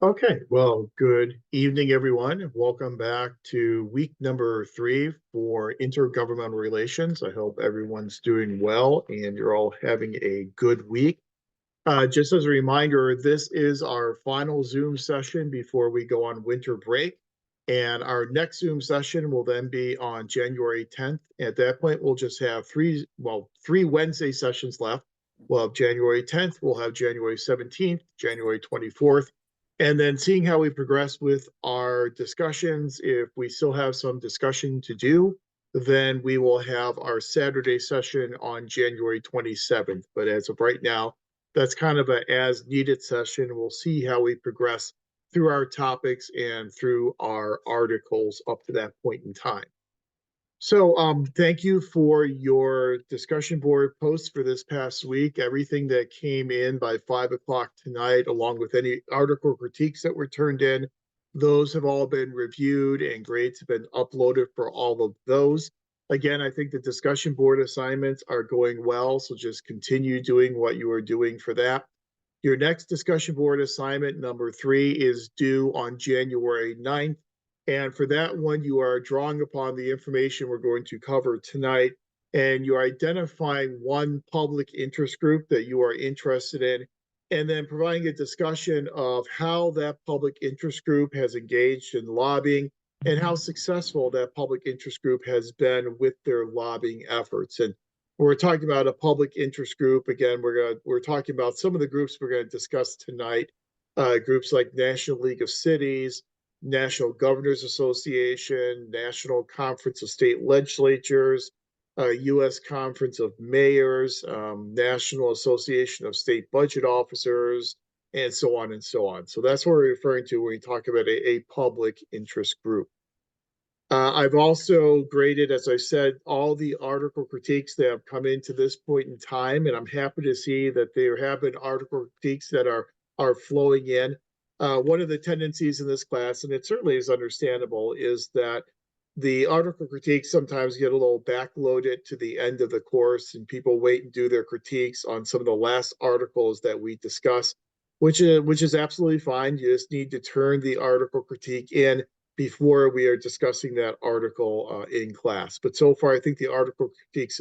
Okay, well, good evening, everyone. Welcome back to week number 3 for intergovernmental relations. I hope everyone's doing well and you're all having a good week. Just as a reminder, this is our final Zoom session before we go on winter break. And our next Zoom session will then be on January 10th. At that point, we'll just have three Wednesday sessions left. We'll have January 10th, we'll have January 17th, January 24th, and then seeing how we progress with our discussions. If we still have some discussion to do, then we will have our Saturday session on January 27th. But as of right now, that's kind of a as needed session. We'll see how we progress through our topics and through our articles up to that point in time. So thank you for your discussion board posts for this past week. Everything that came in by 5 o'clock tonight, along with any article critiques that were turned in, those have all been reviewed and grades have been uploaded for all of those. Again, I think the discussion board assignments are going well, so just continue doing what you are doing for that. Your next discussion board assignment, number 3, is due on January 9th. And for that one, you are drawing upon the information we're going to cover tonight, and you're identifying one public interest group that you are interested in, and then providing a discussion of how that public interest group has engaged in lobbying and how successful that public interest group has been with their lobbying efforts. And we're talking about a public interest group. Again, we're talking about some of the groups we're going to discuss tonight. Groups like National League of Cities, National Governors Association, National Conference of State Legislatures, U.S. Conference of Mayors, National Association of State Budget Officers, and so on and so on. So that's what we're referring to when we talk about a public interest group. I've also graded, as I said, all the article critiques that have come in to this point in time, and I'm happy to see that there have been article critiques that are flowing in. One of the tendencies in this class, and it certainly is understandable, is that the article critiques sometimes get a little backloaded to the end of the course, and people wait and do their critiques on some of the last articles that we discuss, which is absolutely fine. You just need to turn the article critique in before we are discussing that article in class. But so far, I think the article critiques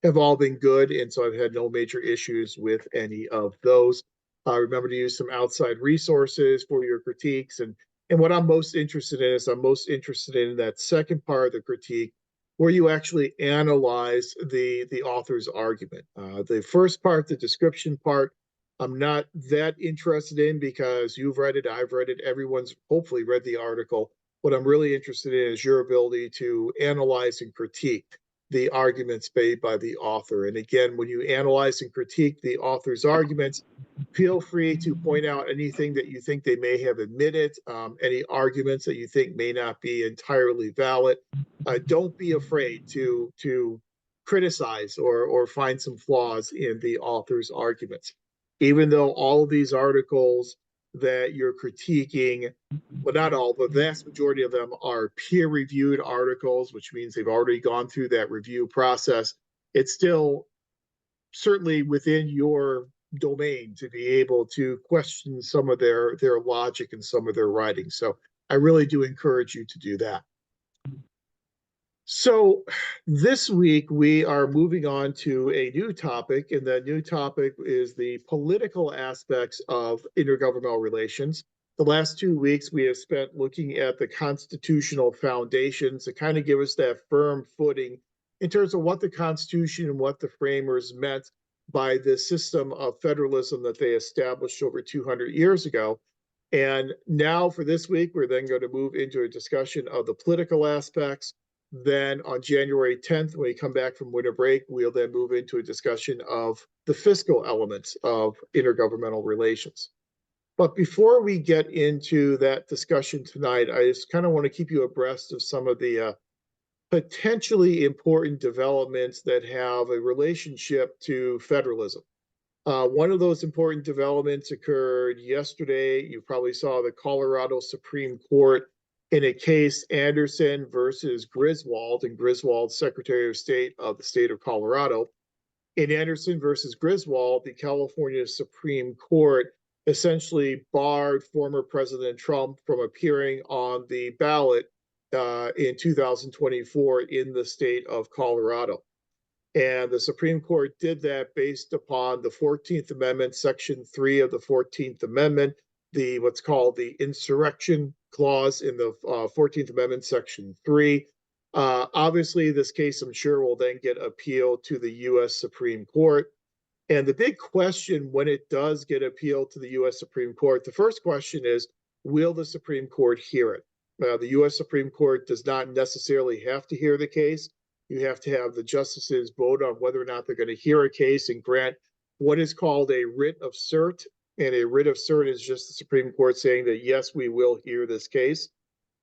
have all been good, and so I've had no major issues with any of those. Remember to use some outside resources for your critiques. And what I'm most interested in is I'm most interested in that second part of the critique where you actually analyze the author's argument. The first part, the description part, I'm not that interested in because you've read it, I've read it, everyone's hopefully read the article. What I'm really interested in is your ability to analyze and critique the arguments made by the author. And again, when you analyze and critique the author's arguments, feel free to point out anything that you think they may have admitted, any arguments that you think may not be entirely valid. Don't be afraid to criticize or find some flaws in the author's arguments. Even though all of these articles that you're critiquing, well, not all, but the vast majority of them are peer-reviewed articles, which means they've already gone through that review process. It's still certainly within your domain to be able to question some of their logic and some of their writing. So I really do encourage you to do that. So this week we are moving on to a new topic, and that new topic is the political aspects of intergovernmental relations. The last 2 weeks we have spent looking at the constitutional foundations to kind of give us that firm footing in terms of what the Constitution and what the framers meant by the system of federalism that they established over 200 years ago. And now for this week, we're then going to move into a discussion of the political aspects. Then on January 10th, when we come back from winter break, we'll then move into a discussion of the fiscal elements of intergovernmental relations. But before we get into that discussion tonight, I just kind of want to keep you abreast of some of the potentially important developments that have a relationship to federalism. One of those important developments occurred yesterday. You probably saw the Colorado Supreme Court in a case, Anderson versus Griswold, and Griswold, Secretary of State of the state of Colorado. In Anderson versus Griswold, the California Supreme Court essentially barred former President Trump from appearing on the ballot in 2024 in the state of Colorado. And the Supreme Court did that based upon the 14th Amendment, Section 3 of the 14th Amendment, the what's called the insurrection clause in the 14th Amendment, Section 3. Obviously, this case, I'm sure, will then get appealed to the U.S. Supreme Court. And the big question when it does get appealed to the U.S. Supreme Court, the first question is, will the Supreme Court hear it? The U.S. Supreme Court does not necessarily have to hear the case. You have to have the justices vote on whether or not they're going to hear a case and grant what is called a writ of cert. And a writ of cert is just the Supreme Court saying that, yes, we will hear this case.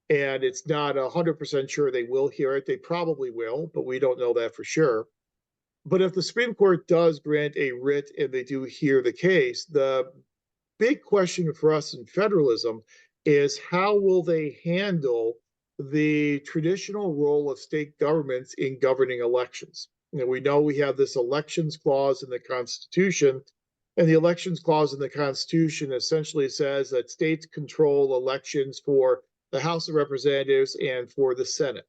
And it's not 100% sure they will hear it. They probably will, but we don't know that for sure. But if the Supreme Court does grant a writ and they do hear the case, the big question for us in federalism is how will they handle the traditional role of state governments in governing elections? We know we have this elections clause in the Constitution, and the elections clause in the Constitution essentially says that states control elections for the House of Representatives and for the Senate.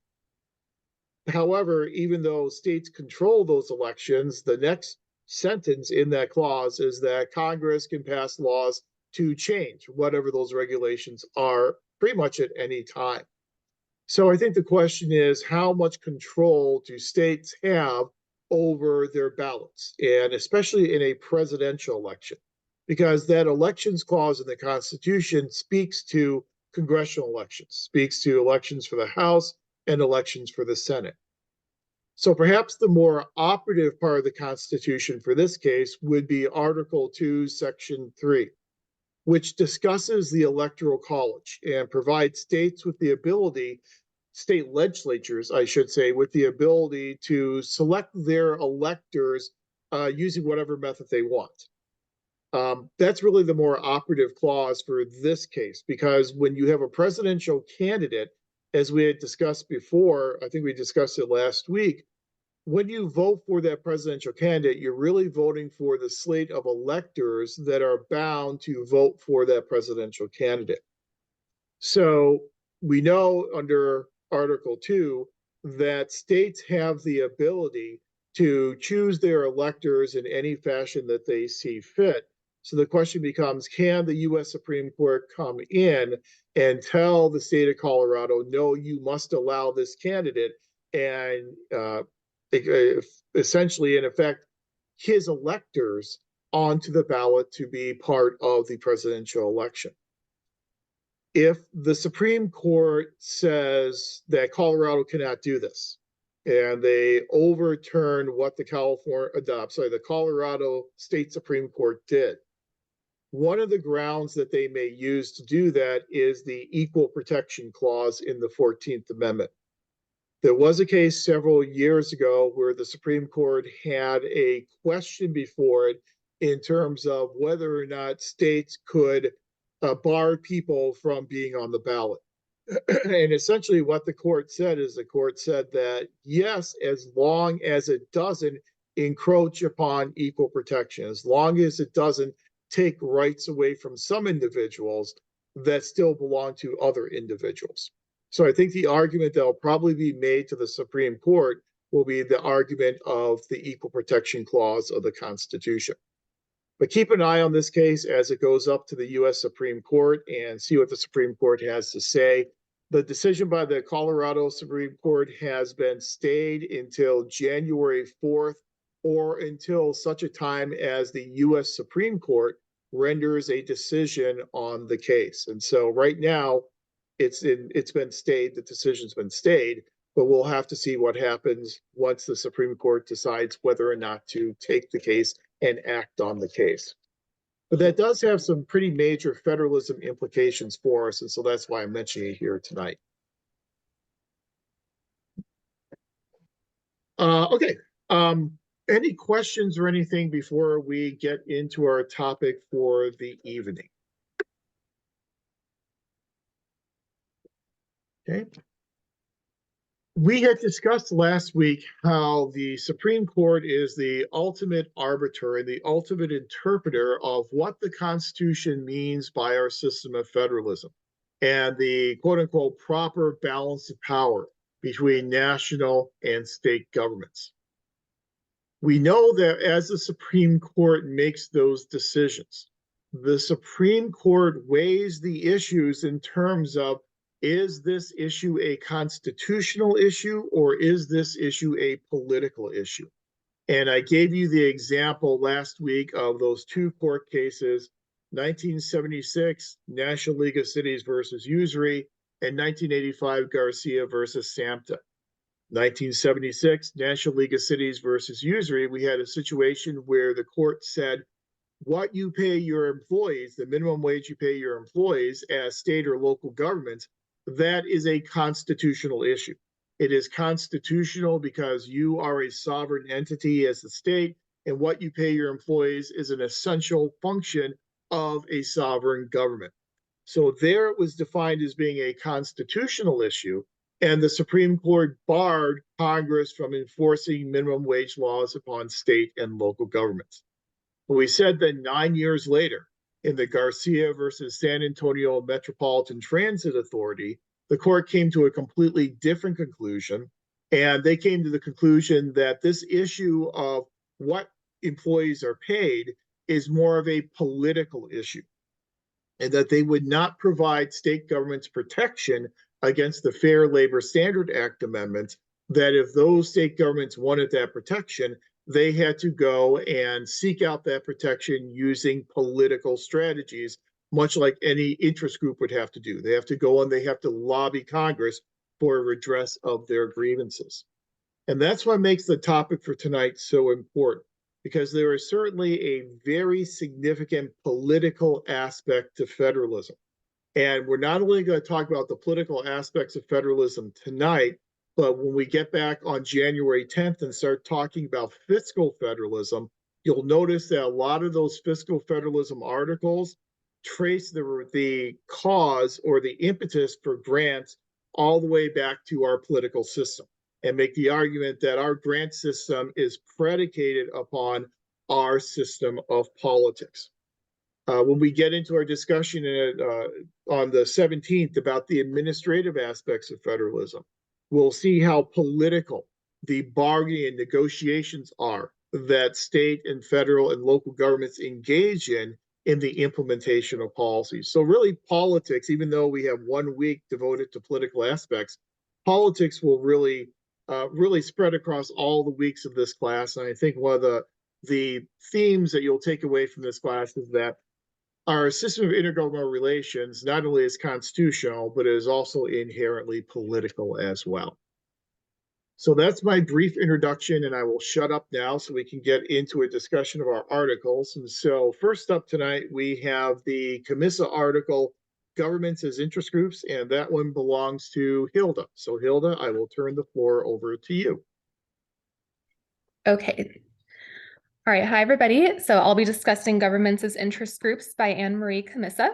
However, even though states control those elections, the next sentence in that clause is that Congress can pass laws to change whatever those regulations are pretty much at any time. So I think the question is, how much control do states have over their ballots, and especially in a presidential election? Because that elections clause in the Constitution speaks to congressional elections, speaks to elections for the House and elections for the Senate. So perhaps the more operative part of the Constitution for this case would be Article 2, Section 3, which discusses the Electoral College and provides states with the ability, state legislatures, I should say, with the ability to select their electors using whatever method they want. That's really the more operative clause for this case, because when you have a presidential candidate, as we had discussed before, I think we discussed it last week, when you vote for that presidential candidate, you're really voting for the slate of electors that are bound to vote for that presidential candidate. So we know under Article 2 that states have the ability to choose their electors in any fashion that they see fit. So the question becomes, can the U.S. Supreme Court come in and tell the state of Colorado, no, you must allow this candidate, and essentially, in effect, his electors onto the ballot to be part of the presidential election? If the Supreme Court says that Colorado cannot do this, and they overturn what the Colorado State Supreme Court did, one of the grounds that they may use to do that is the Equal Protection Clause in the 14th Amendment. There was a case several years ago where the Supreme Court had a question before it in terms of whether or not states could bar people from being on the ballot. And essentially what the court said is the court said that, yes, as long as it doesn't encroach upon equal protection, as long as it doesn't take rights away from some individuals that still belong to other individuals. So I think the argument that will probably be made to the Supreme Court will be the argument of the Equal Protection Clause of the Constitution. But keep an eye on this case as it goes up to the U.S. Supreme Court and see what the Supreme Court has to say. The decision by the Colorado Supreme Court has been stayed until January 4th or until such a time as the U.S. Supreme Court renders a decision on the case. And so right now, it's been stayed, the decision's been stayed, but we'll have to see what happens once the Supreme Court decides whether or not to take the case and act on the case. But that does have some pretty major federalism implications for us, and so that's why I'm mentioning it here tonight. Okay. Any questions or anything before we get into our topic for the evening? Okay. We had discussed last week how the Supreme Court is the ultimate arbiter and the ultimate interpreter of what the Constitution means by our system of federalism and the quote unquote proper balance of power between national and state governments. We know that as the Supreme Court makes those decisions, the Supreme Court weighs the issues in terms of, is this issue a constitutional issue or is this issue a political issue? And I gave you the example last week of those two court cases, 1976 National League of Cities versus Usury and 1985 Garcia versus SAMHSA. 1976 National League of Cities versus Usury, we had a situation where the court said what you pay your employees, the minimum wage you pay your employees as state or local governments, that is a constitutional issue. It is constitutional because you are a sovereign entity as the state, and what you pay your employees is an essential function of a sovereign government. So there it was defined as being a constitutional issue, and the Supreme Court barred Congress from enforcing minimum wage laws upon state and local governments. But we said that 9 years later, in the Garcia versus San Antonio Metropolitan Transit Authority, the court came to a completely different conclusion. And they came to the conclusion that this issue of what employees are paid is more of a political issue, and that they would not provide state governments protection against the Fair Labor Standard Act amendments, that if those state governments wanted that protection, they had to go and seek out that protection using political strategies, much like any interest group would have to do. They have to go and they have to lobby Congress for a redress of their grievances. And that's what makes the topic for tonight so important, because there is certainly a very significant political aspect to federalism. And we're not only going to talk about the political aspects of federalism tonight, but when we get back on January 10th and start talking about fiscal federalism, you'll notice that a lot of those fiscal federalism articles trace the cause or the impetus for grants all the way back to our political system, and make the argument that our grant system is predicated upon our system of politics. When we get into our discussion on the 17th about the administrative aspects of federalism, we'll see how political the bargaining and negotiations are that state and federal and local governments engage in the implementation of policies. So really politics, even though we have 1 week devoted to political aspects, politics will really spread across all the weeks of this class. And I think one of the themes that you'll take away from this class is that our system of intergovernmental relations not only is constitutional, but it is also inherently political as well. So that's my brief introduction, and I will shut up now so we can get into a discussion of our articles. And so first up tonight, we have the COMISA article, Governments as Interest Groups, and that one belongs to Hilda. So Hilda, I will turn the floor over to you. Okay. All right. Hi, everybody. So I'll be discussing Governments as Interest Groups by Anne-Marie Camissa.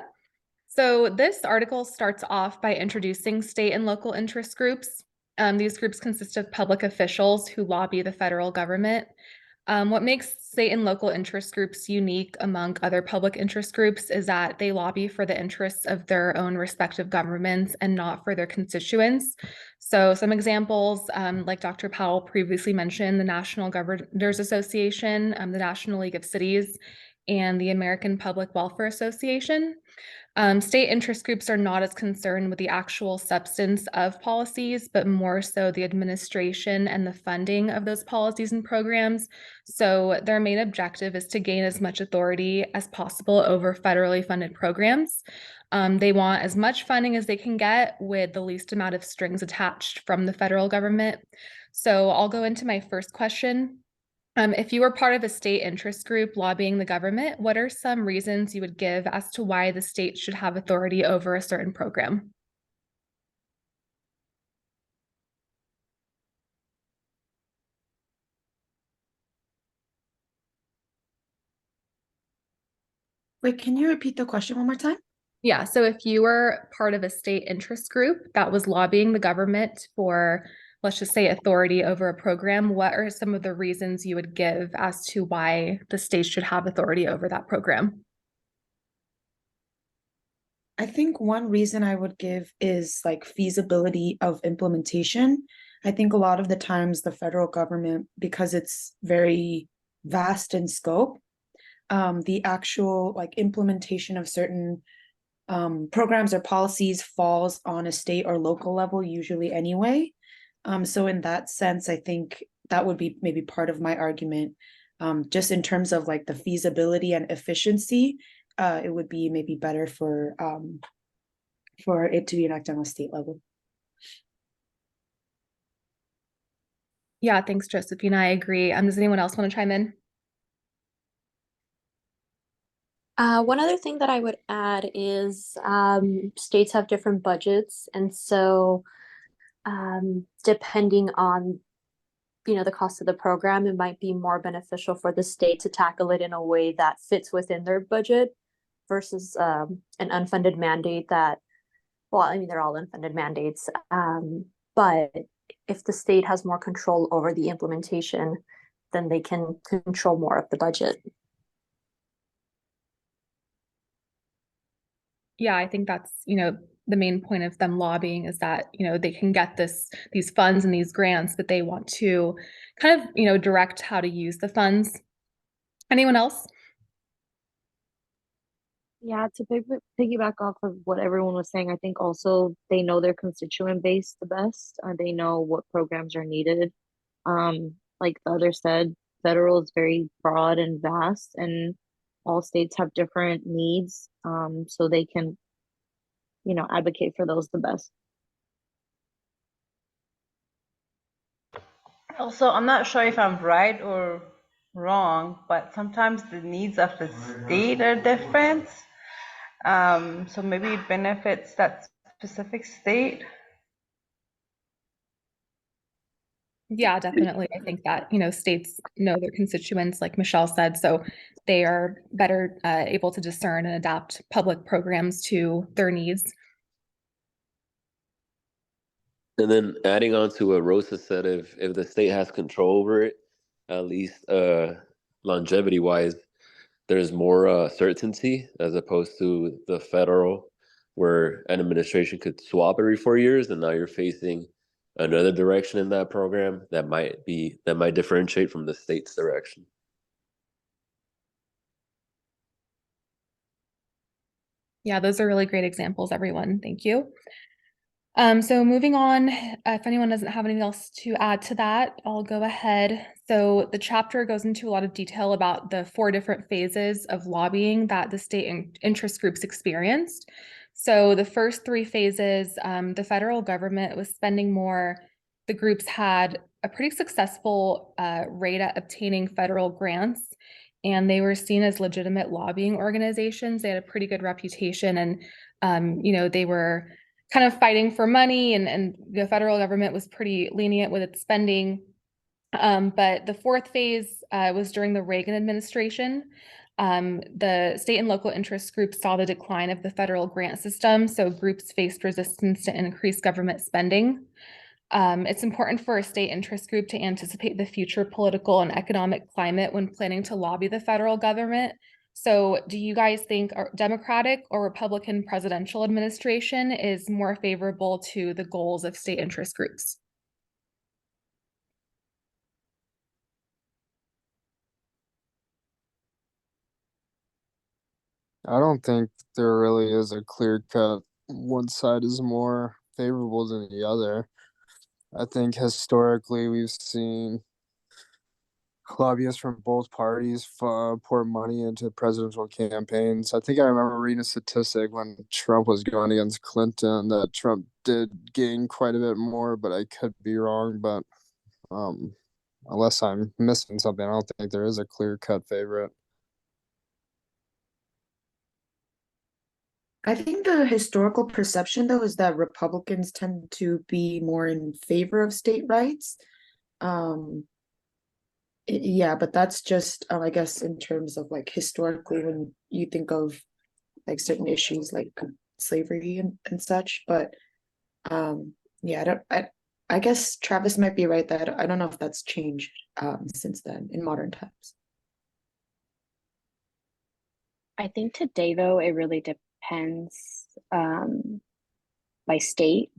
So this article starts off by introducing state and local interest groups. These groups consist of public officials who lobby the federal government. What makes state and local interest groups unique among other public interest groups is that they lobby for the interests of their own respective governments and not for their constituents. So some examples, like Dr. Powell previously mentioned, the National Governors Association, the National League of Cities, and the American Public Welfare Association. State interest groups are not as concerned with the actual substance of policies, but more so the administration and the funding of those policies and programs. So their main objective is to gain as much authority as possible over federally funded programs. They want as much funding as they can get with the least amount of strings attached from the federal government. So I'll go into my first question. If you were part of a state interest group lobbying the government, what are some reasons you would give as to why the state should have authority over a certain program? Wait, can you repeat the question one more time? Yeah, so if you were part of a state interest group that was lobbying the government for let's just say, authority over a program, what are some of the reasons you would give as to why the state should have authority over that program? I think one reason I would give is like feasibility of implementation. I think a lot of the times the federal government, because it's very vast in scope, the actual like implementation of certain programs or policies falls on a state or local level usually anyway. So in that sense, I think that would be maybe part of my argument. Just in terms of like the feasibility and efficiency, it would be maybe better for it to be enacted on a state level. Yeah, thanks, Josephine. I agree. Does anyone else want to chime in? One other thing that I would add is states have different budgets, and so depending on the cost of the program, it might be more beneficial for the state to tackle it in a way that fits within their budget versus an unfunded mandate that, well, I mean, they're all unfunded mandates, but if the state has more control over the implementation, then they can control more of the budget. Yeah, I think that's, the main point of them lobbying is that, they can get these funds and these grants, but they want to kind of, direct how to use the funds. Anyone else? Yeah, to piggyback off of what everyone was saying, I think also they know their constituent base the best. They know what programs are needed. Like the other said, federal is very broad and vast, and all states have different needs. So they can, advocate for those the best. Also, I'm not sure if I'm right or wrong, but sometimes the needs of the state are different. So maybe it benefits that specific state. Yeah, definitely. I think that, states know their constituents, like Michelle said, so they are better able to discern and adapt public programs to their needs. And then adding on to what Rosa said, if the state has control over it, at least longevity wise, there's more certainty as opposed to the federal, where an administration could swap every 4 years, and now you're facing another direction in that program that might differentiate from the state's direction. Yeah, those are really great examples, everyone. Thank you. So moving on, if anyone doesn't have anything else to add to that, I'll go ahead. So the chapter goes into a lot of detail about the 4 different phases of lobbying that the state interest groups experienced. So the first 3 phases, the federal government was spending more. The groups had a pretty successful rate at obtaining federal grants, and they were seen as legitimate lobbying organizations. They had a pretty good reputation, and they were kind of fighting for money, and the federal government was pretty lenient with its spending. But the 4th phase was during the Reagan administration. The state and local interest groups saw the decline of the federal grant system, so groups faced resistance to increase government spending. It's important for a state interest group to anticipate the future political and economic climate when planning to lobby the federal government. So do you guys think a Democratic or Republican presidential administration is more favorable to the goals of state interest groups? I don't think there really is a clear cut one side is more favorable than the other. I think historically we've seen lobbyists from both parties pour money into presidential campaigns. I think I remember reading a statistic when Trump was going against Clinton that Trump did gain quite a bit more, but I could be wrong. But unless I'm missing something, I don't think there is a clear cut favorite. I think the historical perception, though, is that Republicans tend to be more in favor of state rights. Yeah, but that's just, I guess, in terms of like historically when you think of like certain issues like slavery and such. But yeah, I guess Travis might be right that I don't know if that's changed since then in modern times. I think today, though, it really depends by state.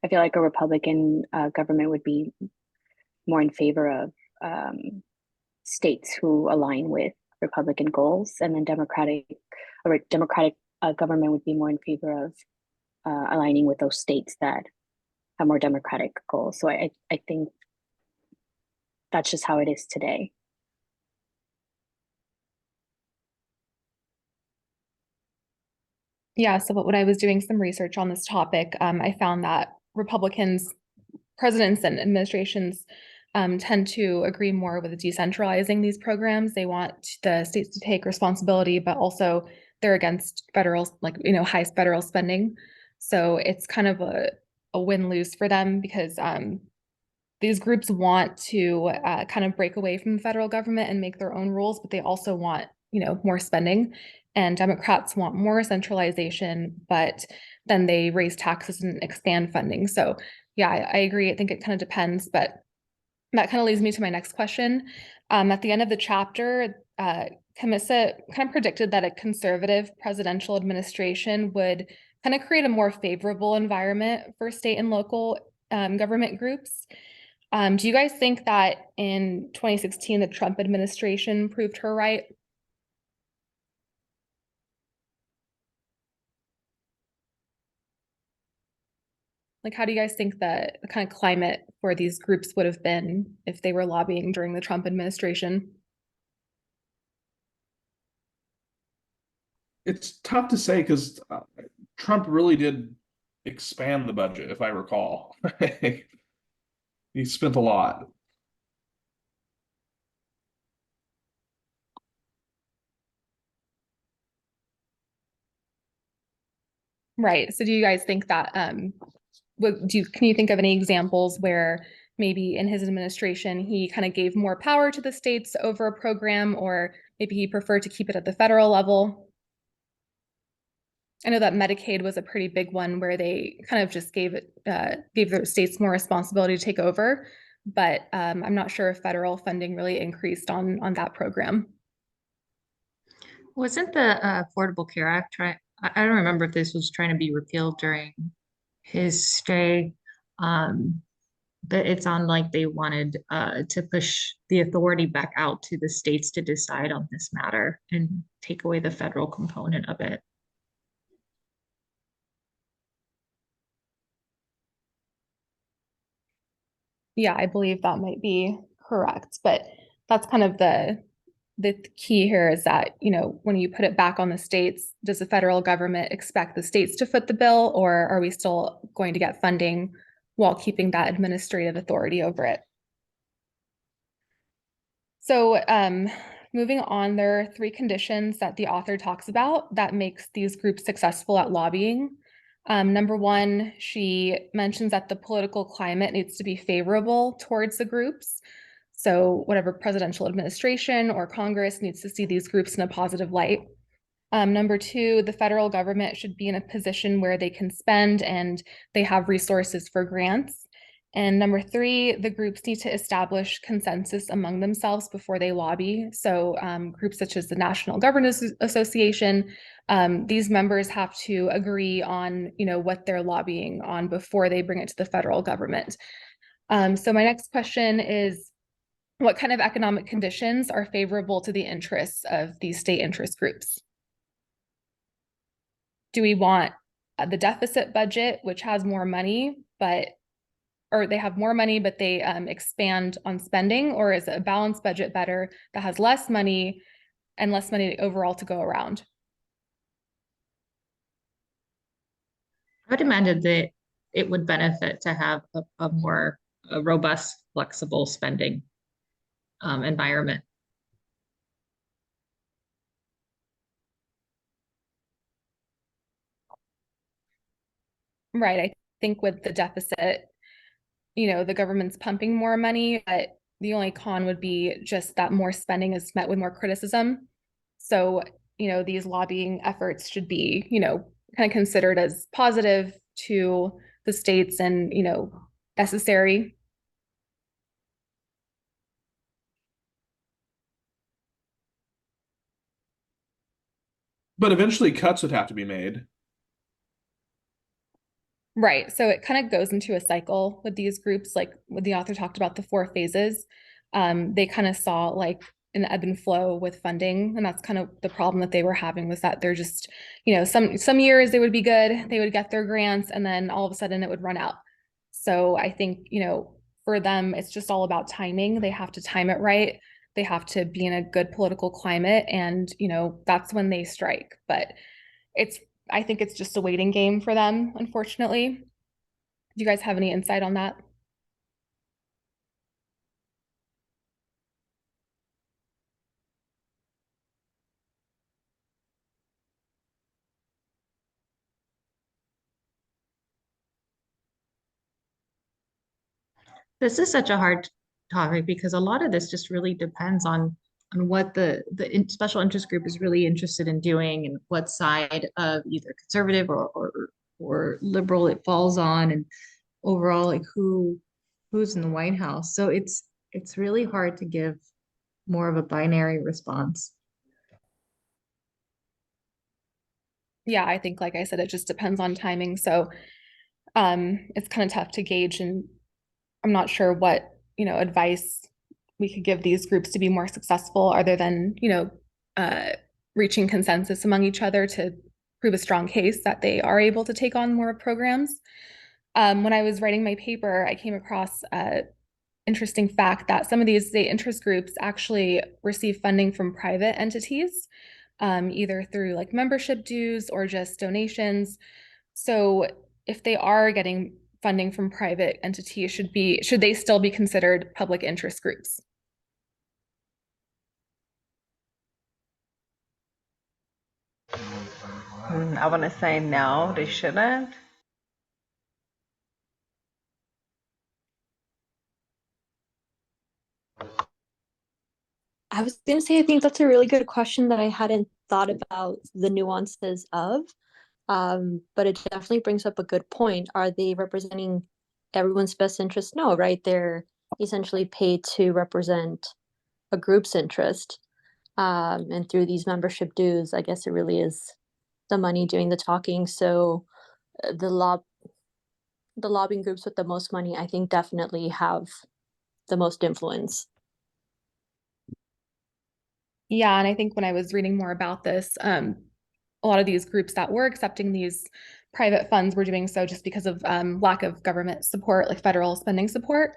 I feel like a Republican government would be more in favor of states who align with Republican goals, and then Democratic government would be more in favor of aligning with those states that have more democratic goals. So I think that's just how it is today. Yeah, so when I was doing some research on this topic, I found that Republicans, presidents and administrations tend to agree more with decentralizing these programs. They want the states to take responsibility, but also they're against federal, like, high federal spending. So it's kind of a win-lose for them because these groups want to kind of break away from the federal government and make their own rules, but they also want, more spending. And Democrats want more centralization, but then they raise taxes and expand funding. So yeah, I agree. I think it kind of depends, but that kind of leads me to my next question. At the end of the chapter, Camissa kind of predicted that a conservative presidential administration would kind of create a more favorable environment for state and local government groups. Do you guys think that in 2016, the Trump administration proved her right? Like, how do you guys think that the kind of climate for these groups would have been if they were lobbying during the Trump administration? It's tough to say because Trump really did expand the budget, if I recall. He spent a lot. Right. So do you guys think that can you think of any examples where maybe in his administration he kind of gave more power to the states over a program, or maybe he preferred to keep it at the federal level? I know that Medicaid was a pretty big one where they kind of just gave the states more responsibility to take over, but I'm not sure if federal funding really increased on that program. Wasn't the Affordable Care Act I don't remember if this was trying to be repealed during his stay, but it's on like they wanted to push the authority back out to the states to decide on this matter and take away the federal component of it. Yeah, I believe that might be correct, but that's kind of the key here is that, when you put it back on the states, does the federal government expect the states to foot the bill, or are we still going to get funding while keeping that administrative authority over it? So moving on, there are 3 conditions that the author talks about that makes these groups successful at lobbying. Number 1, she mentions that the political climate needs to be favorable towards the groups. So whatever presidential administration or Congress needs to see these groups in a positive light. Number 2, the federal government should be in a position where they can spend and they have resources for grants. And number 3, the groups need to establish consensus among themselves before they lobby. So groups such as the National Governors Association, these members have to agree on, what they're lobbying on before they bring it to the federal government. So my next question is, what kind of economic conditions are favorable to the interests of these state interest groups? Do we want the deficit budget, which has more money, or they have more money, but they expand on spending, or is a balanced budget better that has less money and less money overall to go around? I would imagine that it would benefit to have a more robust, flexible spending environment. Right. I think with the deficit, the government's pumping more money, but the only con would be just that more spending is met with more criticism. So, these lobbying efforts should be, kind of considered as positive to the states and, necessary. But eventually cuts would have to be made. Right. So it kind of goes into a cycle with these groups, like when the author talked about the 4 phases. They kind of saw like an ebb and flow with funding, and that's kind of the problem that they were having, was that they're just, some years they would be good, they would get their grants, and then all of a sudden it would run out. So I think, for them, it's just all about timing. They have to time it right. They have to be in a good political climate, and that's when they strike. But it's I think it's just a waiting game for them, unfortunately. Do you guys have any insight on that? This is such a hard topic because a lot of this just really depends on what special interest group is really interested in doing and what side of either conservative or liberal it falls on, and overall like who's in the White House. So it's really hard to give more of a binary response. Yeah, I think, like I said, it just depends on timing. So it's kind of tough to gauge, and I'm not sure what, advice we could give these groups to be more successful, other than, uh, reaching consensus among each other to prove a strong case that they are able to take on more programs. When I was writing my paper, I came across a interesting fact that some of these state interest groups actually receive funding from private entities, either through like membership dues or just donations. So if they are getting funding from private entities, should they still be considered public interest groups? I want to say no, they shouldn't. I was going to say, I think that's a really good question that I hadn't thought about the nuances of. But it definitely brings up a good point. Are they representing everyone's best interest? No, right? They're essentially paid to represent a group's interest. And through these membership dues, I guess it really is the money doing the talking. So the the lobbying groups with the most money, I think, definitely have the most influence. Yeah, and I think when I was reading more about this, a lot of these groups that were accepting these private funds were doing so just because of lack of government support, like federal spending support.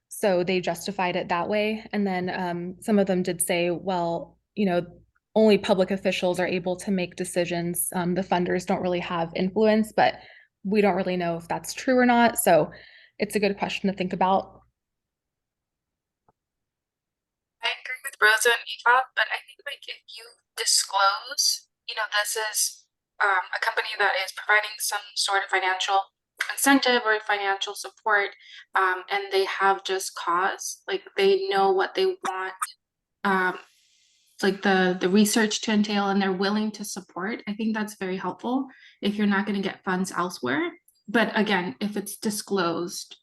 So they justified it that way. And then some of them did say, well, only public officials are able to make decisions. The funders don't really have influence, but we don't really know if that's true or not. So it's a good question to think about. I agree with Rosa and Eva, but I think like if you disclose, this is a company that is providing some sort of financial incentive or financial support, and they have just cause, like they know what they want, um, like the research to entail, and they're willing to support. I think that's very helpful if you're not going to get funds elsewhere. But again, if it's disclosed.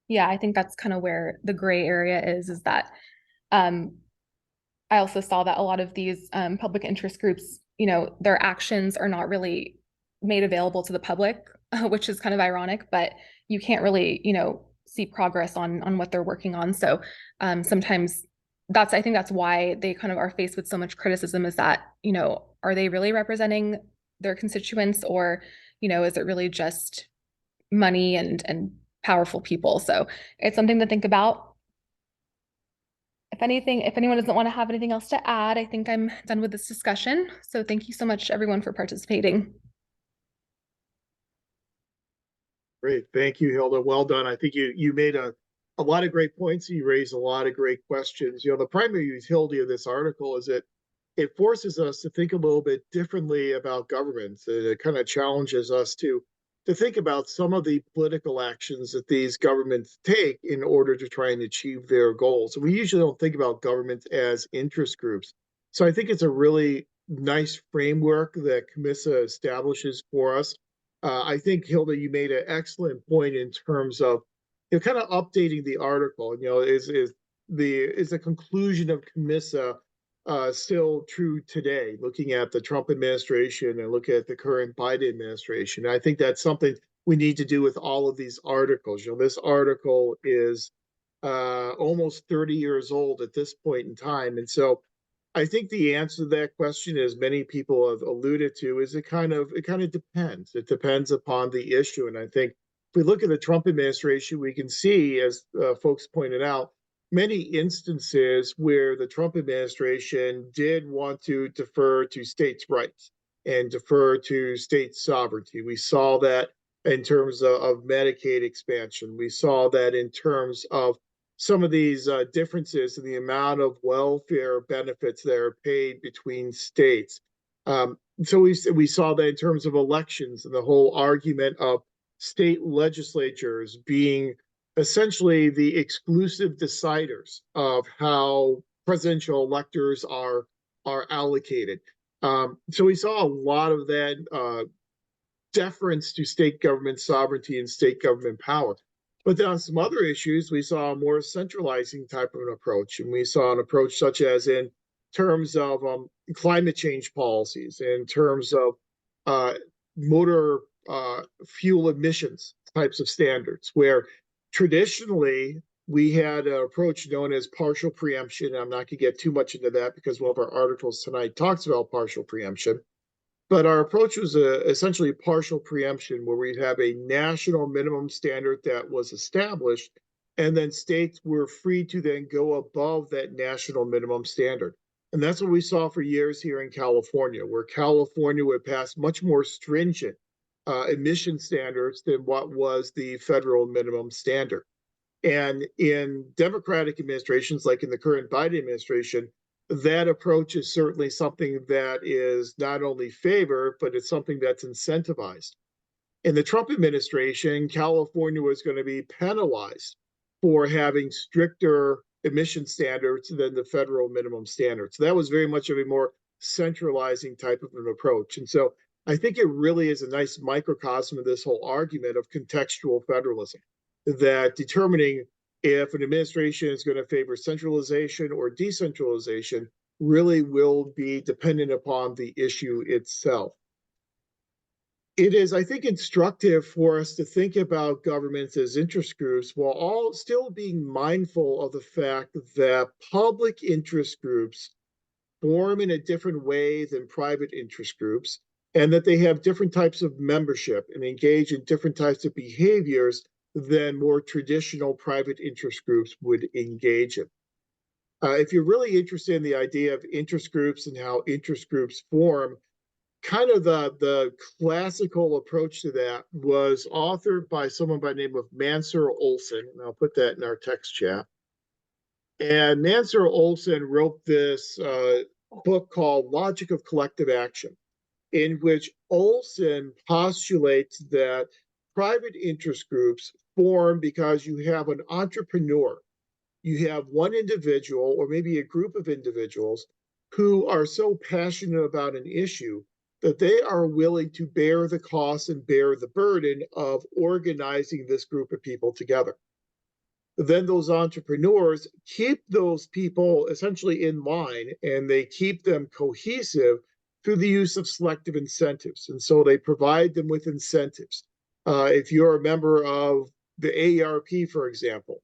Yeah, I think that's kind of where the gray area is that um, I also saw that a lot of these public interest groups, their actions are not really made available to the public, which is kind of ironic, but you can't really, see progress on what they're working on. So sometimes I think that's why they kind of are faced with so much criticism, is that, are they really representing their constituents, or, is it really just money and powerful people? So it's something to think about. If anyone doesn't want to have anything else to add, I think I'm done with this discussion. So thank you so much, everyone, for participating. Great. Thank you, Hilda. Well done. I think you made a lot of great points. You raised a lot of great questions. The primary utility of this article is that it forces us to think a little bit differently about governments. And it kind of challenges us to think about some of the political actions that these governments take in order to try and achieve their goals. We usually don't think about governments as interest groups. So I think it's a really nice framework that CMISA establishes for us. I think, Hilda, you made an excellent point in terms of, kind of updating the article. Is the conclusion of CMISA still true today, looking at the Trump administration and looking at the current Biden administration? And I think that's something we need to do with all of these articles. This article is almost 30 years old at this point in time. And so I think the answer to that question, as many people have alluded to, is it kind of depends. It depends upon the issue. And I think if we look at the Trump administration, we can see, as folks pointed out, many instances where the Trump administration did want to defer to states' rights and defer to state sovereignty. We saw that in terms of Medicaid expansion. We saw that in terms of some of these differences in the amount of welfare benefits that are paid between states. So we saw that in terms of elections and the whole argument of state legislatures being essentially the exclusive deciders of how presidential electors are allocated. So we saw a lot of that deference to state government sovereignty and state government power. But then on some other issues, we saw a more centralizing type of an approach. And we saw an approach such as in terms of climate change policies, in terms of motor fuel emissions types of standards, where traditionally we had an approach known as partial preemption. I'm not going to get too much into that because one of our articles tonight talks about partial preemption. But our approach was essentially partial preemption, where we'd have a national minimum standard that was established, and then states were free to then go above that national minimum standard. And that's what we saw for years here in California, where California would pass much more stringent emission standards than what was the federal minimum standard. And in Democratic administrations, like in the current Biden administration, that approach is certainly something that is not only favored, but it's something that's incentivized. In the Trump administration, California was going to be penalized for having stricter emission standards than the federal minimum standards. So that was very much of a more centralizing type of an approach. And so I think it really is a nice microcosm of this whole argument of contextual federalism, that determining if an administration is going to favor centralization or decentralization really will be dependent upon the issue itself. It is, I think, instructive for us to think about governments as interest groups while all still being mindful of the fact that public interest groups form in a different way than private interest groups, and that they have different types of membership and engage in different types of behaviors than more traditional private interest groups would engage in. If you're really interested in the idea of interest groups and how interest groups form, kind of the classical approach to that was authored by someone by the name of Mansur Olson, and I'll put that in our text chat. And Mansur Olson wrote this book called Logic of Collective Action, in which Olson postulates that private interest groups form because you have an entrepreneur. You have one individual or maybe a group of individuals who are so passionate about an issue that they are willing to bear the cost and bear the burden of organizing this group of people together. Then those entrepreneurs keep those people essentially in line, and they keep them cohesive through the use of selective incentives. And so they provide them with incentives. If you're a member of the AARP, for example,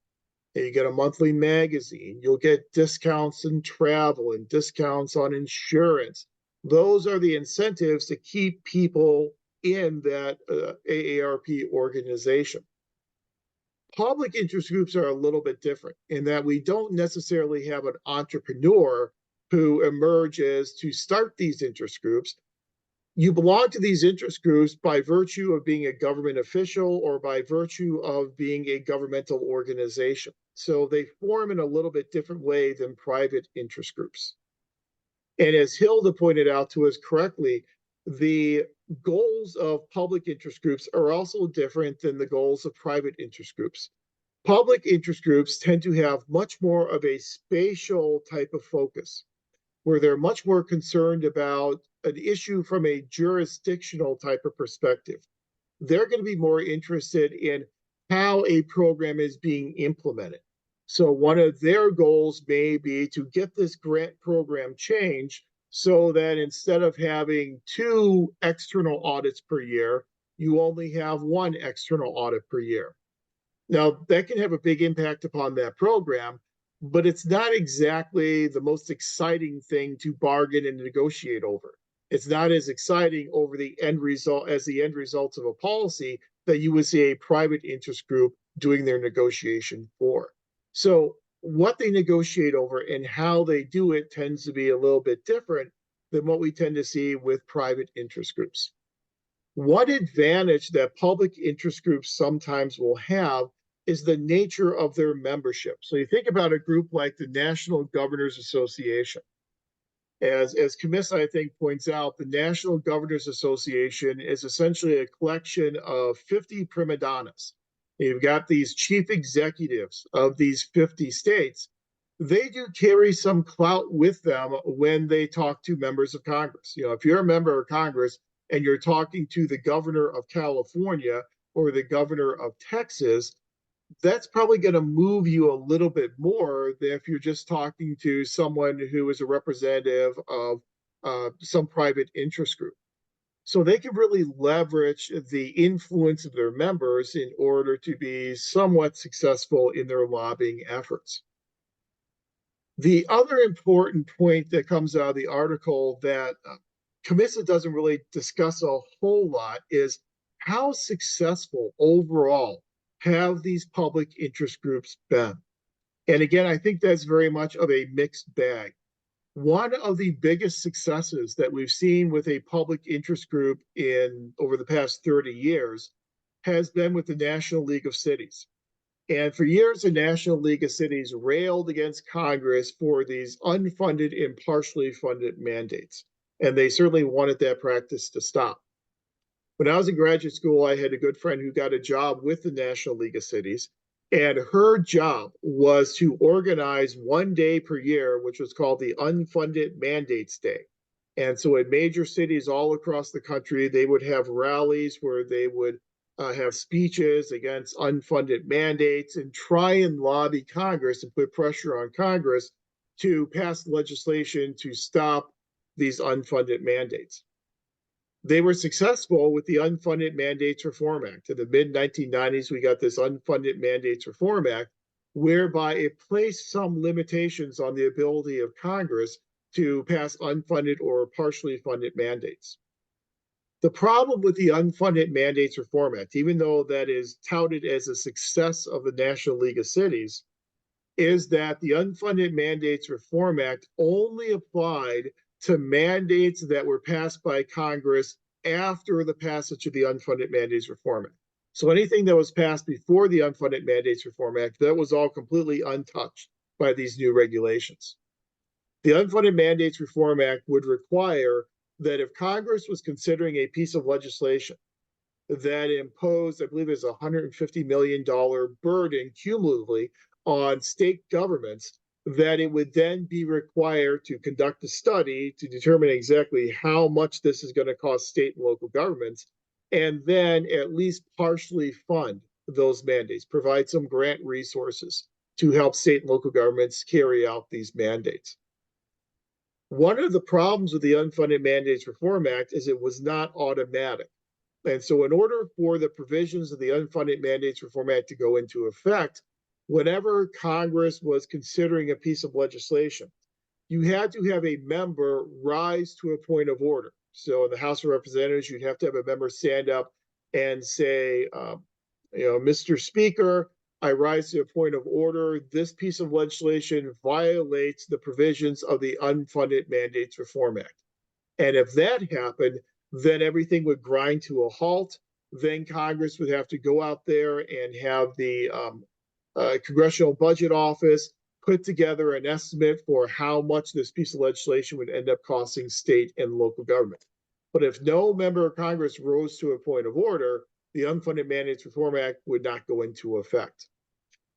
and you get a monthly magazine, you'll get discounts in travel and discounts on insurance. Those are the incentives to keep people in that AARP organization. Public interest groups are a little bit different in that we don't necessarily have an entrepreneur who emerges to start these interest groups. You belong to these interest groups by virtue of being a government official or by virtue of being a governmental organization. So they form in a little bit different way than private interest groups. And as Hilda pointed out to us correctly, the goals of public interest groups are also different than the goals of private interest groups. Public interest groups tend to have much more of a spatial type of focus, where they're much more concerned about an issue from a jurisdictional type of perspective. they're going to be more interested in how a program is being implemented. So one of their goals may be to get this grant program changed so that instead of having 2 external audits per year, you only have 1 external audit per year. Now, that can have a big impact upon that program, but it's not exactly the most exciting thing to bargain and negotiate over. It's not as exciting over the end result as the end results of a policy that you would see a private interest group doing their negotiation for. So, what they negotiate over and how they do it tends to be a little bit different than what we tend to see with private interest groups. One advantage that public interest groups sometimes will have is the nature of their membership. So you think about a group like the National Governors Association. As Camissa, I think, points out, the National Governors Association is essentially a collection of 50 prima donnas. You've got these chief executives of these 50 states. They do carry some clout with them when they talk to members of Congress. You know, if you're a member of Congress and you're talking to the governor of California or the governor of Texas, that's probably going to move you a little bit more than if you're just talking to someone who is a representative of some private interest group. So they can really leverage the influence of their members in order to be somewhat successful in their lobbying efforts. The other important point that comes out of the article that Camissa doesn't really discuss a whole lot is how successful overall have these public interest groups been? And again, I think that's very much of a mixed bag. One of the biggest successes that we've seen with a public interest group in over the past 30 years has been with the National League of Cities. And for years, the National League of Cities railed against Congress for these unfunded and partially funded mandates. And they certainly wanted that practice to stop. When I was in graduate school, I had a good friend who got a job with the National League of Cities, and her job was to organize 1 day per year, which was called the Unfunded Mandates Day. And so in major cities all across the country, they would have rallies where they would have speeches against unfunded mandates and try and lobby Congress and put pressure on Congress to pass legislation to stop these unfunded mandates. They were successful with the Unfunded Mandates Reform Act. In the mid 1990s, we got this Unfunded Mandates Reform Act, whereby it placed some limitations on the ability of Congress to pass unfunded or partially funded mandates. The problem with the Unfunded Mandates Reform Act, even though that is touted as a success of the National League of Cities, is that the Unfunded Mandates Reform Act only applied to mandates that were passed by Congress after the passage of the Unfunded Mandates Reform Act. So anything that was passed before the Unfunded Mandates Reform Act, that was all completely untouched by these new regulations. The Unfunded Mandates Reform Act would require that if Congress was considering a piece of legislation that imposed, I believe, is a $150 million burden cumulatively on state governments, that it would then be required to conduct a study to determine exactly how much this is going to cost state and local governments, and then at least partially fund those mandates, provide some grant resources to help state and local governments carry out these mandates. One of the problems with the Unfunded Mandates Reform Act is it was not automatic. And so, in order for the provisions of the Unfunded Mandates Reform Act to go into effect, whenever Congress was considering a piece of legislation, you had to have a member rise to a point of order. So, in the House of Representatives, you'd have to have a member stand up and say, Mr. Speaker, I rise to a point of order. This piece of legislation violates the provisions of the Unfunded Mandates Reform Act. And if that happened, then everything would grind to a halt. Then Congress would have to go out there and have the Congressional Budget Office put together an estimate for how much this piece of legislation would end up costing state and local government. But if no member of Congress rose to a point of order, the Unfunded Mandates Reform Act would not go into effect.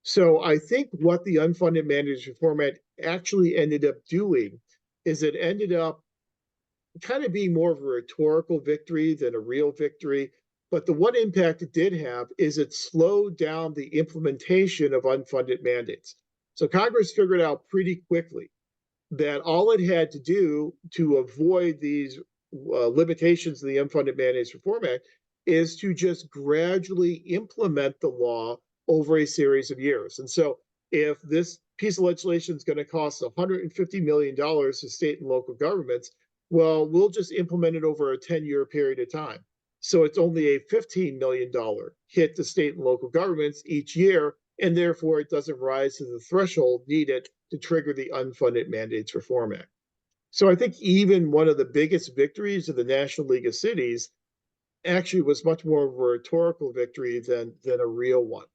So I think what the Unfunded Mandates Reform Act actually ended up doing is it ended up kind of being more of a rhetorical victory than a real victory, But the one impact it did have is it slowed down the implementation of unfunded mandates. So Congress figured out pretty quickly that all it had to do to avoid these limitations of the Unfunded Mandates Reform Act is to just gradually implement the law over a series of years. And so if this piece of legislation is going to cost $150 million to state and local governments, well, we'll just implement it over a 10-year period of time. So it's only a $15 million hit to state and local governments each year, and therefore it doesn't rise to the threshold needed to trigger the Unfunded Mandates Reform Act. So I think even one of the biggest victories of the National League of Cities actually was much more of a rhetorical victory than a real one.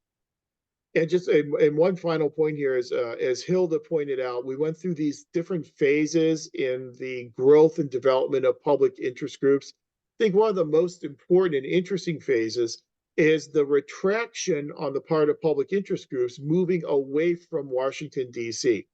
And just and one final point here is, as Hilda pointed out, we went through these different phases in the growth and development of public interest groups. I think one of the most important and interesting phases is the retraction on the part of public interest groups moving away from Washington, D.C.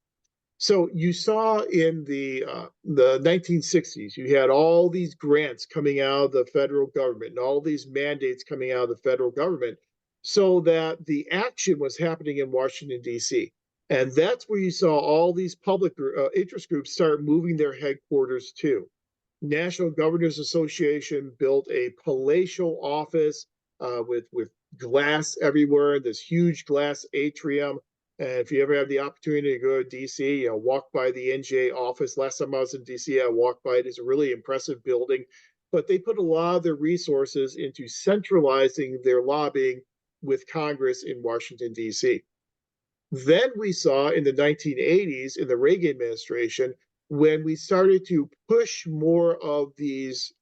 So you saw in the 1960s, you had all these grants coming out of the federal government and all these mandates coming out of the federal government, so that the action was happening in Washington, D.C. And that's where you saw all these public interest groups start moving their headquarters to. National Governors Association built a palatial office with glass everywhere, this huge glass atrium. And if you ever have the opportunity to go to DC, walk by the NGA office. Last time I was in DC, I walked by it. It's a really impressive building. But they put a lot of their resources into centralizing their lobbying with Congress in Washington, DC. Then we saw in the 1980s, in the Reagan administration, when we started to push more of these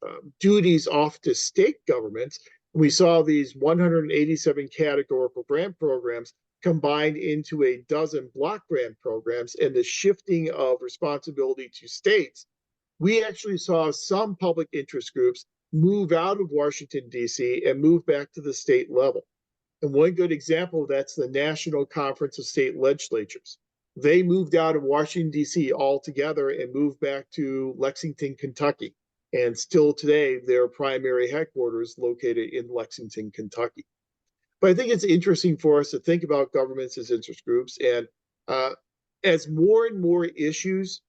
duties off to state governments, we saw these 187 categorical grant programs combined into a dozen block grant programs and the shifting of responsibility to states. We actually saw some public interest groups move out of Washington, D.C. and move back to the state level. And one good example of that's the National Conference of State Legislatures. They moved out of Washington, D.C. altogether and moved back to Lexington, Kentucky. And still today, their primary headquarters located in Lexington, Kentucky. But I think it's interesting for us to think about governments as interest groups. And as more and more issues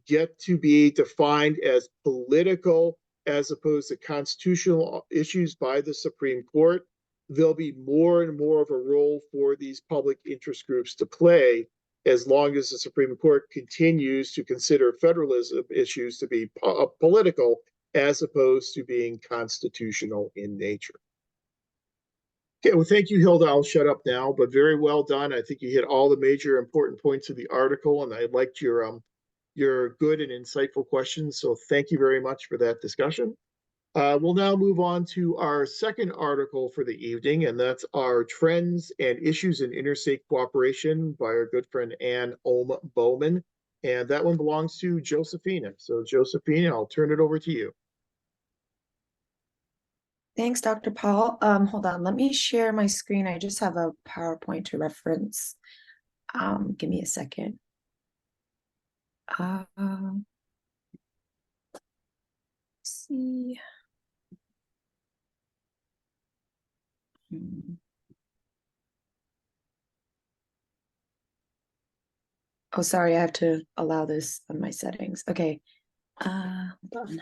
get to be defined as political as opposed to constitutional issues by the Supreme Court, there'll be more and more of a role for these public interest groups to play as long as the Supreme Court continues to consider federalism issues to be political as opposed to being constitutional in nature. Okay, well, thank you, Hilda. I'll shut up now, but very well done. I think you hit all the major important points of the article, and I liked your good and insightful questions. So thank you very much for that discussion. We'll now move on to our second article for the evening, and that's our Trends and Issues in Interstate Cooperation by our good friend Ann Ohm Bowman. And that one belongs to Josephina. So Josephina, I'll turn it over to you. Thanks, Dr. Paul. Hold on, let me share my screen. I just have a PowerPoint to reference. Give me a second. Let's see. Oh, sorry, I have to allow this on my settings. Okay, hold on.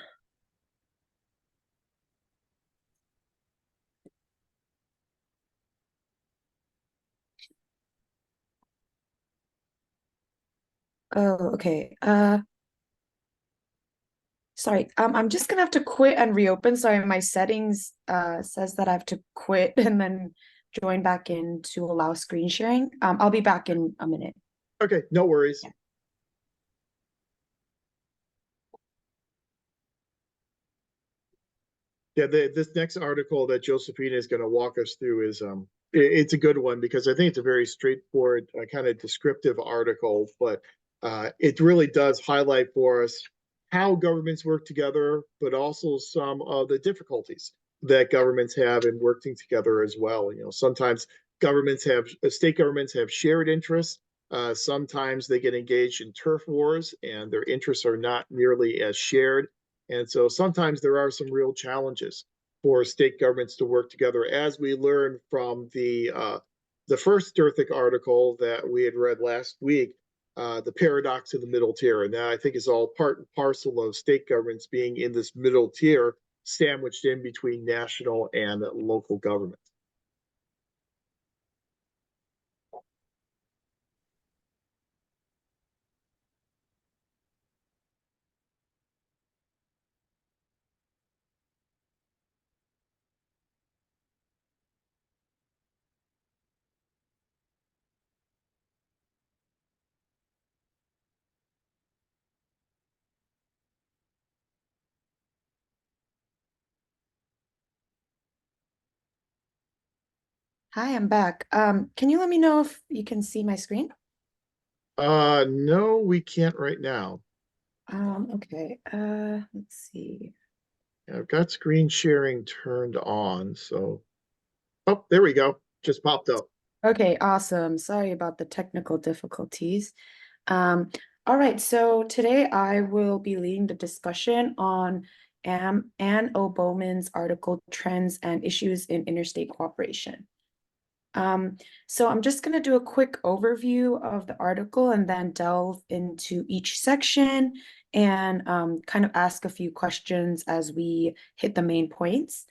Oh, okay. Sorry, I'm just gonna have to quit and reopen. Sorry, my settings says that I have to quit and then join back in to allow screen sharing. I'll be back in a minute. Okay, no worries. Yeah. Yeah, this next article that Josephina is going to walk us through is it's a good one because I think it's a very straightforward, kind of descriptive article, but it really does highlight for us how governments work together, but also some of the difficulties that governments have in working together as well. Sometimes state governments have shared interests. Sometimes they get engaged in turf wars and their interests are not nearly as shared. And so sometimes there are some real challenges. for state governments to work together, as we learned from the first Sturthic article that we had read last week, the paradox of the middle tier. And that I think is all part and parcel of state governments being in this middle tier, sandwiched in between national and local government. Hi, I'm back. Can you let me know if you can see my screen? No, we can't right now. Okay. Let's see. I've got screen sharing turned on, so oh, there we go. Just popped up. Okay, awesome. Sorry about the technical difficulties. Um, all right, so today I will be leading the discussion on Anne O. Bowman's article, Trends and Issues in Interstate Cooperation. So I'm just going to do a quick overview of the article and then delve into each section and kind of ask a few questions as we hit the main points.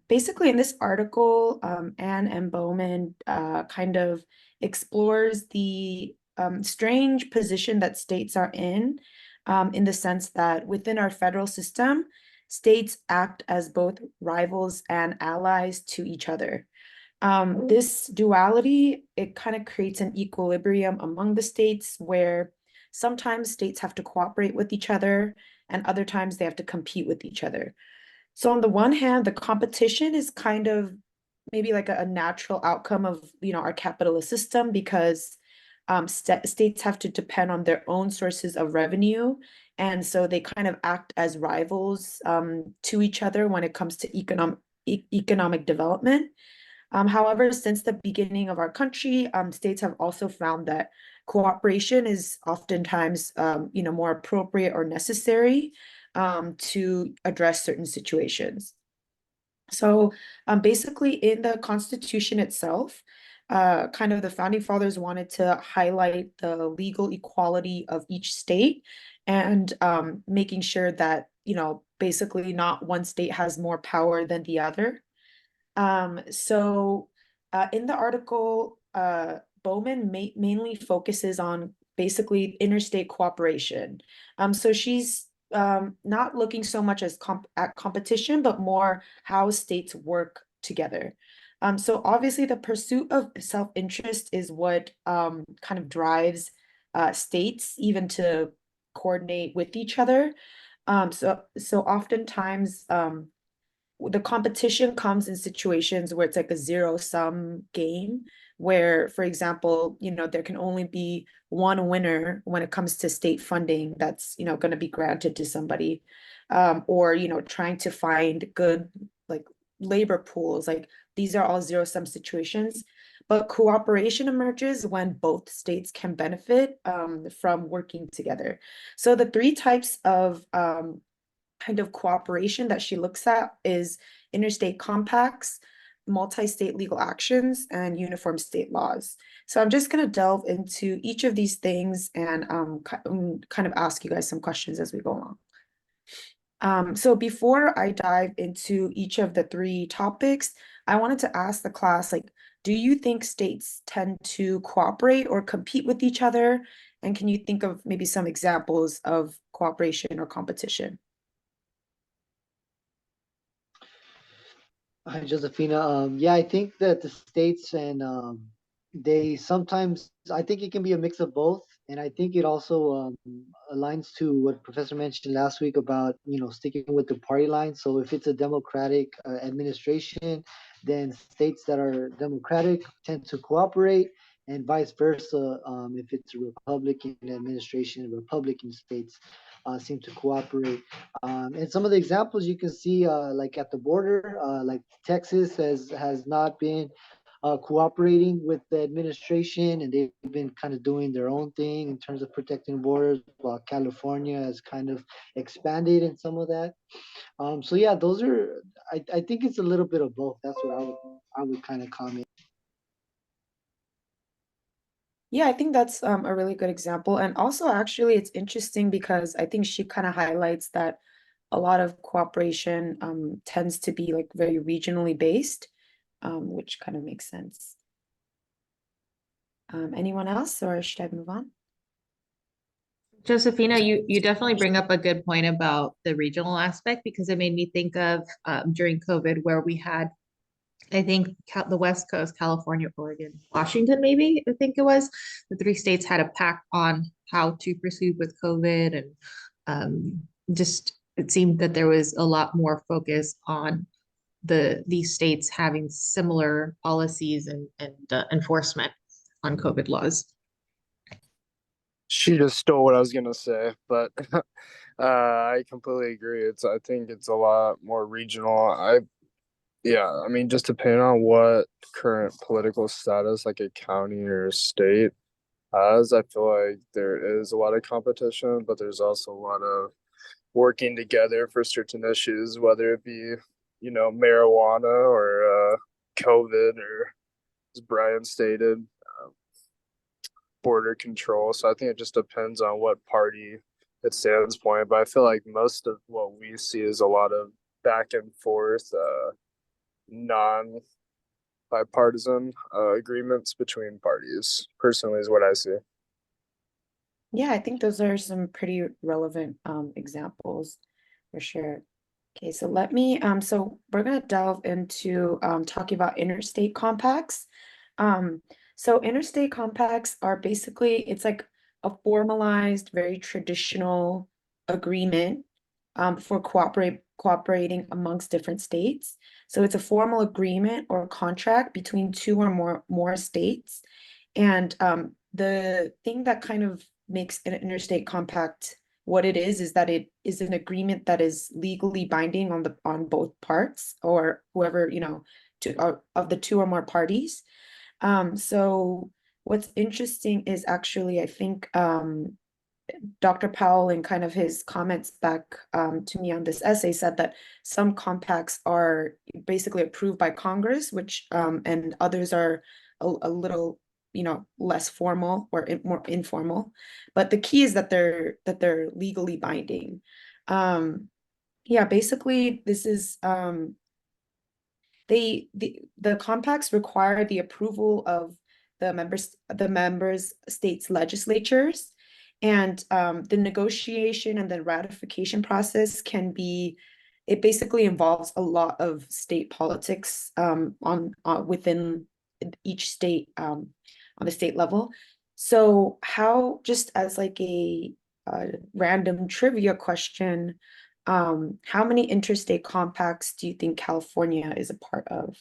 Basically, in this article, Anne M. Bowman kind of explores the strange position that states are in the sense that within our federal system, states act as both rivals and allies to each other. This duality, it kind of creates an equilibrium among the states where sometimes states have to cooperate with each other and other times they have to compete with each other. So on the one hand, the competition is kind of maybe like a natural outcome of, our capitalist system because states have to depend on their own sources of revenue. And so they kind of act as rivals to each other when it comes to economic development. However, since the beginning of our country, states have also found that cooperation is oftentimes, more appropriate or necessary to address certain situations. So basically in the Constitution itself, kind of the founding fathers wanted to highlight the legal equality of each state and making sure that, basically not one state has more power than the other. In the article, Bowman mainly focuses on basically interstate cooperation. So she's not looking so much at competition, but more how states work together. So obviously the pursuit of self-interest is what kind of drives states even to coordinate with each other. So oftentimes the competition comes in situations where it's like a zero-sum game where, for example, there can only be one winner when it comes to state funding that's, going to be granted to somebody. Or, trying to find good like labor pools, like these are all zero-sum situations. But cooperation emerges when both states can benefit from working together. So the three types of kind of cooperation that she looks at is interstate compacts, multi-state legal actions, and uniform state laws. So I'm just going to delve into each of these things and kind of ask you guys some questions as we go along. So before I dive into each of the three topics, I wanted to ask the class, like, do you think states tend to cooperate or compete with each other? And can you think of maybe some examples of cooperation or competition? Hi, Josephina. Yeah, I think that the states and they sometimes, I think it can be a mix of both. And I think it also aligns to what Professor mentioned last week about, sticking with the party line. So if it's a democratic administration, then states that are democratic tend to cooperate, and vice versa. If it's a Republican administration, Republican states seem to cooperate. And some of the examples you can see, like at the border, like Texas has not been cooperating with the administration, and they've been kind of doing their own thing in terms of protecting borders, while California has kind of expanded in some of that. So yeah, those are. I think it's a little bit of both. That's what I would kind of comment. Yeah, I think that's a really good example. And also, actually, it's interesting because I think she kind of highlights that a lot of cooperation tends to be like very regionally based, which kind of makes sense. Anyone else, or should I move on? Josefina, you definitely bring up a good point about the regional aspect because it made me think of during COVID where we had, I think, the West Coast, California, Oregon, Washington, maybe, I think it was. The three states had a pact on how to proceed with COVID. And just it seemed that there was a lot more focus on these states having similar policies and enforcement on COVID laws. She just stole what I was gonna say, but I completely agree. I think it's a lot more regional. I mean, just depending on what current political status like a county or state has, I feel like there is a lot of competition, but there's also a lot of working together for certain issues, whether it be, marijuana or COVID, or as Brian stated, border control. So I think it just depends on what party it stands point. But I feel like most of what we see is a lot of back and forth, non bipartisan agreements between parties. Personally, is what I see. Yeah, I think those are some pretty relevant examples for sure. Okay, so so we're gonna delve into talking about interstate compacts. So interstate compacts are basically, it's like a formalized, very traditional agreement for cooperating amongst different states. So it's a formal agreement or contract between two or more states. And the thing that kind of makes an interstate compact what it is that it is an agreement that is legally binding on both parts, or whoever, of the two or more parties. So what's interesting is actually, I think, Dr. Powell, in kind of his comments back to me on this essay, said that some compacts are basically approved by Congress, which and others are a little, less formal or more informal. But the key is that they're legally binding. Yeah, basically, this is the compacts require the approval of the members states legislatures, and the negotiation and the ratification process it basically involves a lot of state politics within each state, on the state level. So just as like a random trivia question, how many interstate compacts do you think California is a part of?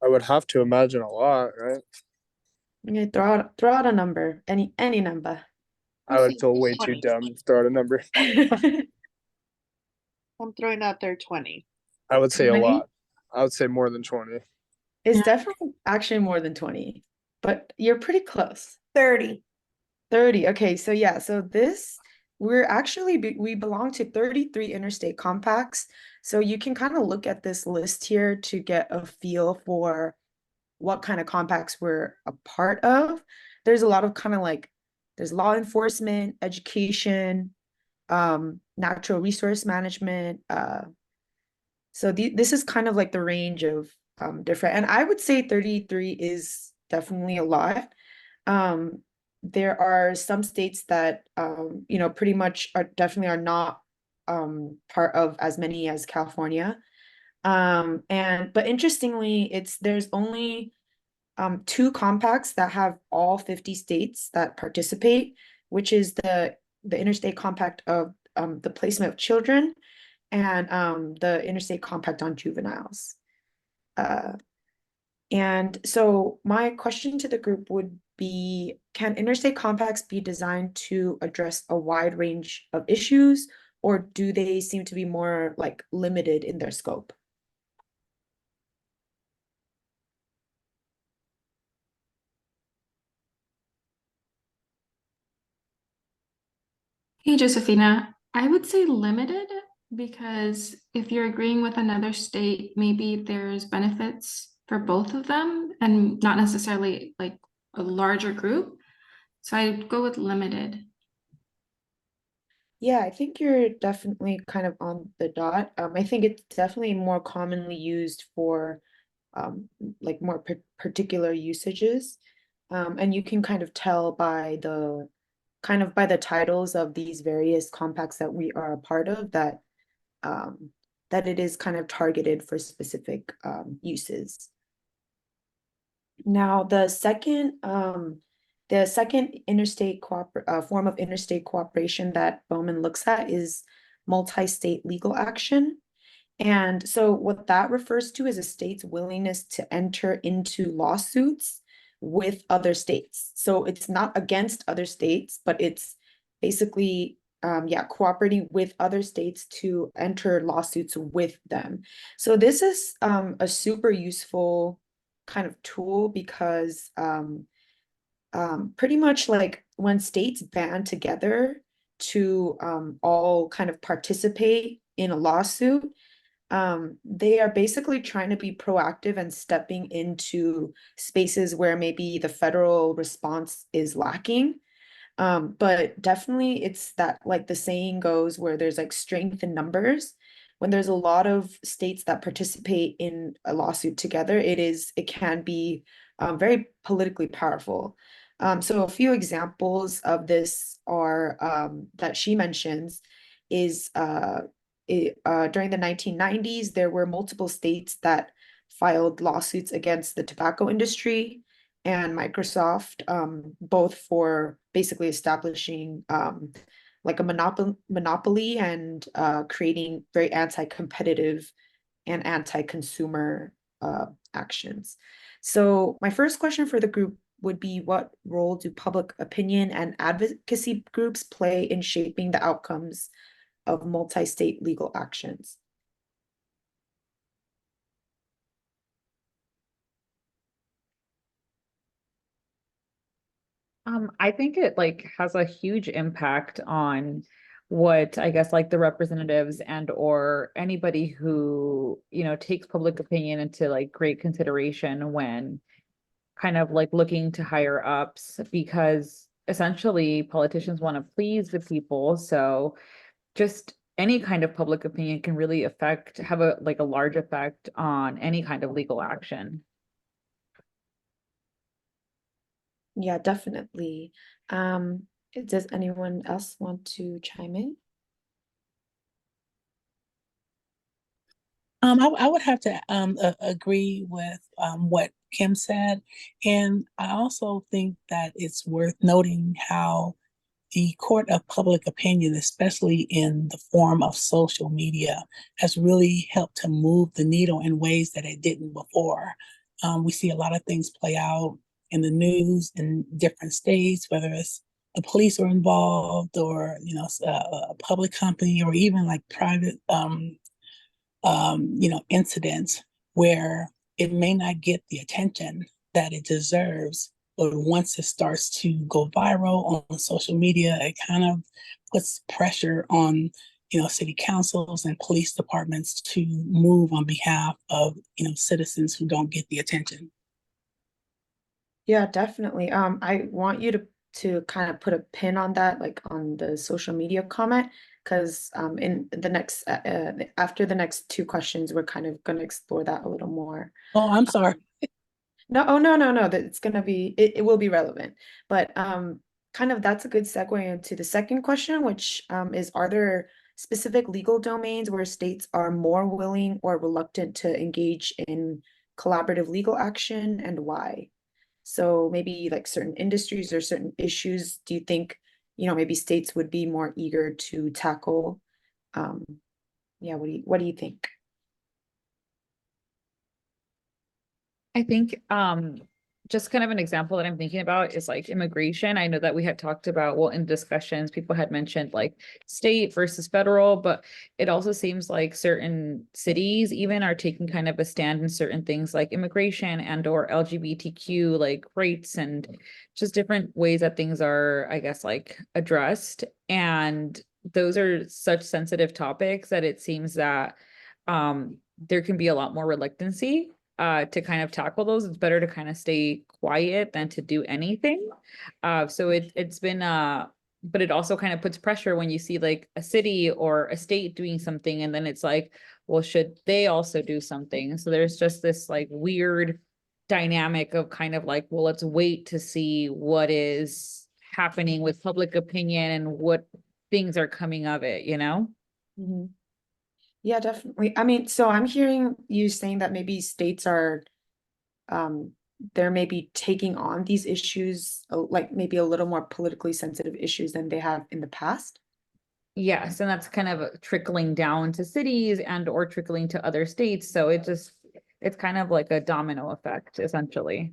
I would have to imagine a lot, right? Okay, throw out a number, any number. I would feel way too dumb to throw out a number. I'm throwing out there 20. I would say 20? a lot. I would say more than 20. It's definitely actually more than 20, but you're pretty close. 30. 30. Okay, so yeah, we belong to 33 interstate compacts. So you can kind of look at this list here to get a feel for what kind of compacts we're a part of. There's a lot of kind of like, there's law enforcement, education, natural resource management. So this is kind of like the range of different, and I would say 33 is definitely a lot. There are some states that pretty much definitely are not part of as many as California. But interestingly, there's only two compacts that have all 50 states that participate, which is the Interstate Compact of the Placement of Children, and the Interstate Compact on Juveniles. And so my question to the group would be, can interstate compacts be designed to address a wide range of issues, or do they seem to be more like limited in their scope? Hey, Josephina, I would say limited because if you're agreeing with another state, maybe there's benefits for both of them and not necessarily like a larger group. So I'd go with limited. Yeah, I think you're definitely kind of on the dot. I think it's definitely more commonly used for like more particular usages. And you can kind of tell by the titles of these various compacts that we are a part of um, that it is kind of targeted for specific uses. Now, the second form of interstate cooperation that Bowman looks at is multi-state legal action. And so what that refers to is a state's willingness to enter into lawsuits with other states. So it's not against other states, but it's basically cooperating with other states to enter lawsuits with them. So this is a super useful kind of tool because pretty much like when states band together to all kind of participate in a lawsuit, they are basically trying to be proactive and stepping into spaces where maybe the federal response is lacking. But definitely it's that, like the saying goes, where there's like strength in numbers. When there's a lot of states that participate in a lawsuit together, it can be very politically powerful. So a few examples of this are that she mentions is during the 1990s, there were multiple states that filed lawsuits against the tobacco industry and Microsoft, both for basically establishing like a monopoly and creating very anti-competitive and anti-consumer actions. So my first question for the group would be, what role do public opinion and advocacy groups play in shaping the outcomes of multi-state legal actions? I think it like has a huge impact on what I guess like the representatives and or anybody who, takes public opinion into like great consideration when kind of like looking to higher ups, because essentially politicians want to please the people. So just any kind of public opinion can really have a large effect on any kind of legal action. Yeah, definitely. Um, does anyone else want to chime in? I would have to agree with what Kim said. And I also think that it's worth noting how the court of public opinion, especially in the form of social media, has really helped to move the needle in ways that it didn't before. We see a lot of things play out in the news in different states, whether it's the police are involved or, a public company or even like private incidents where it may not get the attention that it deserves. But once it starts to go viral on social media, it kind of puts pressure on, city councils and police departments to move on behalf of, citizens who don't get the attention. Yeah, definitely. I want you to kind of put a pin on that, like on the social media comment, because in the next after the next two questions, we're kind of going to explore that a little more. Oh, I'm sorry. No, oh no, that it's gonna be it will be relevant. But kind of that's a good segue into the second question, which is, are there specific legal domains where states are more willing or reluctant to engage in collaborative legal action, and why? So maybe like certain industries or certain issues, do you think, maybe states would be more eager to tackle? Um, yeah, what do you think? I think just kind of an example that I'm thinking about is like immigration. I know that we had talked about, well, in discussions, people had mentioned like state versus federal, but it also seems like certain cities even are taking kind of a stand in certain things like immigration and or LGBTQ like rights and just different ways that things are, I guess, like addressed. And those are such sensitive topics that it seems that there can be a lot more reluctancy to kind of tackle those. It's better to kind of stay quiet than to do anything. So it's been but it also kind of puts pressure when you see like a city or a state doing something and then it's like, well, should they also do something? So there's just this like weird dynamic of kind of like, well, let's wait to see what is happening with public opinion and what things are coming of it, you know? Mhm. Yeah, definitely. I mean, so I'm hearing you saying that maybe states are um they're maybe taking on these issues like maybe a little more politically sensitive issues than they have in the past. Yes, and that's kind of trickling down to cities and or trickling to other states. So it's kind of like a domino effect, essentially.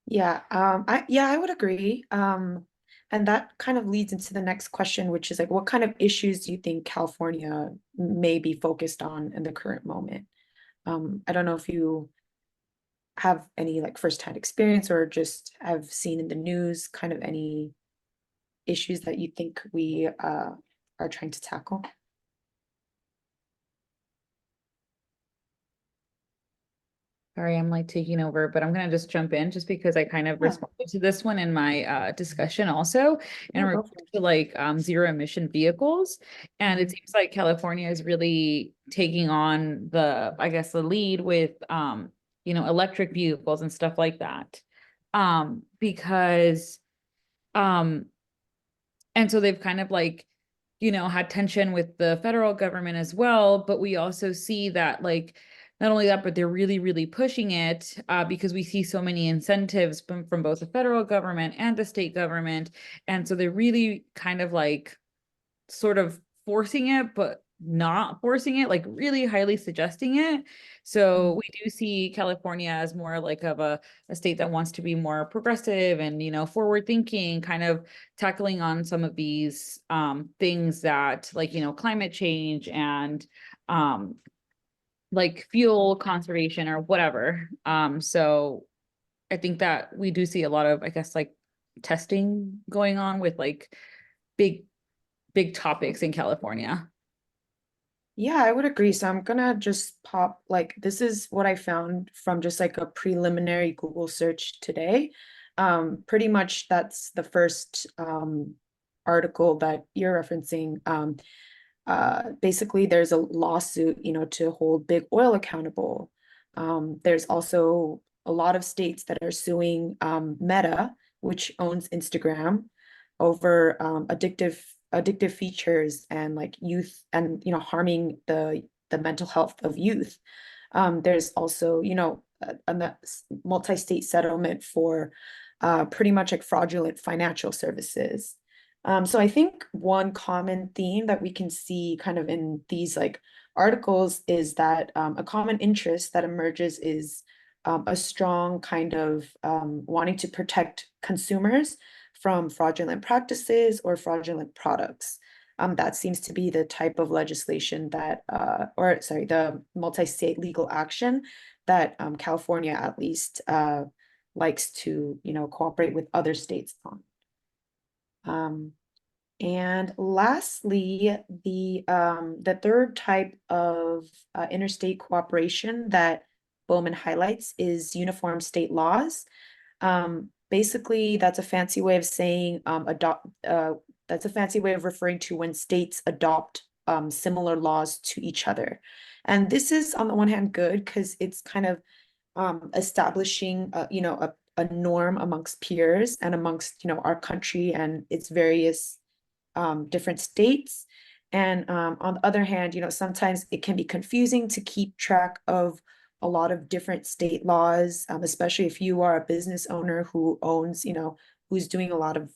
Yeah, I would agree. And that kind of leads into the next question, which is like, what kind of issues do you think California may be focused on in the current moment? I don't know if you have any like firsthand experience or just have seen in the news kind of any issues that you think we are trying to tackle. Sorry, I'm like taking over, but I'm gonna just jump in just because I kind of Yeah. responded to this one in my discussion also in Yeah, go regards for it. to like zero emission vehicles. And it Mhm. seems like California is really taking on the, I guess, the lead with electric vehicles and stuff like that. Because um and so they've kind of like, had tension with the federal government as well. But we also see that, like, not only that, but they're really, really pushing it because we see so many incentives from both the federal government and the state government. And so they're really kind of like sort of forcing it, but not forcing it, like really highly suggesting it. So we do see California as more like of a state that wants to be more progressive and, forward thinking, kind of tackling on some of these things that like, climate change and like fuel conservation or whatever. So I think that we do see a lot of, I guess, like testing going on with like big big topics in California. Yeah, I would agree. So I'm gonna just pop like this is what I found from just like a preliminary Google search today. Pretty much that's the first article that you're referencing. Basically there's a lawsuit, to hold big oil accountable. There's also a lot of states that are suing Meta, which owns Instagram, over addictive features and like youth and harming the mental health of youth. There's also a multi-state settlement for pretty much like fraudulent financial services. So I think one common theme that we can see kind of in these like articles is that a common interest that emerges is a strong kind of wanting to protect consumers from fraudulent practices or fraudulent products. That seems to be the type of legislation that, or sorry, the multi-state legal action that California at least likes to, cooperate with other states on. And lastly, the third type of interstate cooperation that Bowman highlights is uniform state laws. Basically, that's a fancy way of saying that's a fancy way of referring to when states adopt similar laws to each other. And this is on the one hand good because it's kind of establishing a norm amongst peers and amongst our country and its various different states. And on the other hand, sometimes it can be confusing to keep track of a lot of different state laws, especially if you are a business owner who owns, who's doing a lot of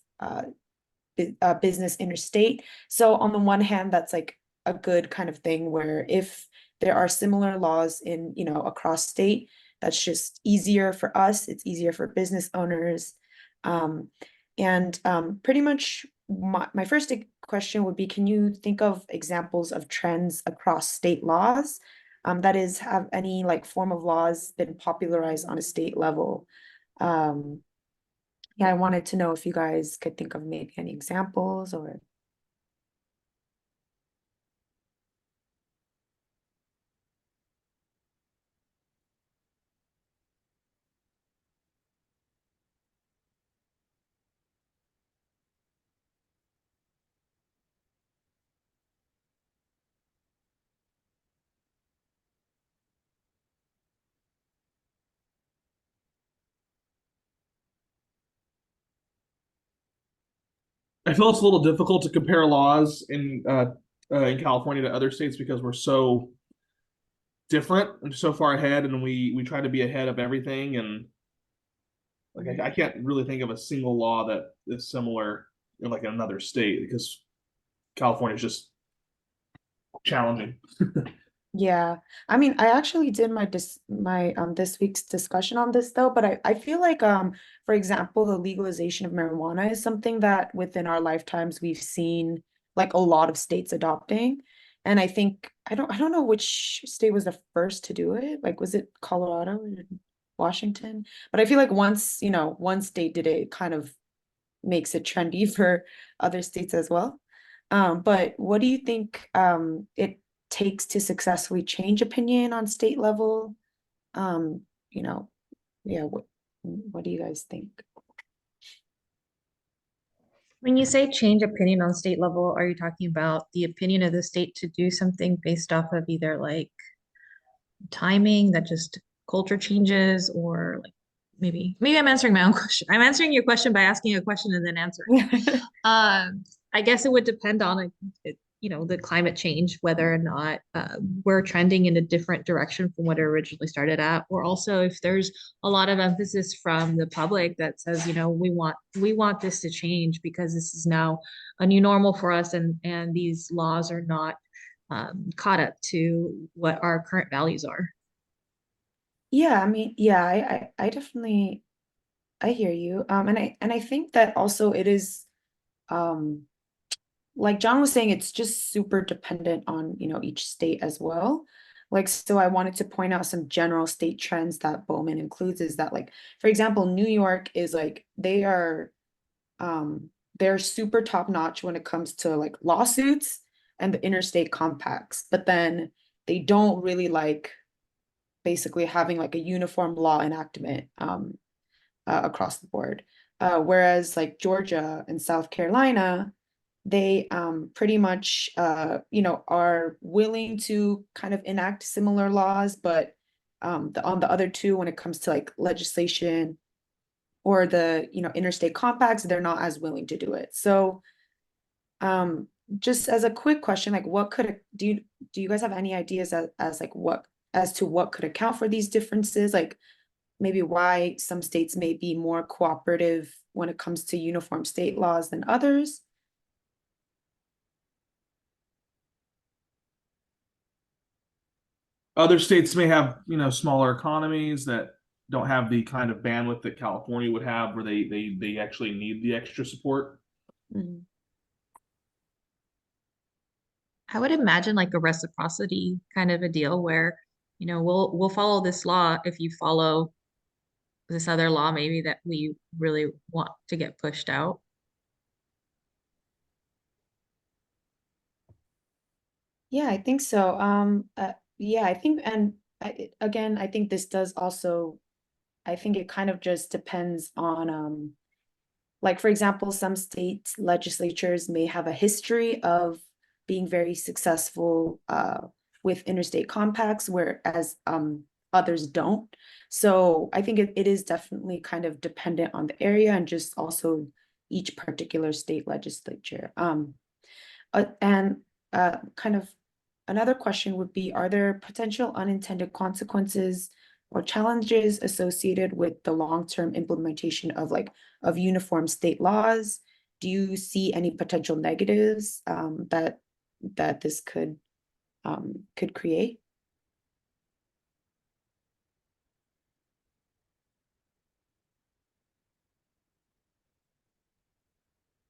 business interstate. So on the one hand, that's like a good kind of thing where if there are similar laws in, across state, that's just easier for us. It's easier for business owners. Pretty much my first question would be, can you think of examples of trends across state laws? That is, have any like form of laws been popularized on a state level? Yeah, I wanted to know if you guys could think of maybe any examples or. I feel it's a little difficult to compare laws in California to other states because we're so different and so far ahead, and we try to be ahead of everything. And like I can't really think of a single law that is similar in like another state because California is just challenging. Yeah, I mean, I actually did this week's discussion on this though, but I feel like for example, the legalization of marijuana is something that within our lifetimes we've seen like a lot of states adopting. And I think I don't know which state was the first to do it. Like was it Colorado or Washington? But I feel like once, you know, one state did it, it kind of makes it trendy for other states as well. But what do you think it takes to successfully change opinion on state level? You know, yeah, what do you guys think? When you say change opinion on state level, are you talking about the opinion of the state to do something based off of either like timing that just culture changes, or like maybe I'm answering my own question. I'm answering your question by asking a question and then answering. I guess it would depend on you know, the climate change, whether or not we're trending in a different direction from what it originally started at, or also if there's a lot of emphasis from the public that says, you know, we want this to change because this is now a new normal for us, and these laws are not caught up to what our current values are. Yeah, I mean, yeah, I definitely I hear you. And I think that also it is um like John was saying, it's just super dependent on, you know, each state as well. Like, so I wanted to point out some general state trends that Bowman includes is that, like, for example, New York is like, they're super top notch when it comes to like lawsuits and the interstate compacts, but then they don't really like basically having like a uniform law enactment across the board. Whereas like Georgia and South Carolina, they pretty much you know, are willing to kind of enact similar laws, but on the other two, when it comes to like legislation or the, you know, interstate compacts, they're not as willing to do it. So just as a quick question, like what could do you guys have any ideas as like what as to what could account for these differences? Like maybe why some states may be more cooperative when it comes to uniform state laws than others? Other states may have, you know, smaller economies that don't have the kind of bandwidth that California would have, where they actually need the extra support. Mhm. I would imagine like a reciprocity kind of a deal where, you know, we'll follow this law if you follow this other law maybe that we really want to get pushed out. Yeah, I think so. Yeah, I think, and again, I think this does also, I think it kind of just depends on, like, for example, some state legislatures may have a history of being very successful with interstate compacts, whereas others don't. So I think it is definitely kind of dependent on the area and just also each particular state legislature. And kind of another question would be, are there potential unintended consequences or challenges associated with the long-term implementation of of uniform state laws? Do you see any potential negatives that this could create?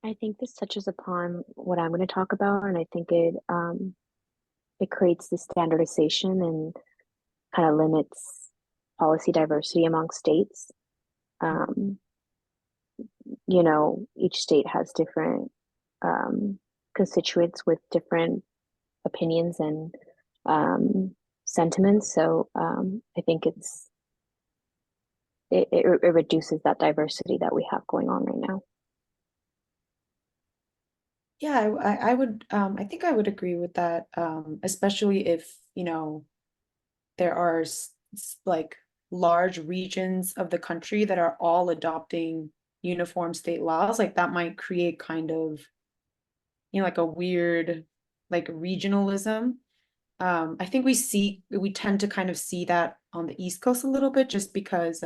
I think this touches upon what I'm going to talk about, and I think it creates the standardization and kind of limits policy diversity among states. Um, each state has different constituents with different opinions and sentiments. So I think it reduces that diversity that we have going on right now. Yeah, I would I think I would agree with that, especially if, there are like large regions of the country that are all adopting uniform state laws, like that might create kind of, like a weird like regionalism. I think we tend to kind of see that on the East Coast a little bit just because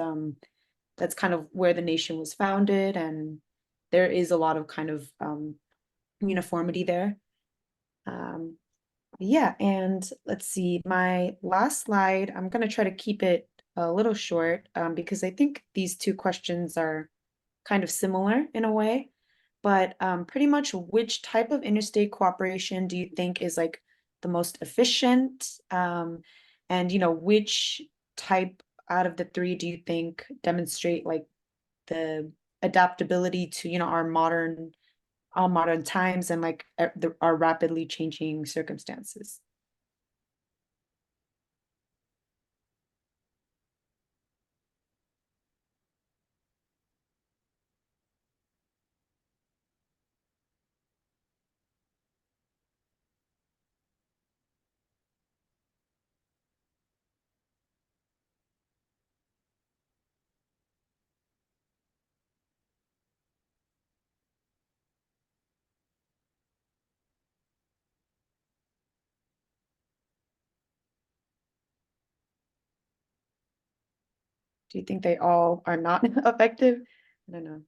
that's kind of where the nation was founded and there is a lot of kind of uniformity there. Um, yeah, and let's see, my last slide, I'm going to try to keep it a little short because I think these two questions are kind of similar in a way. But pretty much which type of interstate cooperation do you think is like the most efficient? And which type out of the three do you think demonstrate like the adaptability to, our modern times and like our rapidly changing circumstances? Do you think they all are not effective? I don't know.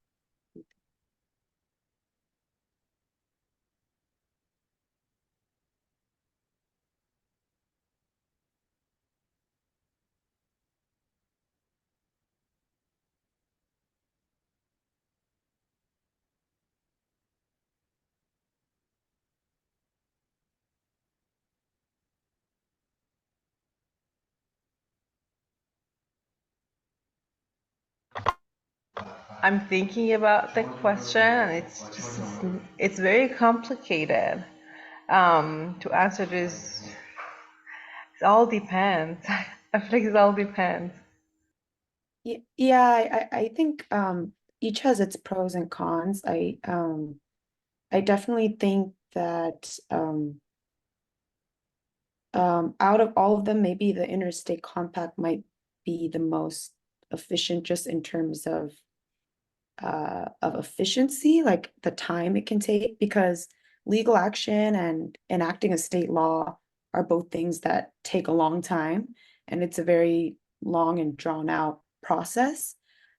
I'm thinking about the question, and it's very complicated. To answer this, it all depends. I think it all depends. Yeah, I think each has its pros and cons. I definitely think that out of all of them, maybe the interstate compact might be the most efficient just in terms of efficiency, like the time it can take, because legal action and enacting a state law are both things that take a long time, and it's a very long and drawn out process.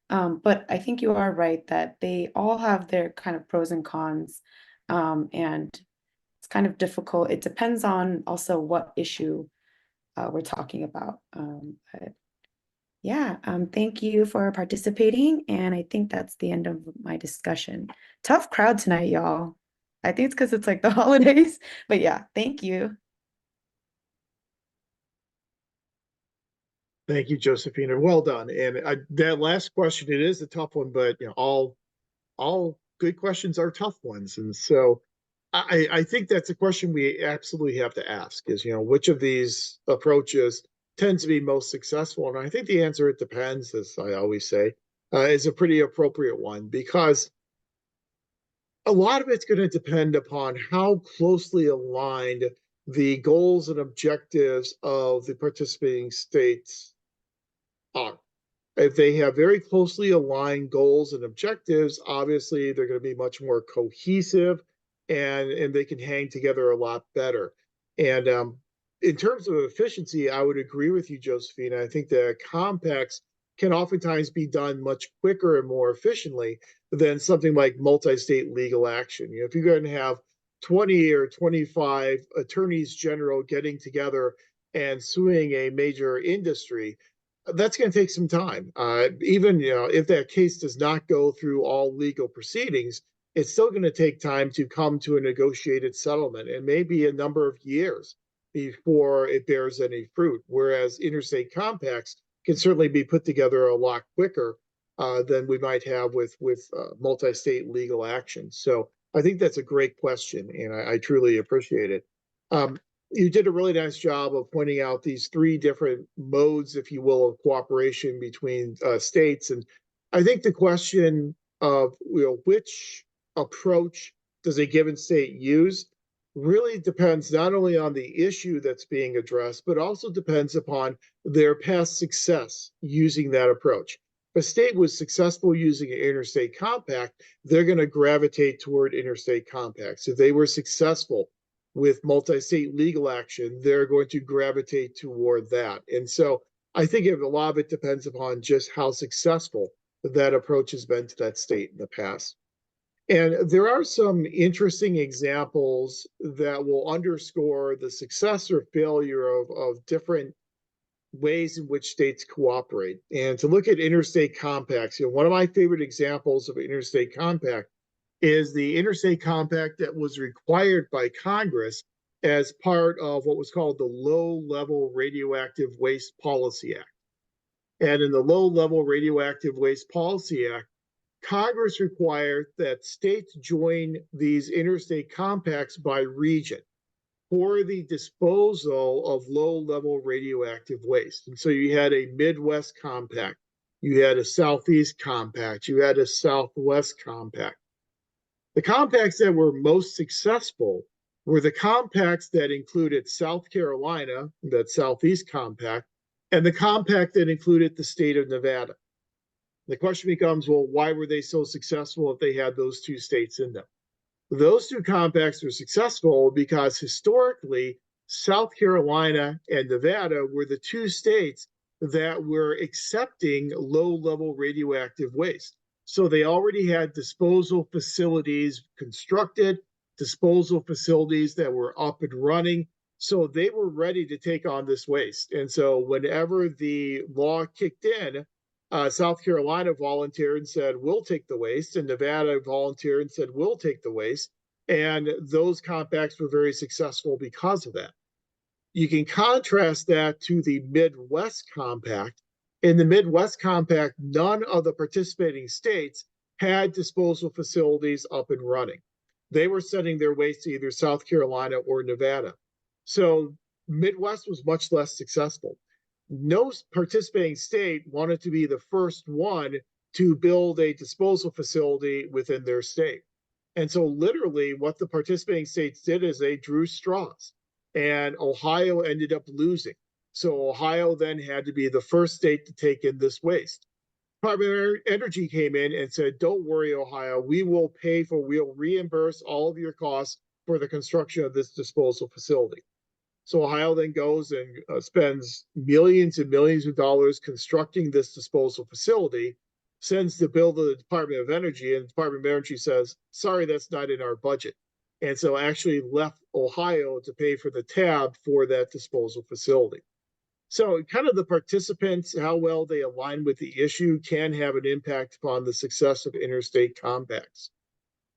But I think you are right that they all have their kind of pros and cons, and it's kind of difficult. It depends on also what issue we're talking about. But yeah, thank you for participating. And I think that's the end of my discussion. Tough crowd tonight, y'all. I think it's because it's like the holidays. But yeah, thank you. Thank you, Josephina. Well done. And that last question, it is a tough one, but all good questions are tough ones. And so I think that's a question we absolutely have to ask is, which of these approaches tends to be most successful? And I think the answer, it depends, as I always say, is a pretty appropriate one because a lot of it's going to depend upon how closely aligned the goals and objectives of the participating states are. If they have very closely aligned goals and objectives, obviously they're going to be much more cohesive and they can hang together a lot better. And in terms of efficiency, I would agree with you, Josephina. I think the compacts can oftentimes be done much quicker and more efficiently than something like multi-state legal action. If you're going to have 20 or 25 attorneys general getting together and suing a major industry, that's going to take some time. Even if that case does not go through all legal proceedings, it's still going to take time to come to a negotiated settlement, and maybe a number of years before it bears any fruit. Whereas interstate compacts can certainly be put together a lot quicker than we might have with multi-state legal action. So I think that's a great question, and I truly appreciate it. You did a really nice job of pointing out these three different modes, if you will, of cooperation between states. And I think the question of which approach does a given state use really depends not only on the issue that's being addressed, but also depends upon their past success using that approach. If a state was successful using an interstate compact, they're going to gravitate toward interstate compacts. If they were successful with multi-state legal action, they're going to gravitate toward that. And so I think a lot of it depends upon just how successful that approach has been to that state in the past. And there are some interesting examples that will underscore the success or failure of different ways in which states cooperate. And to look at interstate compacts, one of my favorite examples of interstate compact is the interstate compact that was required by Congress as part of what was called the Low Level Radioactive Waste Policy Act. And in the Low Level Radioactive Waste Policy Act, Congress required that states join these interstate compacts by region for the disposal of low-level radioactive waste. And so you had a Midwest compact, you had a Southeast compact, you had a Southwest compact. The compacts that were most successful were the compacts that included South Carolina, that Southeast compact, and the compact that included the state of Nevada. The question becomes, well, why were they so successful if they had those two states in them? Those two compacts were successful because historically, South Carolina and Nevada were the two states that were accepting low-level radioactive waste. So they already had disposal facilities constructed, disposal facilities that were up and running. So they were ready to take on this waste. And so whenever the law kicked in, South Carolina volunteered and said, we'll take the waste, and Nevada volunteered and said, we'll take the waste. And those compacts were very successful because of that. You can contrast that to the Midwest Compact. In the Midwest Compact, none of the participating states had disposal facilities up and running. They were sending their waste to either South Carolina or Nevada. So Midwest was much less successful. No participating state wanted to be the first one to build a disposal facility within their state. And so literally what the participating states did is they drew straws, and Ohio ended up losing. So Ohio then had to be the first state to take in this waste. Department of Energy came in and said, don't worry, Ohio, we'll reimburse all of your costs for the construction of this disposal facility. So Ohio then goes and spends millions and millions of dollars constructing this disposal facility, sends the bill to the Department of Energy, and the Department of Energy says, sorry, that's not in our budget. And so actually left Ohio to pay for the tab for that disposal facility. So kind of the participants, how well they align with the issue can have an impact upon the success of interstate compacts.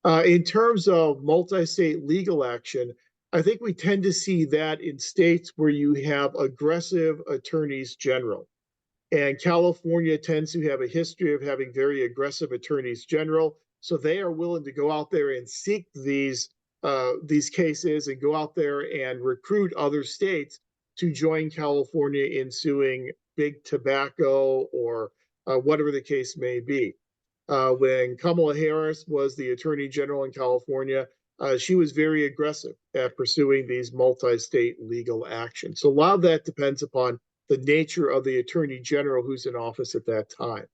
In terms of multi-state legal action, I think we tend to see that in states where you have aggressive attorneys general. And California tends to have a history of having very aggressive attorneys general. So they are willing to go out there and seek these cases and go out there and recruit other states to join California in suing big tobacco or whatever the case may be. When Kamala Harris was the attorney general in California, she was very aggressive at pursuing these multi-state legal actions. So a lot of that depends upon the nature of the attorney general who's in office at that time.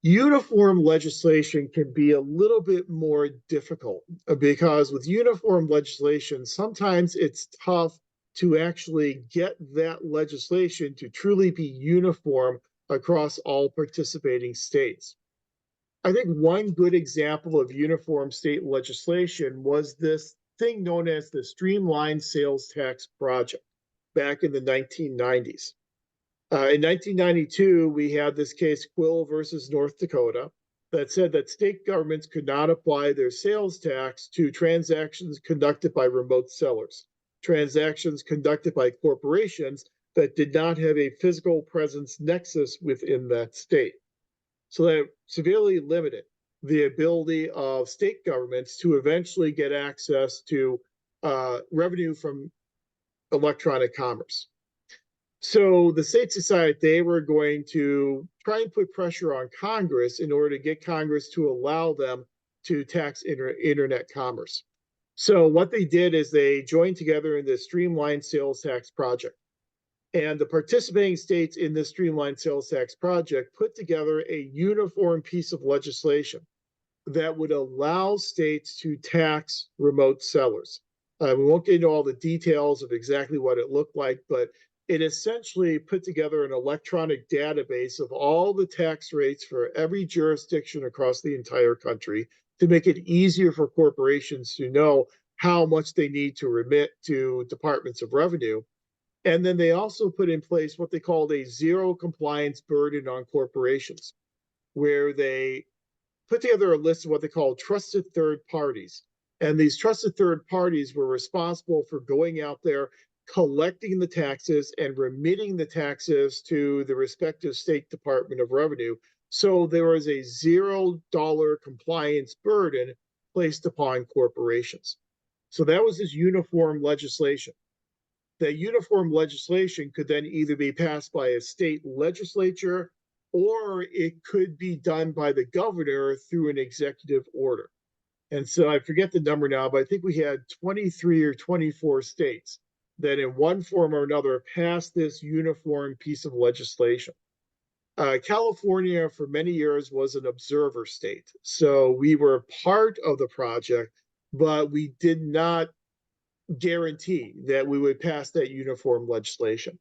Uniform legislation can be a little bit more difficult because with uniform legislation, sometimes it's tough to actually get that legislation to truly be uniform across all participating states. I think one good example of uniform state legislation was this thing known as the Streamlined Sales Tax Project back in the 1990s. In 1992, we had this case, Quill versus North Dakota. that said that state governments could not apply their sales tax to transactions conducted by remote sellers, transactions conducted by corporations that did not have a physical presence nexus within that state. So that severely limited the ability of state governments to eventually get access to revenue from electronic commerce. So the states decided they were going to try and put pressure on Congress in order to get Congress to allow them to tax internet commerce. So what they did is they joined together in this streamlined sales tax project. And the participating states in this streamlined sales tax project put together a uniform piece of legislation that would allow states to tax remote sellers. We won't get into all the details of exactly what it looked like, but it essentially put together an electronic database of all the tax rates for every jurisdiction across the entire country to make it easier for corporations to know how much they need to remit to departments of revenue. And then they also put in place what they called a zero compliance burden on corporations, where they put together a list of what they call trusted third parties. And these trusted third parties were responsible for going out there, collecting the taxes and remitting the taxes to the respective state Department of Revenue. So there was a $0 compliance burden placed upon corporations. So that was this uniform legislation. That uniform legislation could then either be passed by a state legislature or it could be done by the governor through an executive order. And so I forget the number now, but I think we had 23 or 24 states that in one form or another passed this uniform piece of legislation. California for many years was an observer state. So we were part of the project, but we did not guarantee that we would pass that uniform legislation.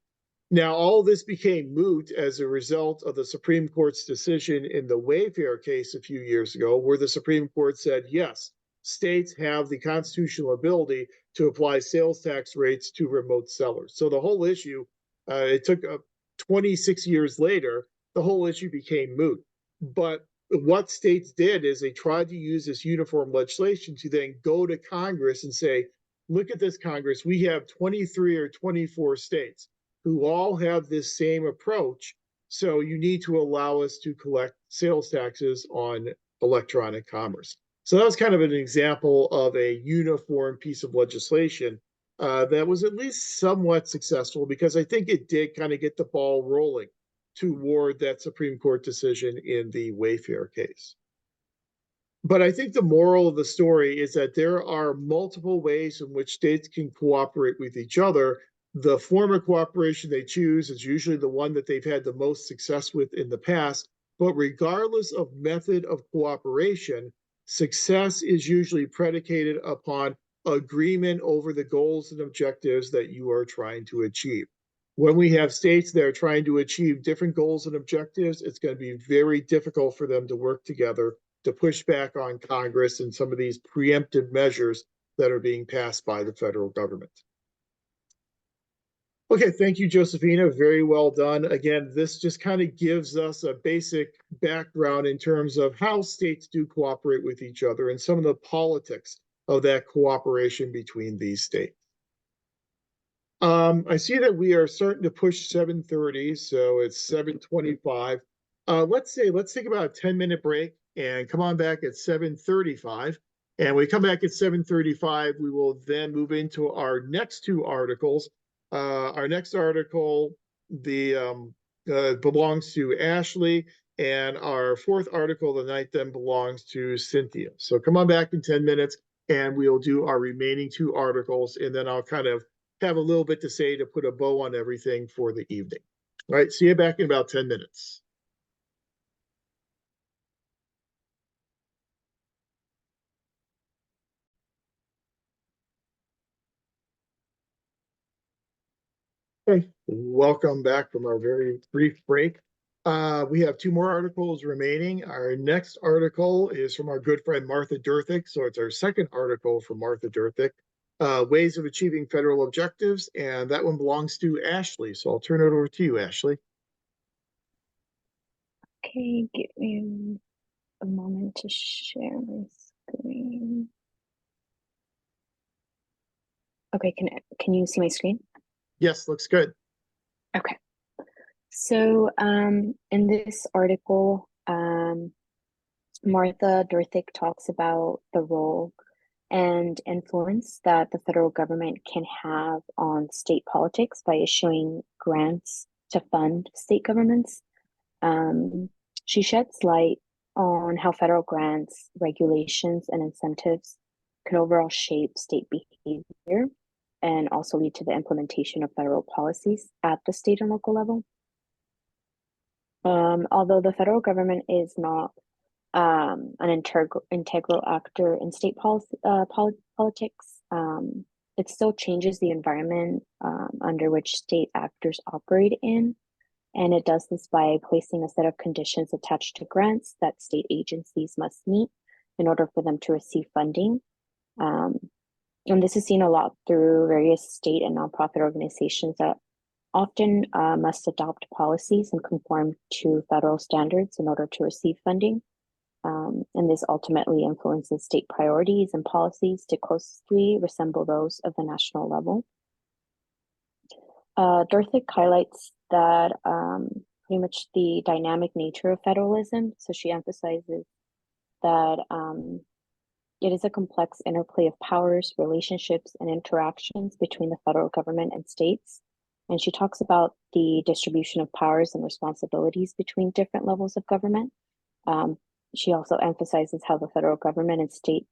Now, all this became moot as a result of the Supreme Court's decision in the Wayfair case a few years ago, where the Supreme Court said, yes, states have the constitutional ability to apply sales tax rates to remote sellers. So the whole issue, it took 26 years later, the whole issue became moot. But what states did is they tried to use this uniform legislation to then go to Congress and say, look at this, Congress, we have 23 or 24 states who all have this same approach. So you need to allow us to collect sales taxes on electronic commerce. So that was kind of an example of a uniform piece of legislation that was at least somewhat successful, because I think it did kind of get the ball rolling toward that Supreme Court decision in the Wayfair case. But I think the moral of the story is that there are multiple ways in which states can cooperate with each other. The form of cooperation they choose is usually the one that they've had the most success with in the past. But regardless of method of cooperation, success is usually predicated upon agreement over the goals and objectives that you are trying to achieve. When we have states that are trying to achieve different goals and objectives, it's going to be very difficult for them to work together to push back on Congress and some of these preemptive measures that are being passed by the federal government. Okay, thank you, Josephina. Very well done. Again, this just kind of gives us a basic background in terms of how states do cooperate with each other and some of the politics of that cooperation between these states. I see that we are starting to push 7:30, so it's 7:25. Let's take about a 10-minute break and come on back at 7:35. And when we come back at 7:35, we will then move into our next two articles. Our next article belongs to Ashley, and our fourth article of the night then belongs to Cynthia. So come on back in 10 minutes, and we'll do our remaining two articles, and then I'll kind of have a little bit to say to put a bow on everything for the evening. All right, see you back in about 10 minutes. Okay, welcome back from our very brief break. We have two more articles remaining. Our next article is from our good friend Martha Durthick. So it's our second article from Martha Durthick, Ways of Achieving Federal Objectives, and that one belongs to Ashley. So I'll turn it over to you, Ashley. Okay, give me a moment. to share my screen. Okay, can you see my screen? Yes, looks good. Okay. So in this article, Martha Dorthick talks about the role and influence that the federal government can have on state politics by issuing grants to fund state governments. She sheds light on how federal grants, regulations, and incentives can overall shape state behavior and also lead to the implementation of federal policies at the state and local level. Although the federal government is not an integral actor in state politics, it still changes the environment under which state actors operate in. And it does this by placing a set of conditions attached to grants that state agencies must meet in order for them to receive funding. And this is seen a lot through various state and nonprofit organizations that often must adopt policies and conform to federal standards in order to receive funding. And this ultimately influences state priorities and policies to closely resemble those of the national level. Dorthick highlights that pretty much the dynamic nature of federalism. So she emphasizes that it is a complex interplay of powers, relationships, and interactions between the federal government and states. And she talks about the distribution of powers and responsibilities between different levels of government. She also emphasizes how the federal government and states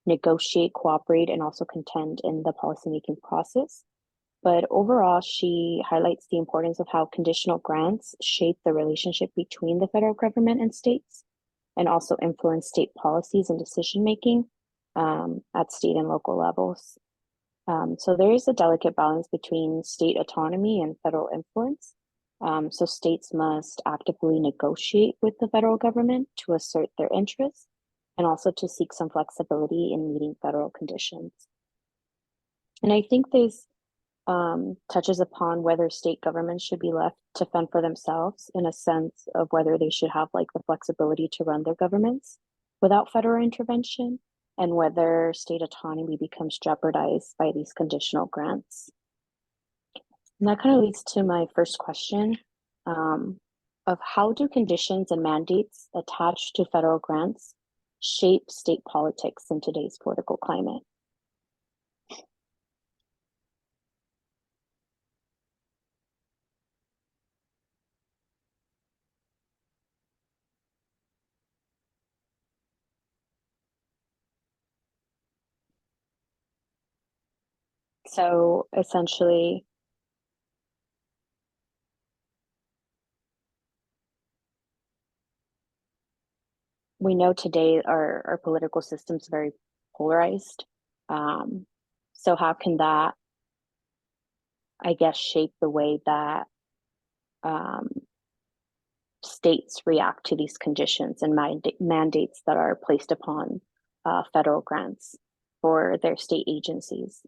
negotiate, cooperate, and also contend in the policymaking process. But overall, she highlights the importance of how conditional grants shape the relationship between the federal government and states, and also influence state policies and decision-making at state and local levels. So there is a delicate balance between state autonomy and federal influence. So states must actively negotiate with the federal government to assert their interests and also to seek some flexibility in meeting federal conditions. And I think this touches upon whether state governments should be left to fend for themselves in a sense of whether they should have like the flexibility to run their governments without federal intervention, and whether state autonomy becomes jeopardized by these conditional grants. And that kind of leads to my first question of how do conditions and mandates attached to federal grants shape state politics in today's political climate? So essentially, we know today our political system is very polarized. So how can that, I guess, shape the way that states react to these conditions and mandates that are placed upon federal grants for their state agencies?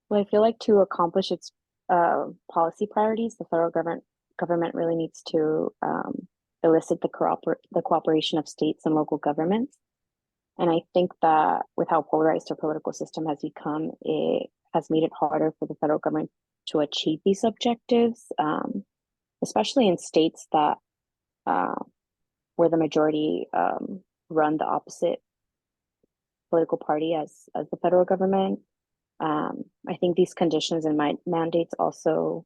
Well, I feel like to accomplish its policy priorities, the federal government really needs to elicit the cooperation of states and local governments. And I think that with how polarized our political system has become, it has made it harder for the federal government to achieve these objectives, especially in states that where the majority run the opposite political party as the federal government. I think these conditions and mandates also,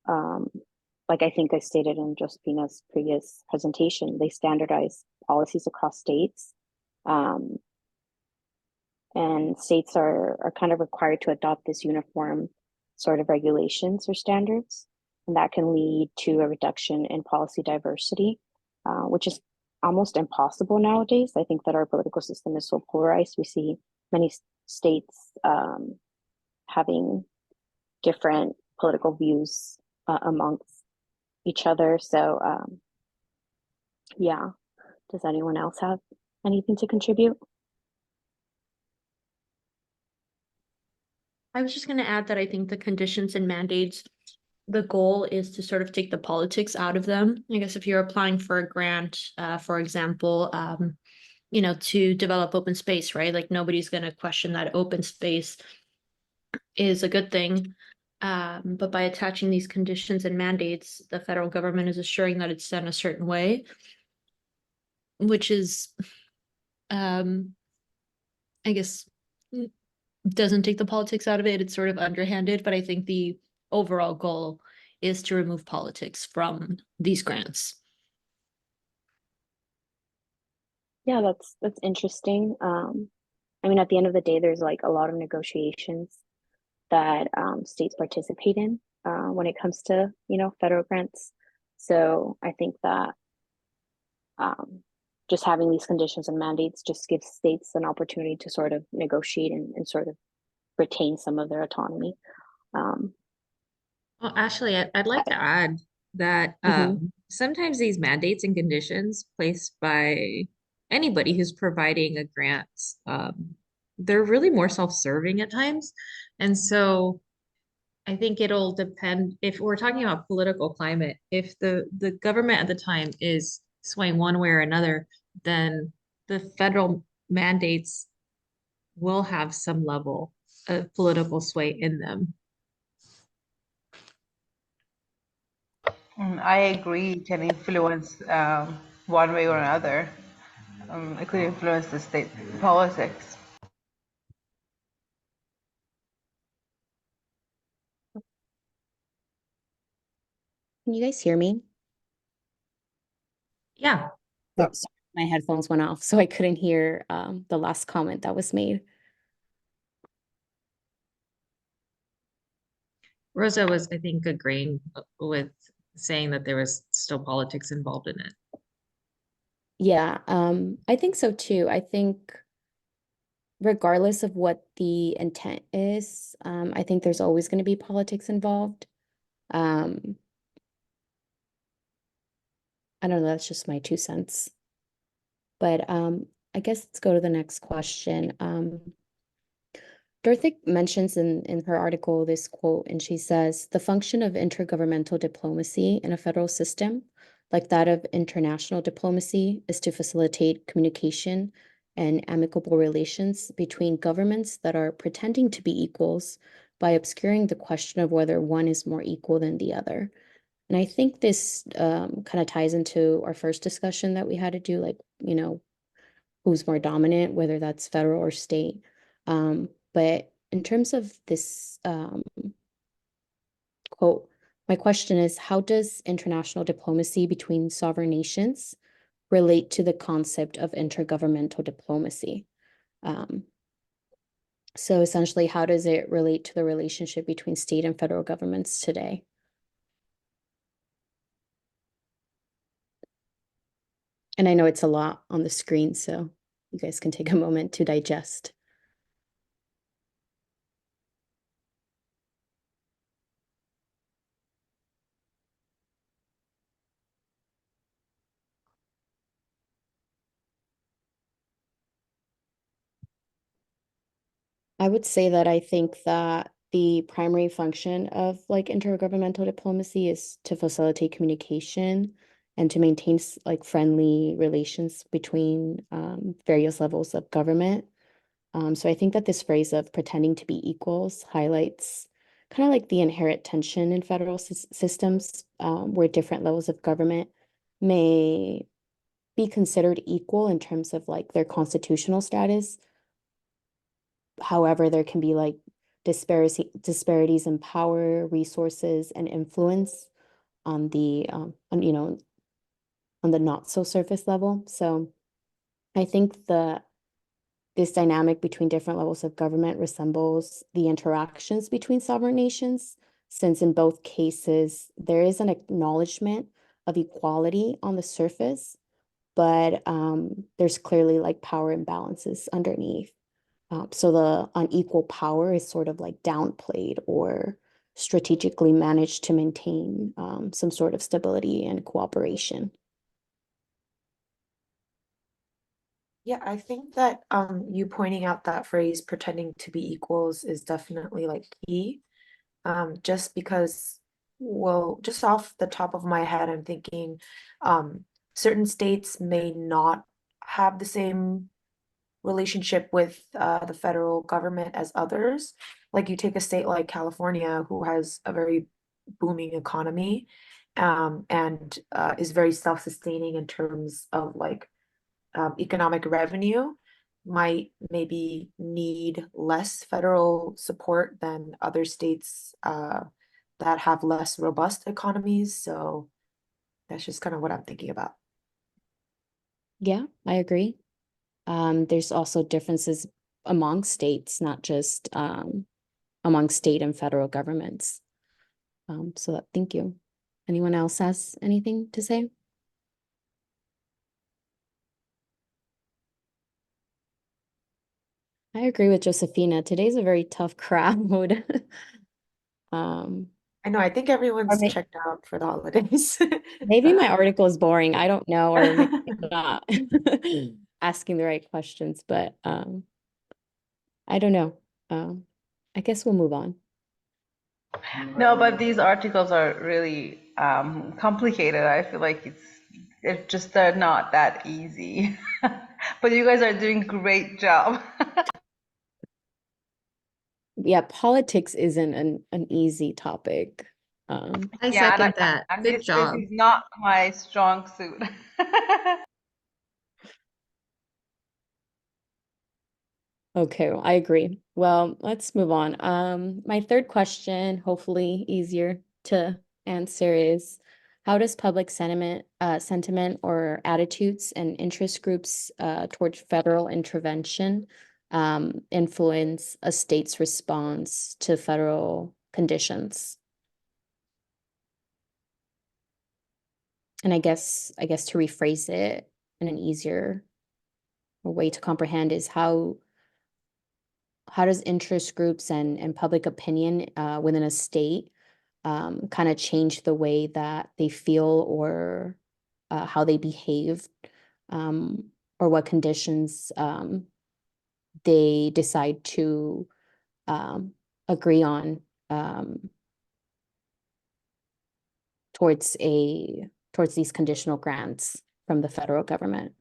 like I think I stated in Josefina's previous presentation, they standardize policies across states. And states are kind of required to adopt this uniform sort of regulations or standards. And that can lead to a reduction in policy diversity, which is almost impossible nowadays. I think that our political system is so polarized. We see many states having different political views amongst each other. So yeah, Does anyone else have anything to contribute? I was just going to add that I think the conditions and mandates, the goal is to sort of take the politics out of them. I guess if you're applying for a grant, for example, to develop open space, right? Like nobody's going to question that open space is a good thing. But by attaching these conditions and mandates, the federal government is assuring that it's done a certain way, which is, I guess, doesn't take the politics out of it. It's sort of underhanded, but I think the overall goal is to remove politics from these grants. Yeah, that's interesting. I mean, at the end of the day, there's like a lot of negotiations that states participate in when it comes to, federal grants. So I think that just having these conditions and mandates just gives states an opportunity to sort of negotiate and sort of retain some of their autonomy. Well, actually, I'd like to add that sometimes these mandates and conditions placed by anybody who's providing a grant, they're really more self-serving at times. And so I think it'll depend if we're talking about political climate, if the government at the time is swaying one way or another, then the federal mandates will have some level of political sway in them. I agree, it can influence one way or another. It could influence the state politics. Can you guys hear me? Yeah. Oh, sorry. My headphones went off, so I couldn't hear the last comment that was made. Rosa was, I think, agreeing with saying that there was still politics involved in it. Yeah, I think so too. I think regardless of what the intent is, I think there's always going to be politics involved. I don't know, that's just my 2 cents. But I guess let's go to the next question. Dorothy mentions in her article this quote, and she says, the function of intergovernmental diplomacy in a federal system, like that of international diplomacy, is to facilitate communication and amicable relations between governments that are pretending to be equals by obscuring the question of whether one is more equal than the other. And I think this kind of ties into our first discussion that we had to do, like, who's more dominant, whether that's federal or state. But in terms of this quote, my question is, how does international diplomacy between sovereign nations relate to the concept of intergovernmental diplomacy? So essentially, how does it relate to the relationship between state and federal governments today? And I know it's a lot on the screen, so you guys can take a moment to digest. I would say that I think that the primary function of like intergovernmental diplomacy is to facilitate communication and to maintain like friendly relations between various levels of government. So I think that this phrase of pretending to be equals highlights kind of like the inherent tension in federal systems where different levels of government may be considered equal in terms of like their constitutional status. However, there can be like disparities in power, resources, and influence on the on the not so surface level. So I think this dynamic between different levels of government resembles the interactions between sovereign nations, since in both cases there is an acknowledgement of equality on the surface, but there's clearly like power imbalances underneath. So the unequal power is sort of like downplayed or strategically managed to maintain some sort of stability and cooperation. Yeah, I think that you pointing out that phrase pretending to be equals is definitely like key. Just because, well, just off the top of my head, I'm thinking certain states may not have the same relationship with the federal government as others. Like you take a state like California, who has a very booming economy, and is very self-sustaining in terms of like economic revenue, might maybe need less federal support than other states that have less robust economies. So that's just kind of what I'm thinking about. Yeah, I agree. There's also differences among states, not just among state and federal governments. Thank you. Anyone else has anything to say? I agree with Josefina. Today's a very tough crowd. Um, I know, I think or everyone's checked out for the holidays. maybe my article is boring. I don't know, or maybe I'm not asking the right questions, but I don't know. I guess we'll move on. No, but these articles are really complicated. I feel like it's just they're not that easy. But you guys are doing great job. Yeah, politics isn't an easy topic. I Yeah, second that. and Good this job. is not my strong suit. Okay, well, I agree. Well, let's move on. My third question, hopefully easier to answer, is how does public sentiment or attitudes and interest groups towards federal intervention influence a state's response to federal conditions? And I guess to rephrase it in an easier way to comprehend is how does interest groups and public opinion within a state kind of change the way that they feel or how they behave, um, or what conditions they decide to um, agree on um, towards these conditional grants from the federal government.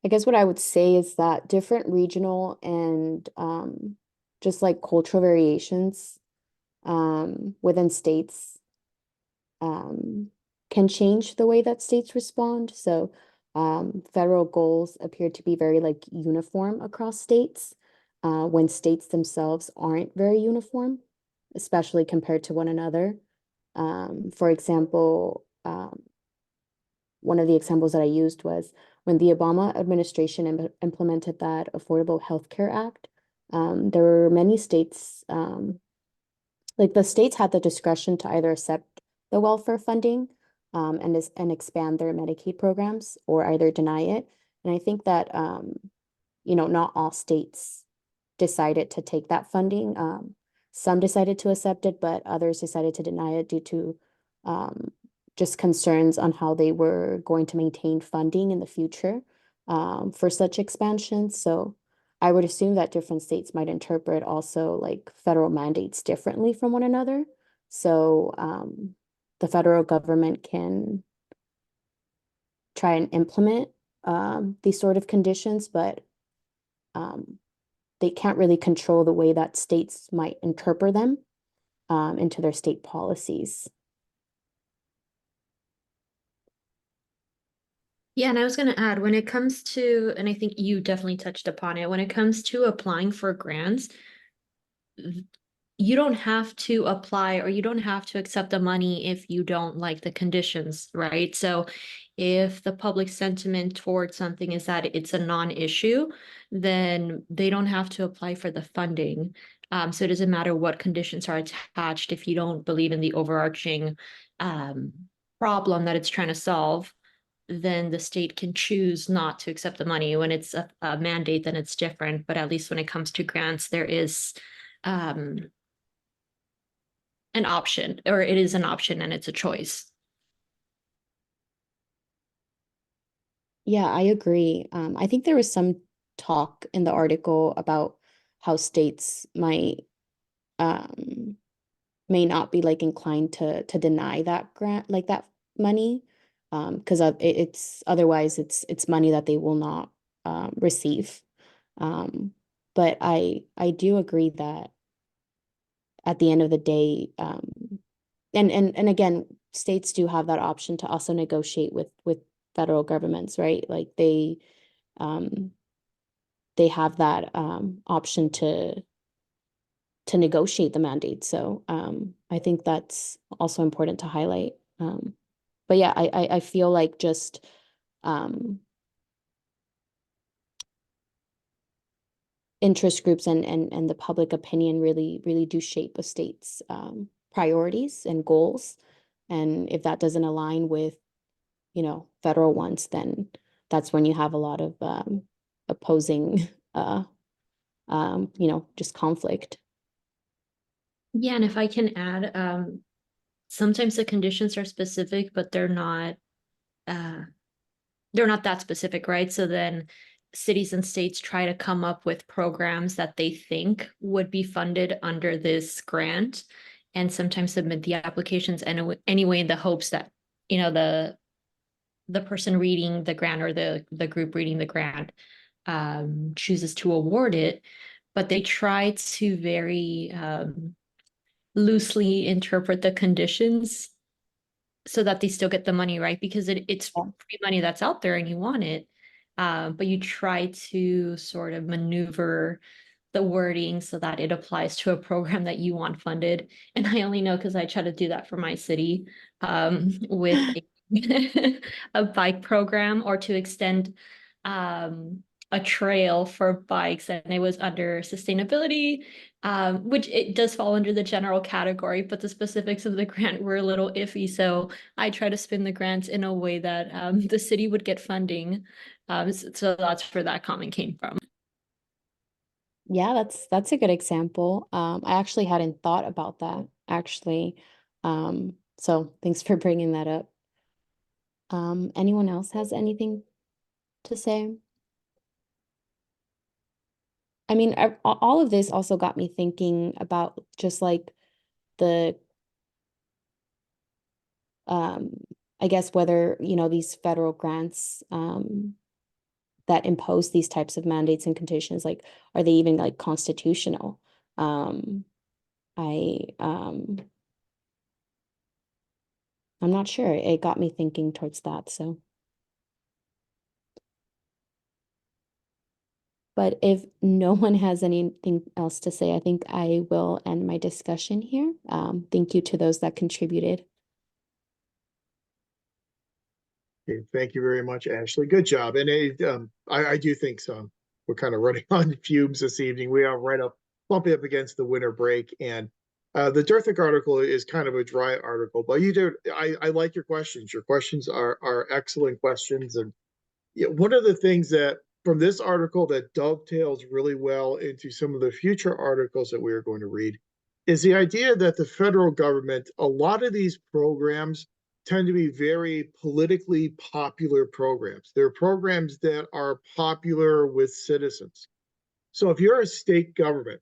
I guess what I would say is that different regional and just like cultural variations within states can change the way that states respond. So federal goals appear to be very like uniform across states when states themselves aren't very uniform, especially compared to one another. For example, one of the examples that I used was when the Obama administration implemented that Affordable Health Care Act. There were many states, like the states had the discretion to either accept the welfare funding and expand their Medicaid programs or either deny it. And I think that not all states decided to take that funding. Some decided to accept it, but others decided to deny it due to just concerns on how they were going to maintain funding in the future for such expansion. So I would assume that different states might interpret also like federal mandates differently from one another. So the federal government can try and implement these sort of conditions, but they can't really control the way that states might interpret them into their state policies. Yeah, and I was going to add when it comes to, and I think you definitely touched upon it, when it comes to applying for grants, you don't have to apply or you don't have to accept the money if you don't like the conditions, right? So if the public sentiment towards something is that it's a non-issue, then they don't have to apply for the funding. So it doesn't matter what conditions are attached if you don't believe in the overarching problem that it's trying to solve. then the state can choose not to accept the money. When it's a mandate, then it's different. But at least when it comes to grants, there is an option, or it is an option and it's a choice. Yeah, I agree. I think there was some talk in the article about how states may not be like inclined to deny that grant, like that money, because it's otherwise it's money that they will not receive. But I do agree that at the end of the day, and again, states do have that option to also negotiate with federal governments, right? Like they have that option to negotiate the mandate. So I think that's also important to highlight. But yeah, I feel like just interest groups and the public opinion really do shape a state's priorities and goals. And if that doesn't align with, federal ones, then that's when you have a lot of opposing, just conflict. Yeah, and if I can add, sometimes the conditions are specific, but they're not that specific, right? So then cities and states try to come up with programs that they think would be funded under this grant, and sometimes submit the applications anyway in the hopes that, the person reading the grant, or the group reading the grant, chooses to award it, but they try to very loosely interpret the conditions so that they still get the money, right? Because it's free money that's out there and you want it. But you try to sort of maneuver the wording so that it applies to a program that you want funded. And I only know because I try to do that for my city, with a bike program, or to extend a trail for bikes, and it was under sustainability, which it does fall under the general category, but the specifics of the grant were a little iffy. So I try to spin the grants in a way that the city would get funding. So that's where that comment came from. Yeah, that's a good example. I actually hadn't thought about that actually. So thanks for bringing that up. Anyone else has anything to say? I mean, all of this also got me thinking about just like the, I guess whether, these federal grants, that impose these types of mandates and conditions, like, are they even like constitutional? I, I'm not sure. It got me thinking towards that, so. But if no one has anything else to say, I think I will end my discussion here. Thank you to those that contributed. Okay, thank you very much, Ashley. Good job. And I do think so. We're kind of running on fumes this evening. We are bumping up against the winter break, and the Dirthic article is kind of a dry article. But I like your questions. Your questions are excellent questions, and one of the things that from this article that dovetails really well into some of the future articles that we are going to read is the idea that the federal government, a lot of these programs tend to be very politically popular programs. They're programs that are popular with citizens. So if you're a state government,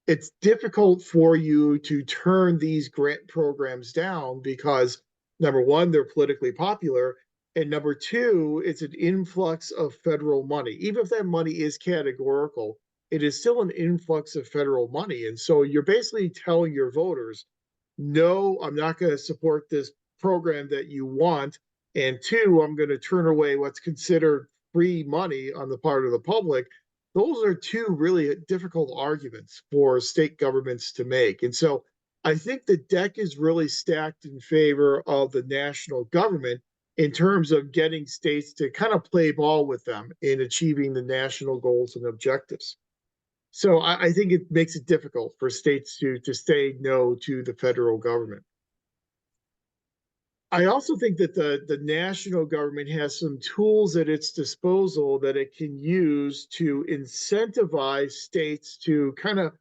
it's difficult for you to turn these grant programs down because number one, they're politically popular. And number two, it's an influx of federal money. Even if that money is categorical, it is still an influx of federal money. And so you're basically telling your voters, no, I'm not going to support this program that you want. And two, I'm going to turn away what's considered free money on the part of the public. Those are two really difficult arguments for state governments to make. And so I think the deck is really stacked in favor of the national government in terms of getting states to kind of play ball with them in achieving the national goals and objectives. So I think it makes it difficult for states to say no to the federal government. I also think that the national government has some tools at its disposal that it can use to incentivize states to kind of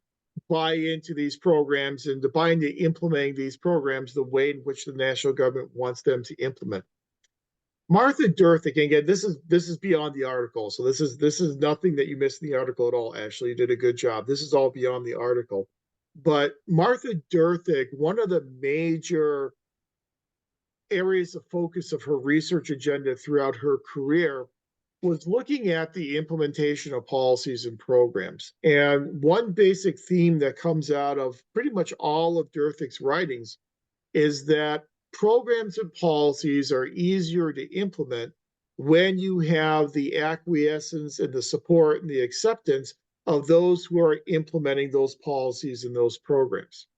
buy into these programs and to buy into implementing these programs the way in which the national government wants them to implement. Martha Durthick, again, this is beyond the article, so this is nothing that you missed in the article at all. Ashley, you did a good job. This is all beyond the article, but Martha Durthick, one of the major areas of focus of her research agenda throughout her career was looking at the implementation of policies and programs. And one basic theme that comes out of pretty much all of Durthick's writings is that programs and policies are easier to implement when you have the acquiescence and the support and the acceptance of those who are implementing those policies and those programs.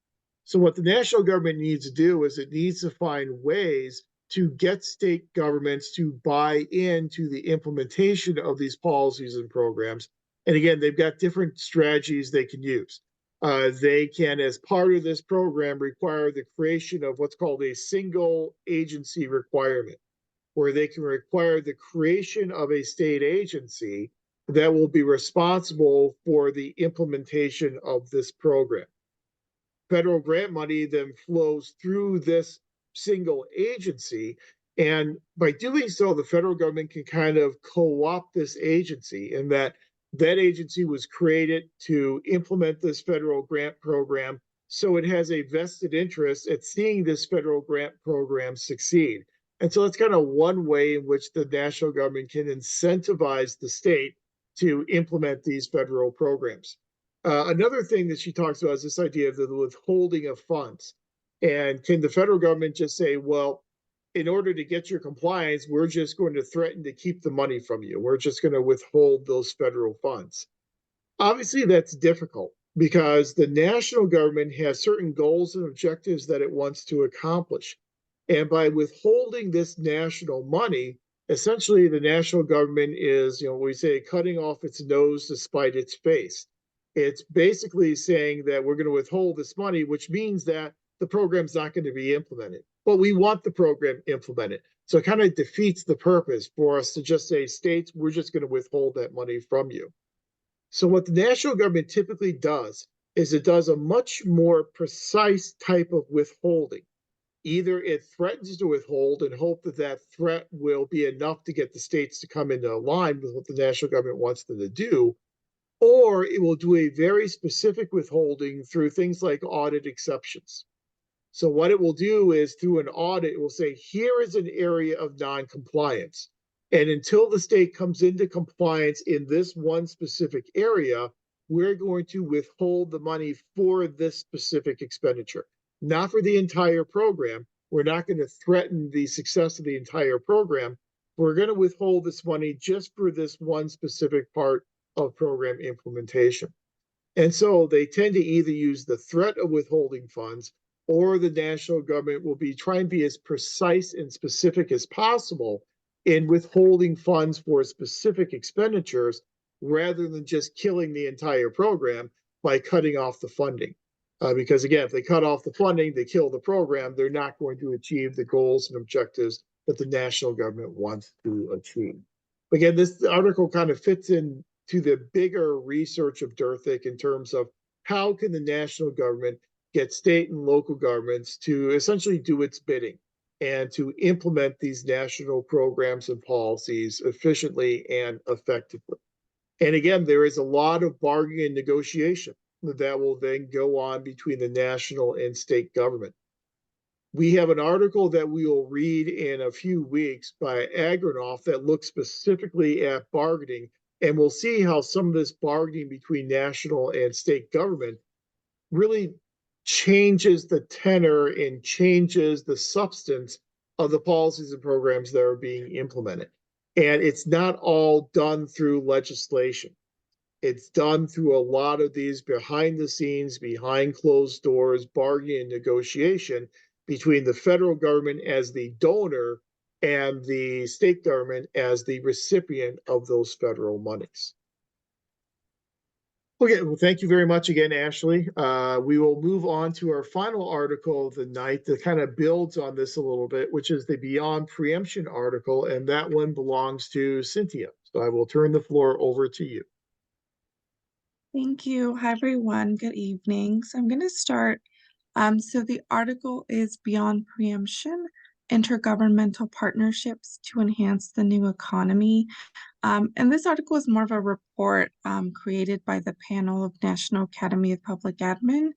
So what the national government needs to do is it needs to find ways to get state governments to buy into the implementation of these policies and programs. And again, they've got different strategies they can use. They can, as part of this program, require the creation of what's called a single agency requirement, where they can require the creation of a state agency that will be responsible for the implementation of this program. Federal grant money then flows through this single agency. And by doing so, the federal government can kind of co-opt this agency, and that agency was created to implement this federal grant program. So it has a vested interest at seeing this federal grant program succeed. And so that's kind of one way in which the national government can incentivize the state to implement these federal programs. Another thing that she talks about is this idea of the withholding of funds. And can the federal government just say, well, in order to get your compliance, we're just going to threaten to keep the money from you. We're just going to withhold those federal funds. Obviously, that's difficult because the national government has certain goals and objectives that it wants to accomplish. And by withholding this national money, essentially the national government is, we say, cutting off its nose to spite its face. It's basically saying that we're going to withhold this money, which means that the program's not going to be implemented. But we want the program implemented. So it kind of defeats the purpose for us to just say, states, we're just going to withhold that money from you. So what the national government typically does is it does a much more precise type of withholding. Either it threatens to withhold and hope that that threat will be enough to get the states to come into line with what the national government wants them to do, or it will do a very specific withholding through things like audit exceptions. So what it will do is through an audit, it will say, here is an area of non-compliance. And until the state comes into compliance in this one specific area, we're going to withhold the money for this specific expenditure, not for the entire program. We're not going to threaten the success of the entire program. We're going to withhold this money just for this one specific part of program implementation. And so they tend to either use the threat of withholding funds, or the national government will be trying to be as precise and specific as possible in withholding funds for specific expenditures rather than just killing the entire program by cutting off the funding. Because again, if they cut off the funding, they kill the program, they're not going to achieve the goals and objectives that the national government wants to achieve. Again, this article kind of fits in to the bigger research of Durthick in terms of how can the national government get state and local governments to essentially do its bidding and to implement these national programs and policies efficiently and effectively. And again, there is a lot of bargaining and negotiation that will then go on between the national and state government. We have an article that we will read in a few weeks by Agranoff that looks specifically at bargaining, and we'll see how some of this bargaining between national and state government really changes the tenor and changes the substance of the policies and programs that are being implemented. And it's not all done through legislation. It's done through a lot of these behind the scenes, behind closed doors, bargaining and negotiation between the federal government as the donor and the state government as the recipient of those federal monies. Okay, well, thank you very much again, Ashley. We will move on to our final article of the night that kind of builds on this a little bit, which is the Beyond Preemption article, and that one belongs to Cynthia. So I will turn the floor over to you. Thank you. Hi, everyone. Good evening. So I'm going to start. So the article is Beyond Preemption, Intergovernmental Partnerships to Enhance the New Economy. And this article is more of a report created by the panel of National Academy of Public Admin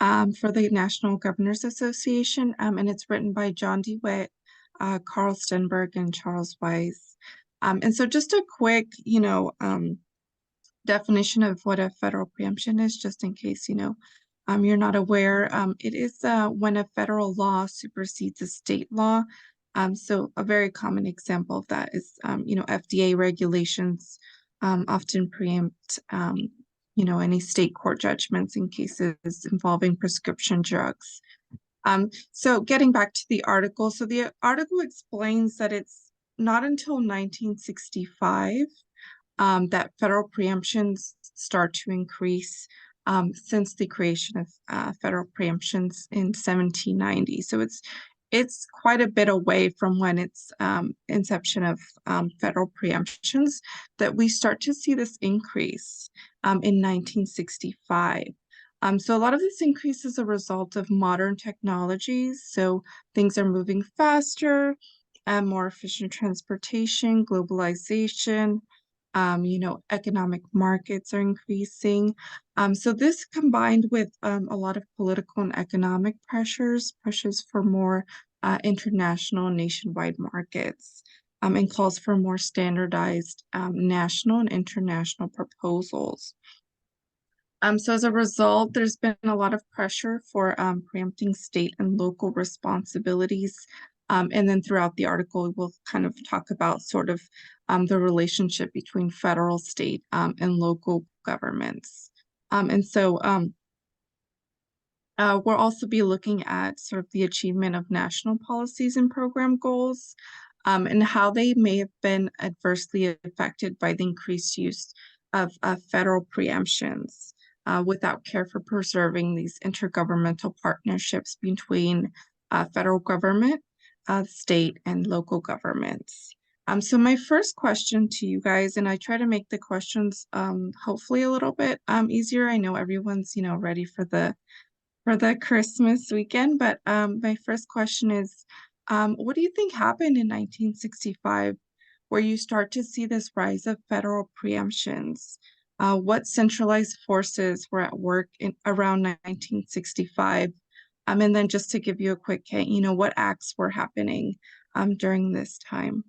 for the National Governors Association. And it's written by John DeWitt, Carl Stenberg, and Charles Weiss. And so just a quick, definition of what a federal preemption is, just in case, you're not aware. It is when a federal law supersedes a state law. So a very common example of that is, FDA regulations often preempt, any state court judgments in cases involving prescription drugs. So getting back to the article, so the article explains that it's not until 1965 that federal preemptions start to increase since the creation of federal preemptions in 1790. So it's quite a bit away from when its inception of federal preemptions that we start to see this increase in 1965. So a lot of this increase is a result of modern technologies. So things are moving faster and more efficient transportation, globalization, economic markets are increasing. So this combined with a lot of political and economic pressures for more international nationwide markets and calls for more standardized national and international proposals. So as a result, there's been a lot of pressure for preempting state and local responsibilities. And then throughout the article, we'll kind of talk about sort of the relationship between federal, state, and local governments. And so we'll also be looking at sort of the achievement of national policies and program goals and how they may have been adversely affected by the increased use of federal preemptions. Without care for preserving these intergovernmental partnerships between federal government, state, and local governments. So my first question to you guys, and I try to make the questions hopefully a little bit easier. I know everyone's ready for the Christmas weekend, but my first question is, what do you think happened in 1965? Where you start to see this rise of federal preemptions. What centralized forces were at work around 1965? And then just to give you a quick hint, what acts were happening during this time?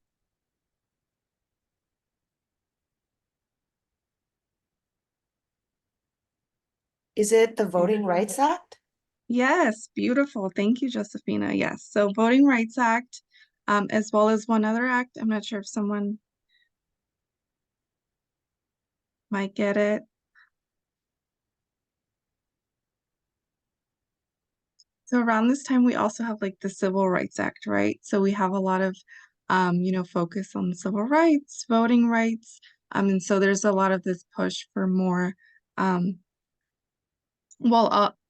Is it the Voting Rights Act? Yes, beautiful. Thank you, Josephina. Yes, so Voting Rights Act, as well as one other act. I'm not sure if someone might get it. So around this time, we also have like the Civil Rights Act, right? So we have a lot of, focus on civil rights, voting rights. And so there's a lot of this push for more.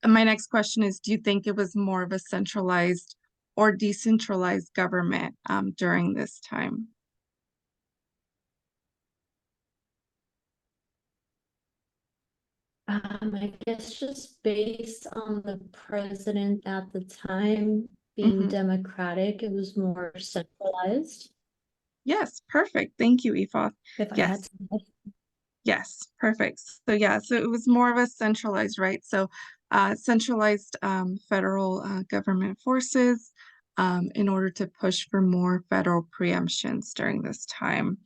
My next question is, do you think it was more of a centralized or decentralized government during this time? I guess just based on the president at the time being democratic, it was more centralized. Yes, perfect. Thank you, Efoth. If I Yes. had to. Yes, perfect. So yeah, so it was more of a centralized, right? So centralized federal government forces in order to push for more federal preemptions during this time.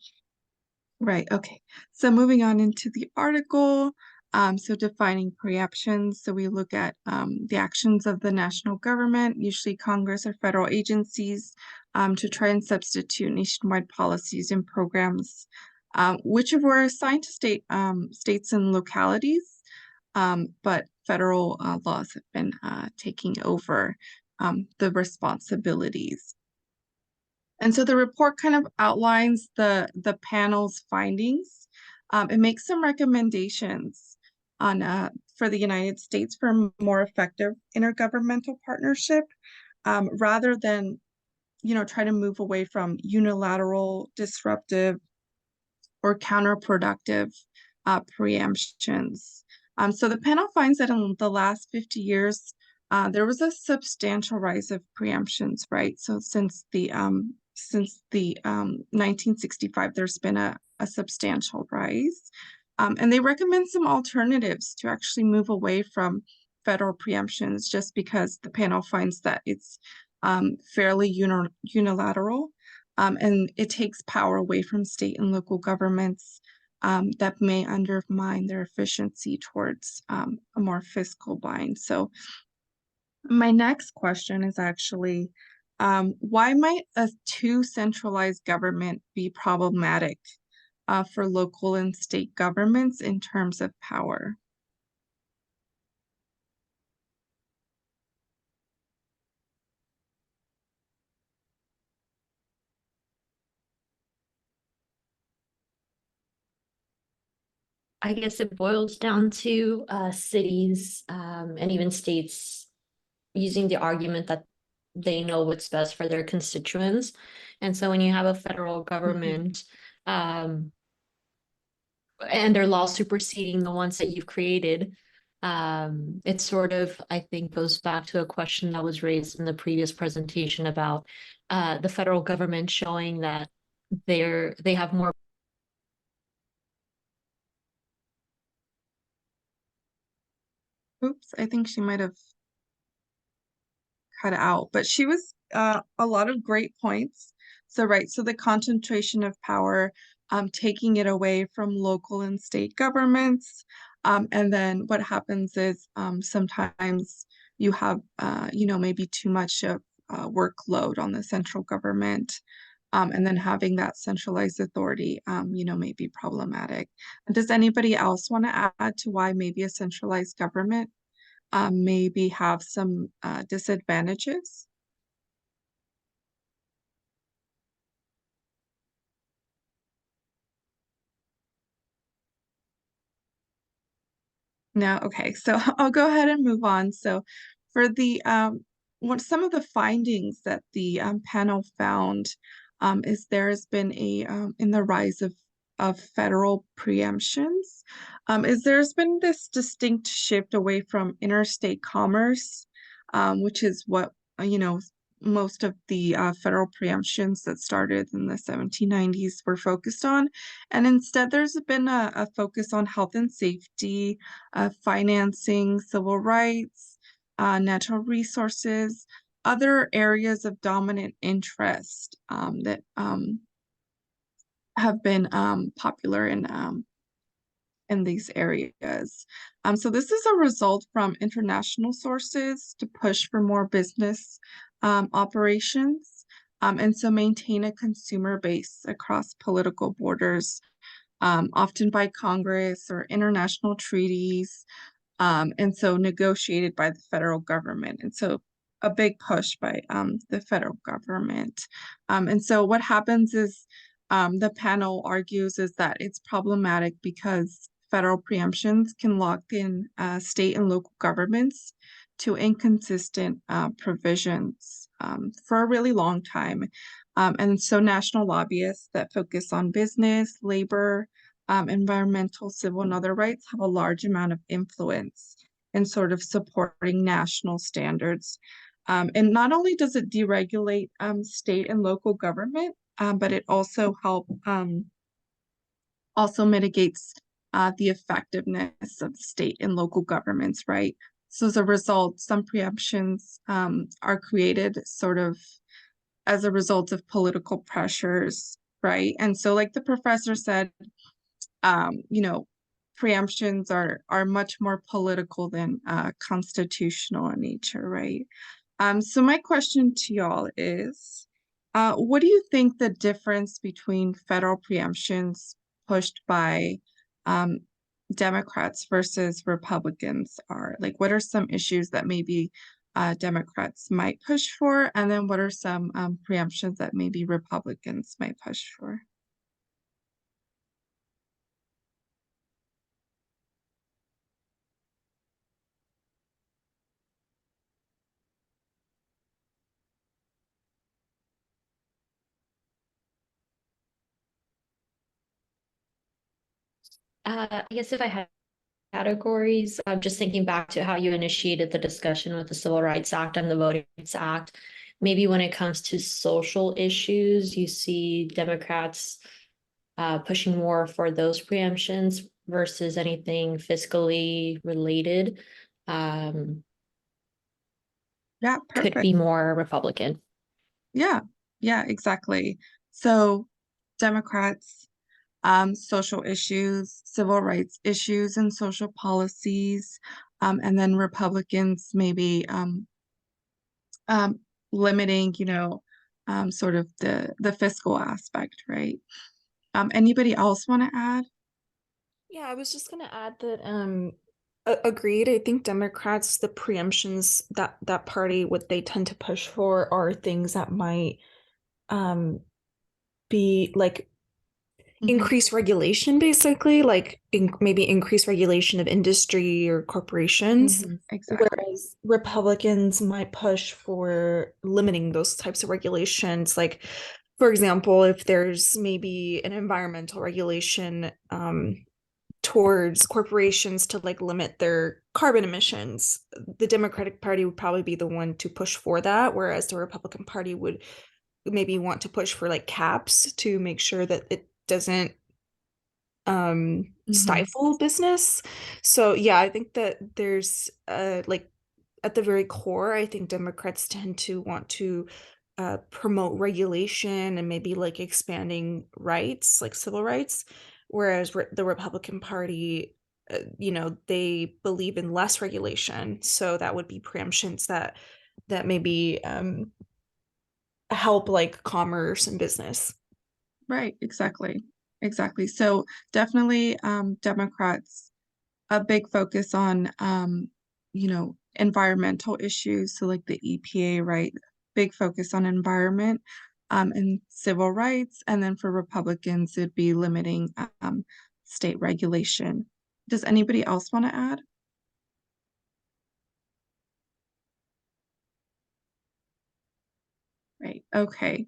Right, okay. So moving on into the article, so defining preemptions. So we look at the actions of the national government, usually Congress or federal agencies, to try and substitute nationwide policies and programs, which were assigned to states and localities, but federal laws have been taking over the responsibilities. And so the report kind of outlines the panel's findings. It makes some recommendations. on for the United States for a more effective intergovernmental partnership, rather than try to move away from unilateral, disruptive, or counterproductive preemptions. So the panel finds that in the last 50 years, there was a substantial rise of preemptions, right? So since the 1965, there's been a substantial rise. And they recommend some alternatives to actually move away from federal preemptions, just because the panel finds that it's fairly unilateral, and it takes power away from state and local governments that may undermine their efficiency towards a more fiscal bind. So my next question is actually, why might a too centralized government be problematic for local and state governments in terms of power? I guess it boils down to cities and even states using the argument that they know what's best for their constituents. And so when you have a federal government and their laws superseding the ones that you've created, it sort of, I think, goes back to a question that was raised in the previous presentation about the federal government showing that they have more. Oops, I think she might have cut out, but she was a lot of great points. So right, so the concentration of power, taking it away from local and state governments, and then what happens is sometimes you have maybe too much of workload on the central government, and then having that centralized authority may be problematic. Does anybody else want to add to why maybe a centralized government maybe have some disadvantages? No, okay, so I'll go ahead and move on. So for the some of the findings that the panel found is there has been a in the rise of federal preemptions, is there's been this distinct shift away from interstate commerce, which is what most of the federal preemptions that started in the 1790s were focused on. And instead, there's been a focus on health and safety, financing, civil rights, natural resources, other areas of dominant interest that have been popular in these areas. So this is a result from international sources to push for more business operations, and so maintain a consumer base across political borders, often by Congress or international treaties, and so negotiated by the federal government. And so a big push by the federal government. And so what happens is the panel argues is that it's problematic because federal preemptions can lock in state and local governments to inconsistent provisions for a really long time. And so national lobbyists that focus on business, labor, environmental, civil, and other rights have a large amount of influence in sort of supporting national standards. And not only does it deregulate state and local government, but it also also mitigates the effectiveness of state and local governments, right? So as a result, some preemptions are created sort of as a result of political pressures, right? And so like the professor said, preemptions are much more political than constitutional in nature, right? So my question to y'all is, what do you think the difference between federal preemptions pushed by Democrats versus Republicans are? Like, what are some issues that maybe Democrats might push for, and then what are some preemptions that maybe Republicans might push for? I guess if I had categories, I'm just thinking back to how you initiated the discussion with the Civil Rights Act and the Voting Rights Act. Maybe when it comes to social issues, you see Democrats pushing more for those preemptions versus anything fiscally related. Yeah, Could perfect. be more Republican. Yeah, yeah, exactly. So Democrats, social issues, civil rights issues, and social policies, and then Republicans maybe um, limiting, sort of the fiscal aspect, right? Anybody else want to add? Yeah, I was just gonna add that agreed. I think Democrats, the preemptions that party, what they tend to push for are things that might be like increase regulation, basically, like maybe increase regulation of industry or corporations. Exactly. Whereas Republicans might push for limiting those types of regulations. Like, for example, if there's maybe an environmental regulation towards corporations to like limit their carbon emissions, the Democratic Party would probably be the one to push for that, whereas the Republican Party would maybe want to push for like caps to make sure that it doesn't stifle business. So yeah, I think that there's like at the very core, I think Democrats tend to want to promote regulation and maybe like expanding rights, like civil rights, whereas the Republican Party, they believe in less regulation. So that would be preemptions that maybe help like commerce and business. Right, exactly. Exactly. So definitely Democrats, a big focus on environmental issues. So like the EPA, right? Big focus on environment and civil rights. And then for Republicans, it'd be limiting state regulation. Does anybody else want to add? Right. Okay.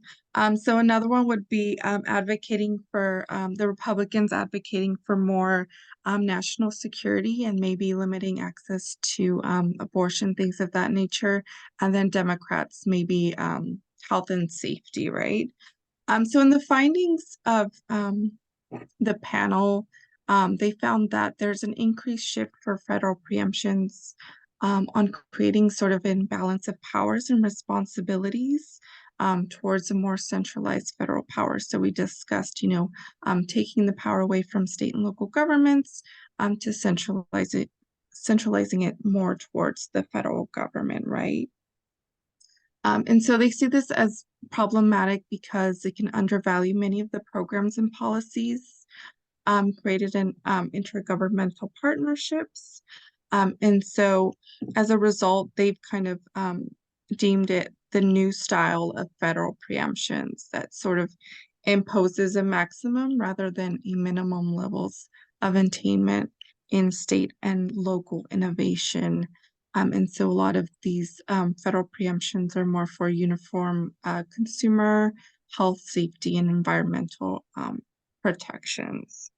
So another one would be advocating for the Republicans advocating for more national security and maybe limiting access to abortion, things of that nature. And then Democrats maybe health and safety, right? So in the findings of the panel, they found that there's an increased shift for federal preemptions on creating sort of imbalance of powers and responsibilities towards a more centralized federal power. So we discussed, taking the power away from state and local governments to centralizing it more towards the federal government, right? And so they see this as problematic because it can undervalue many of the programs and policies created in intergovernmental partnerships. And so as a result, they've kind of deemed it the new style of federal preemptions that sort of imposes a maximum rather than a minimum levels of attainment in state and local innovation. And so a lot of these federal preemptions are more for uniform consumer health, safety, and environmental protections.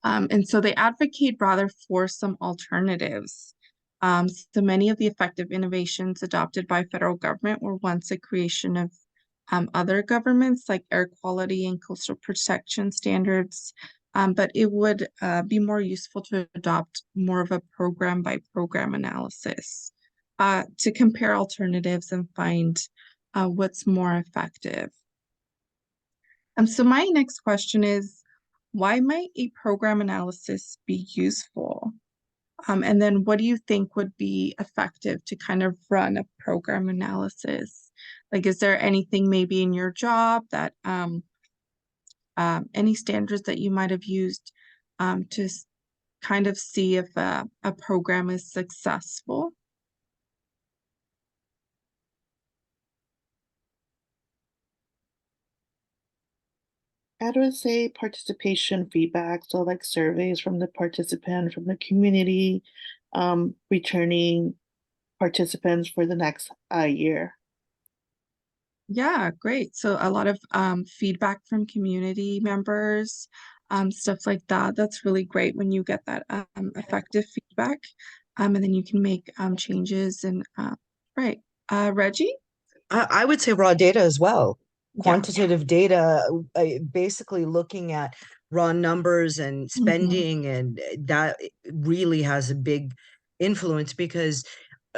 And so they advocate rather for some alternatives. So many of the effective innovations adopted by federal government were once a creation of other governments like air quality and coastal protection standards. But it would be more useful to adopt more of a program by program analysis to compare alternatives and find what's more effective. So my next question is, why might a program analysis be useful? And then what do you think would be effective to kind of run a program analysis? Like, is there anything maybe in your job that any standards that you might have used to kind of see if a program is successful? I would say participation feedback, so like surveys from the participant, from the community, returning participants for the next year. Yeah, great. So a lot of feedback from community members, stuff like that. That's really great when you get that effective feedback, and then you can make changes. And right, Reggie? I would say raw data as well. Yeah. Quantitative data, basically looking at raw numbers and spending, and that really has a big influence because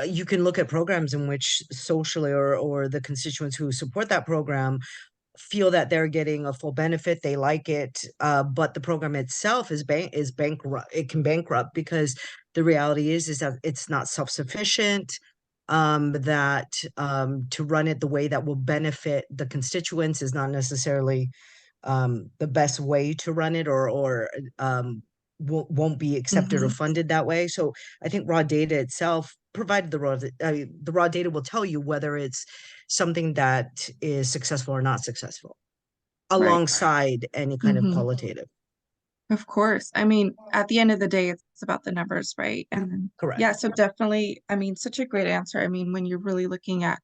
you can look at programs in which socially or the constituents who support that program feel that they're getting a full benefit, they like it, but the program itself is bankrupt. It can bankrupt because the reality is that it's not self-sufficient, that to run it the way that will benefit the constituents is not necessarily the best way to run it, or won't be accepted or funded that way. So I think raw data itself, provided the raw data will tell you whether it's something that is successful or not successful, Right. alongside any kind of qualitative. Of course. I mean, at the end of the day, it's about the numbers, right? And Correct. yeah, so definitely, I mean, such a great answer. I mean, when you're really looking at,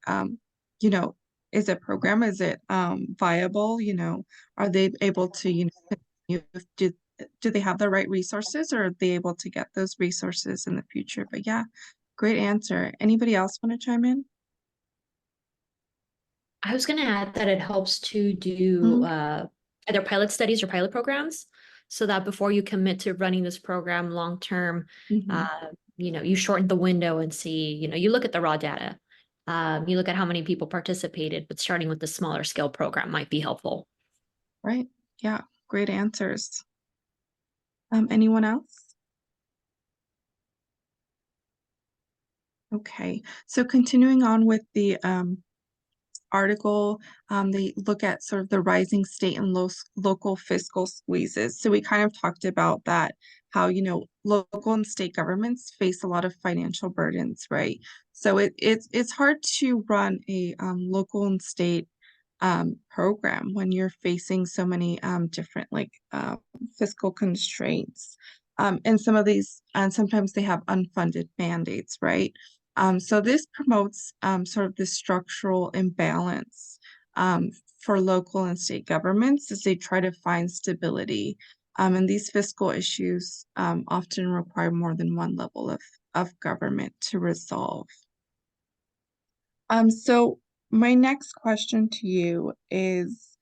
you know, is it program, is it viable? You know, are they able to, you know, do they have the right resources, or are they able to get those resources in the future? But yeah, great answer. Anybody else want to chime in? I was going to add that it helps to do either pilot studies or pilot programs, so that before you commit to running this program long term, you know, you shorten the window and see, you know, you look at the raw data. You look at how many people participated, but starting with the smaller scale program might be helpful. Right. Yeah. Great answers. Anyone else? Okay. So continuing on with the article, they look at sort of the rising state and local fiscal squeezes. So we kind of talked about that, how, you know, local and state governments face a lot of financial burdens, right? So it's hard to run a local and state program when you're facing so many different like fiscal constraints. And some of these, and sometimes they have unfunded mandates, right? So this promotes sort of this structural imbalance for local and state governments as they try to find stability. And these fiscal issues often require more than one level of government to resolve. So my next question to you is,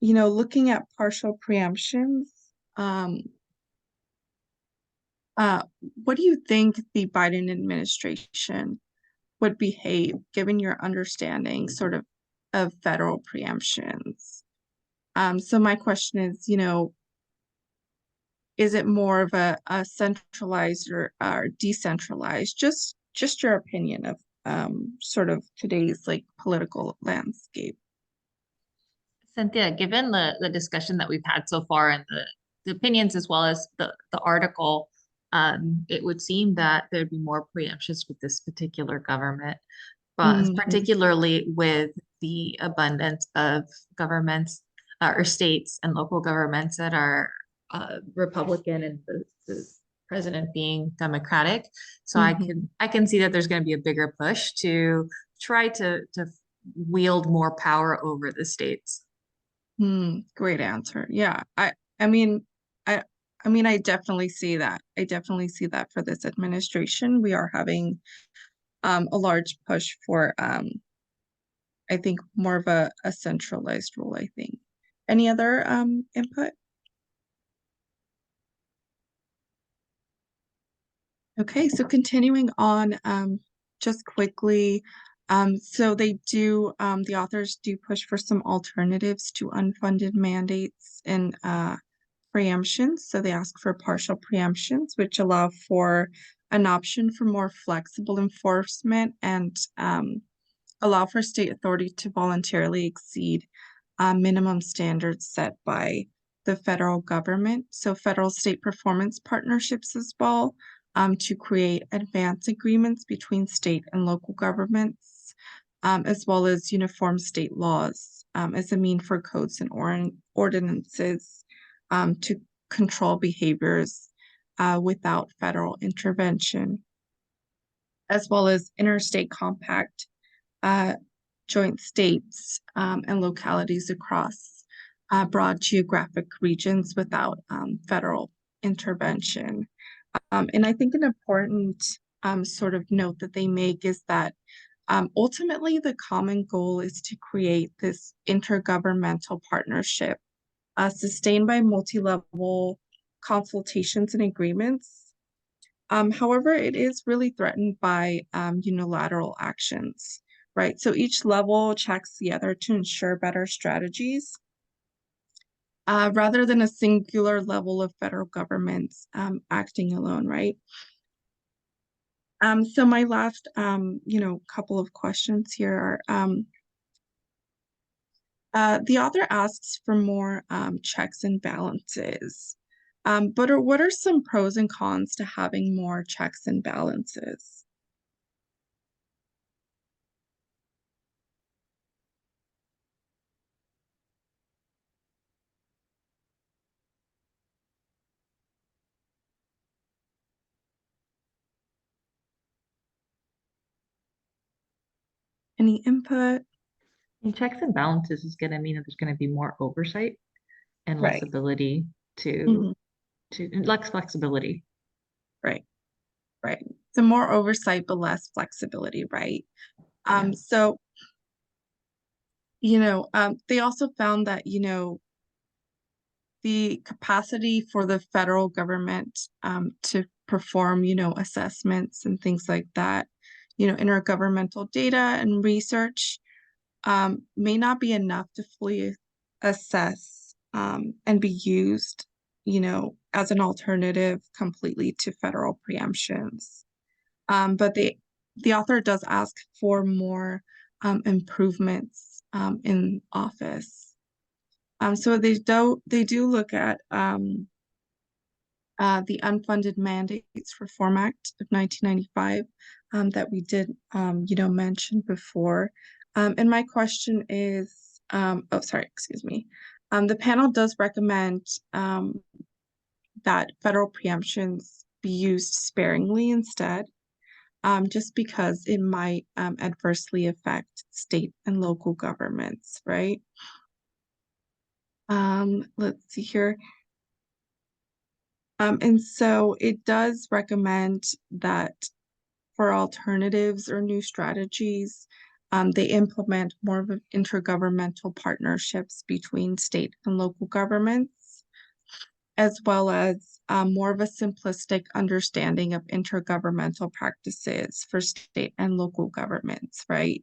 you know, looking at partial preemptions, what do you think the Biden administration would behave given your understanding sort of federal preemptions? So my question is, you know, is it more of a centralized or decentralized? Just your opinion of sort of today's like political landscape. Cynthia, given the discussion that we've had so far and the opinions as well as the article, it would seem that there'd be more preemptions with this particular government, but particularly with the abundance of governments or states and local governments that are Republican and the president being Democratic. So I can see that there's going to be a bigger push to try to wield more power over the states. Great answer. Yeah. I mean, I definitely see that. I definitely see that for this administration. We are having a large push for I think more of a centralized role, I think. Any other input? Okay, so continuing on, just quickly, so they do, the authors do push for some alternatives to unfunded mandates and preemptions. So they ask for partial preemptions, which allow for an option for more flexible enforcement and allow for state authority to voluntarily exceed minimum standards set by the federal government. So federal state performance partnerships as well, to create advance agreements between state and local governments, as well as uniform state laws as a mean for codes and ordinances to control behaviors without federal intervention, as well as interstate compact joint states and localities across broad geographic regions without federal intervention. And I think an important sort of note that they make is that ultimately the common goal is to create this intergovernmental partnership sustained by multi-level consultations and agreements. However, it is really threatened by unilateral actions, right? So each level checks the other to ensure better strategies. Rather than a singular level of federal governments acting alone, right? So my last, couple of questions here are, the author asks for more checks and balances. But what are some pros and cons to having more checks and balances? Any input? And checks and balances is going to mean that there's going to be more oversight and less Right. ability Mhm. to less flexibility. Right. So more oversight, but less flexibility, right? So, they also found that, the capacity for the federal government to perform, assessments and things like that, intergovernmental data and research may not be enough to fully assess and be used, as an alternative completely to federal preemptions. But the author does ask for more improvements in office. So they do look at the Unfunded Mandates Reform Act of 1995 that we did, mention before. And my question is, excuse me. The panel does recommend that federal preemptions be used sparingly instead, just because it might adversely affect state and local governments, right? Let's see here. And so it does recommend that for alternatives or new strategies, they implement more of intergovernmental partnerships between state and local governments, as well as more of a simplistic understanding of intergovernmental practices for state and local governments, right?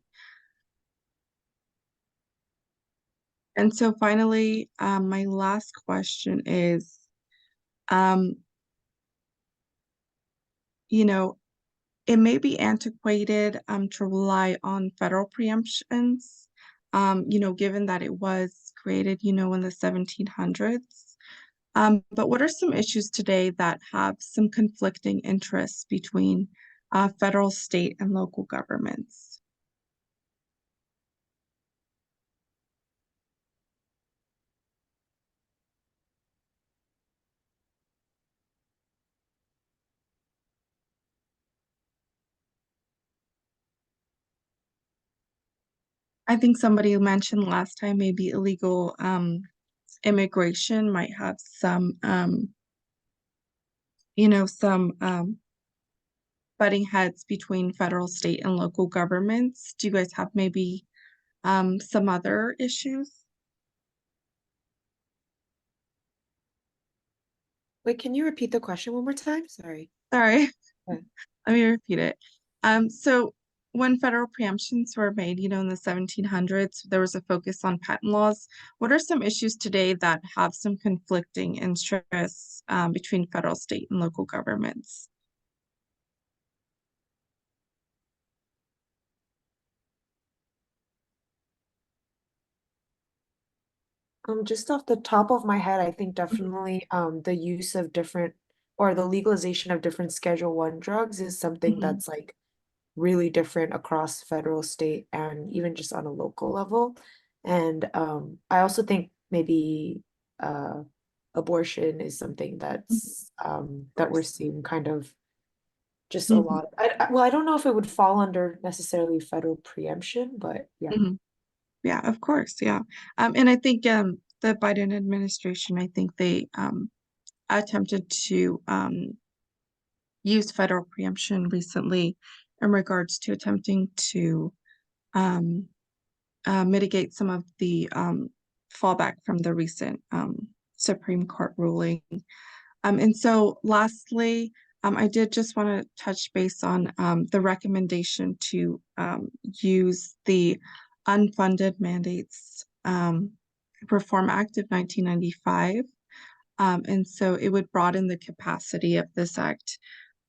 And so finally, my last question is, it may be antiquated to rely on federal preemptions, given that it was created, in the 1700s. But what are some issues today that have some conflicting interests between federal, state, and local governments? I think somebody mentioned last time maybe illegal immigration might have some, butting heads between federal, state, and local governments. Do you guys have maybe some other issues? Wait, can you repeat the question one more time? Sorry. Sorry, Yeah. let me repeat it. So when federal preemptions were made, in the 1700s, there was a focus on patent laws. What are some issues today that have some conflicting interests between federal, state, and local governments? Just off the top of my head, I think definitely the use of different or the legalization of different Schedule 1 drugs is something that's like really different across federal, state, and even just on a local level. And I also think maybe abortion is something that's that we're seeing kind of just a lot. Well, I don't know if it would fall under necessarily federal preemption, but yeah. Yeah, of course. Yeah. And I think, the Biden administration, I think they attempted to use federal preemption recently in regards to attempting to mitigate some of the fallback from the recent Supreme Court ruling. And so lastly, I did just want to touch base on the recommendation to use the Unfunded Mandates Reform Act of 1995. And so it would broaden the capacity of this act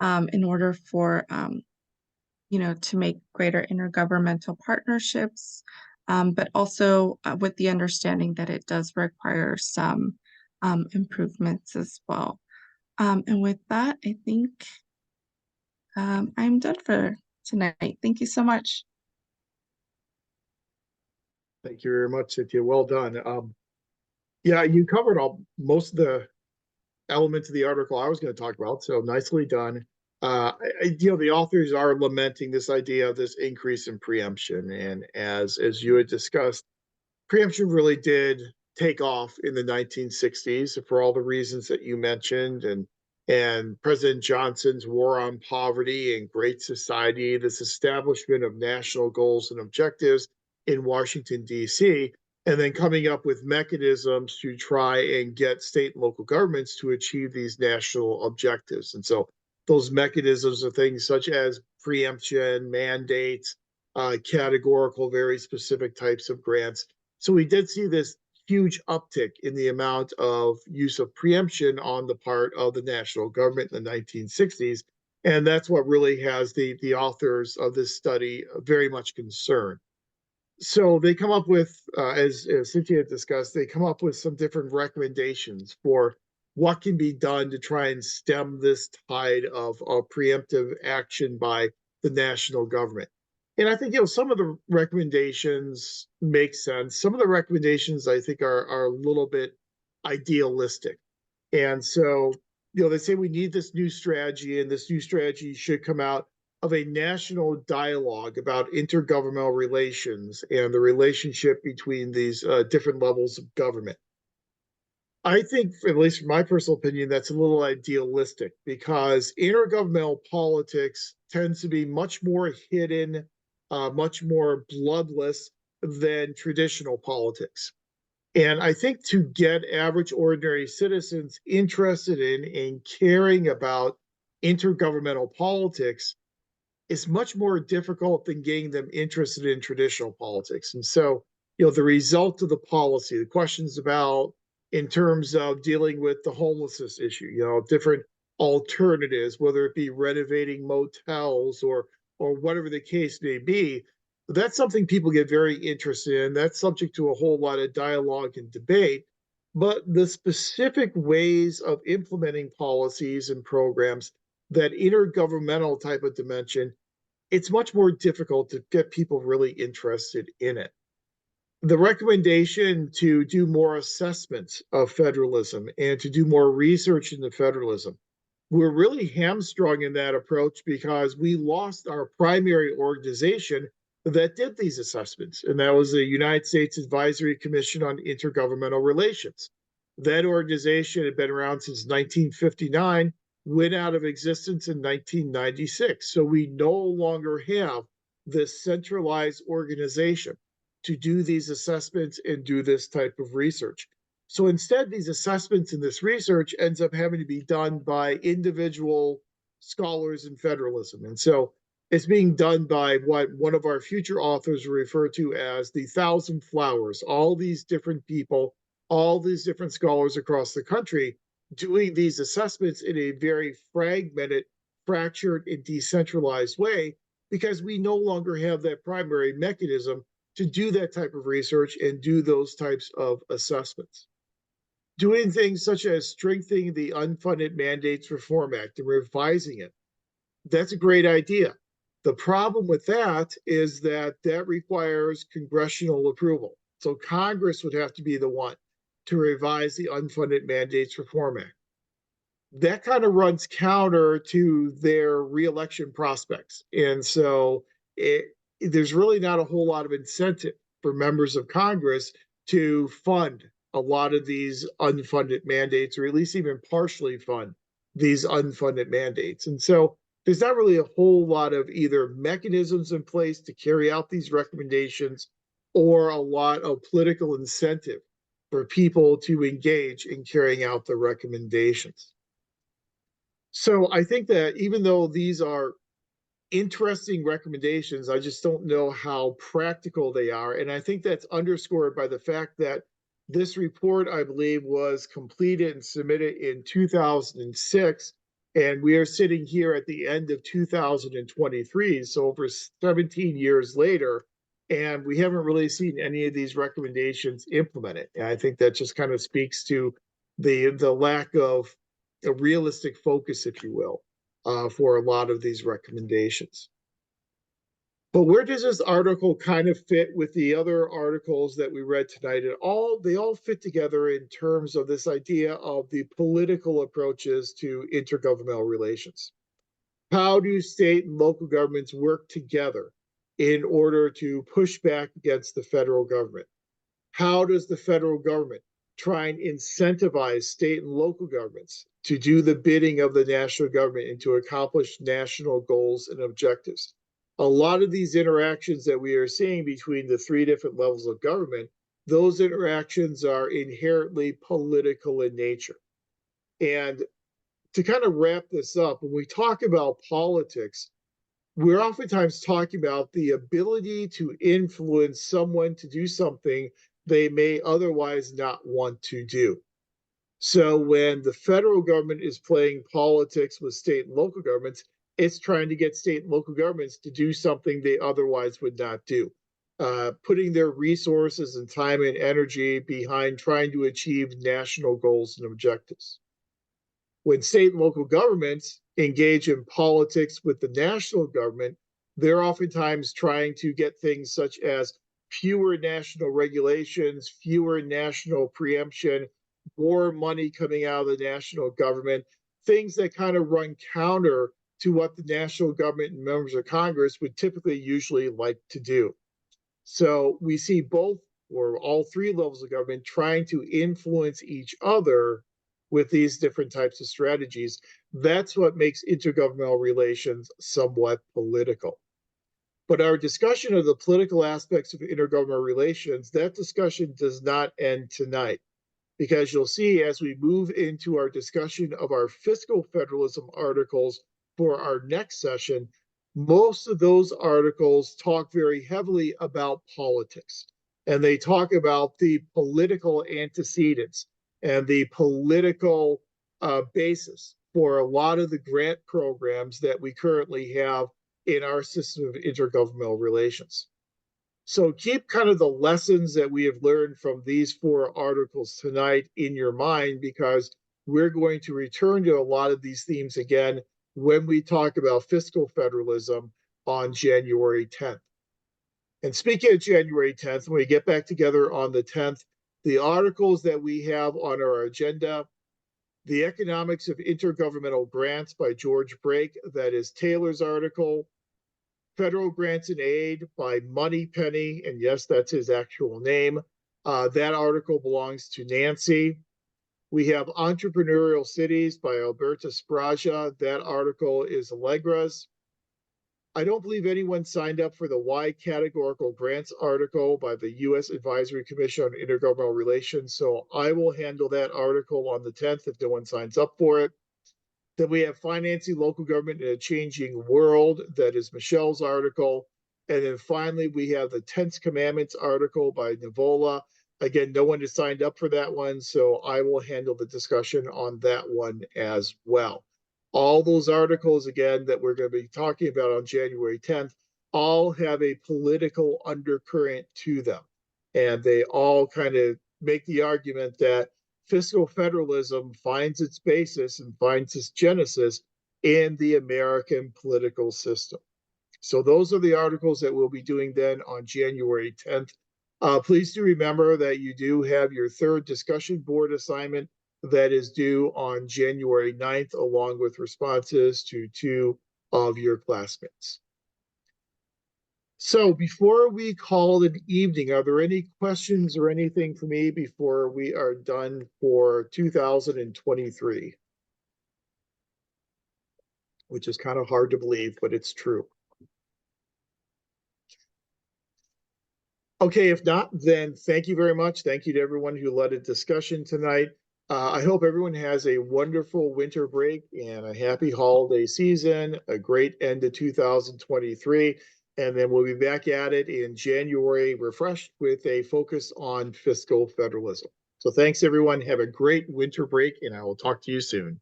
in order for, to make greater intergovernmental partnerships, but also with the understanding that it does require some improvements as well. And with that, I think I'm done for tonight. Thank you so much. Thank you very much, Cynthia. Well done. Yeah, you covered most of the elements of the article I was going to talk about, so nicely done. The authors are lamenting this idea of this increase in preemption, and as you had discussed, preemption really did take off in the 1960s for all the reasons that you mentioned, and President Johnson's war on poverty and Great Society, this establishment of national goals and objectives in Washington, D.C., and then coming up with mechanisms to try and get state and local governments to achieve these national objectives. And so those mechanisms are things such as preemption, mandates, categorical, very specific types of grants. So we did see this huge uptick in the amount of use of preemption on the part of the national government in the 1960s. And that's what really has the authors of this study very much concerned. So they come up with, as Cynthia discussed, they come up with some different recommendations for what can be done to try and stem this tide of preemptive action by the national government. And I think, some of the recommendations make sense. Some of the recommendations I think are a little bit idealistic. And so, they say we need this new strategy, and this new strategy should come out of a national dialogue about intergovernmental relations and the relationship between these different levels of government. I think, at least from my personal opinion, that's a little idealistic because intergovernmental politics tends to be much more hidden, much more bloodless than traditional politics. And I think to get average ordinary citizens interested in and caring about intergovernmental politics is much more difficult than getting them interested in traditional politics. And so, the result of the policy, the questions about in terms of dealing with the homelessness issue, different alternatives, whether it be renovating motels or whatever the case may be, that's something people get very interested in. That's subject to a whole lot of dialogue and debate. But the specific ways of implementing policies and programs, that intergovernmental type of dimension, it's much more difficult to get people really interested in it. The recommendation to do more assessments of federalism and to do more research into federalism, we're really hamstrung in that approach because we lost our primary organization that did these assessments, and that was the United States Advisory Commission on Intergovernmental Relations. That organization had been around since 1959, went out of existence in 1996. So we no longer have this centralized organization to do these assessments and do this type of research. So instead, these assessments and this research ends up having to be done by individual scholars in federalism. And so it's being done by what one of our future authors refer to as the 1,000 flowers, all these different people, all these different scholars across the country doing these assessments in a very fragmented, fractured, and decentralized way, because we no longer have that primary mechanism to do that type of research and do those types of assessments. Doing things such as strengthening the Unfunded Mandates Reform Act and revising it, that's a great idea. The problem with that is that requires congressional approval. So Congress would have to be the one to revise the Unfunded Mandates Reform Act. That kind of runs counter to their reelection prospects. And so there's really not a whole lot of incentive for members of Congress to fund a lot of these unfunded mandates, or at least even partially fund these unfunded mandates. And so there's not really a whole lot of either mechanisms in place to carry out these recommendations or a lot of political incentive for people to engage in carrying out the recommendations. So I think that even though these are interesting recommendations, I just don't know how practical they are. And I think that's underscored by the fact that this report, I believe, was completed and submitted in 2006. And we are sitting here at the end of 2023, so over 17 years later, and we haven't really seen any of these recommendations implemented. And I think that just kind of speaks to the lack of a realistic focus, if you will, for a lot of these recommendations. But where does this article kind of fit with the other articles that we read tonight? They all fit together in terms of this idea of the political approaches to intergovernmental relations. How do state and local governments work together in order to push back against the federal government? How does the federal government try and incentivize state and local governments to do the bidding of the national government and to accomplish national goals and objectives? A lot of these interactions that we are seeing between the three different levels of government, those interactions are inherently political in nature. And to kind of wrap this up, when we talk about politics, we're oftentimes talking about the ability to influence someone to do something they may otherwise not want to do. So when the federal government is playing politics with state and local governments, it's trying to get state and local governments to do something they otherwise would not do, putting their resources and time and energy behind trying to achieve national goals and objectives. When state and local governments engage in politics with the national government, they're oftentimes trying to get things such as fewer national regulations, fewer national preemption, more money coming out of the national government, things that kind of run counter to what the national government and members of Congress would typically usually like to do. So we see both or all three levels of government trying to influence each other with these different types of strategies. That's what makes intergovernmental relations somewhat political. But our discussion of the political aspects of intergovernmental relations, that discussion does not end tonight, because you'll see as we move into our discussion of our fiscal federalism articles for our next session, most of those articles talk very heavily about politics, and they talk about the political antecedents and the political basis for a lot of the grant programs that we currently have in our system of intergovernmental relations. So keep kind of the lessons that we have learned from these four articles tonight in your mind, because we're going to return to a lot of these themes again when we talk about fiscal federalism on January 10th. And speaking of January 10th, when we get back together on the 10th, the articles that we have on our agenda: The Economics of Intergovernmental Grants by George Brake, that is Taylor's article; Federal Grants and Aid by Moneypenny, and yes, that's his actual name. That article belongs to Nancy. We have Entrepreneurial Cities by Alberta Spraja. That article is Allegra's. I don't believe anyone signed up for the Why Categorical Grants article by the U.S. Advisory Commission on Intergovernmental Relations, so I will handle that article on the 10th if no one signs up for it. Then we have Financing Local Government in a Changing World. That is Michelle's article. And then finally, we have the 10th Commandments article by Nivola. Again, no one has signed up for that one, so I will handle the discussion on that one as well. All those articles, again, that we're going to be talking about on January 10th, all have a political undercurrent to them. And they all kind of make the argument that fiscal federalism finds its basis and finds its genesis in the American political system. So those are the articles that we'll be doing then on January 10th. Please do remember that you do have your third discussion board assignment that is due on January 9th, along with responses to 2 of your classmates. So before we call it an evening, are there any questions or anything for me before we are done for 2023? Which is kind of hard to believe, but it's true. Okay, if not, then thank you very much. Thank you to everyone who led a discussion tonight. I hope everyone has a wonderful winter break and a happy holiday season, a great end to 2023. And then we'll be back at it in January, refreshed with a focus on fiscal federalism. So thanks, everyone. Have a great winter break, and I will talk to you soon.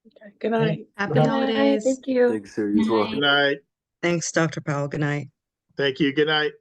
Okay, good night. Happy holidays. Thank you. Thanks, sir. You as well. Good night. Thanks, Dr. Powell. Good night. Thank you. Good night.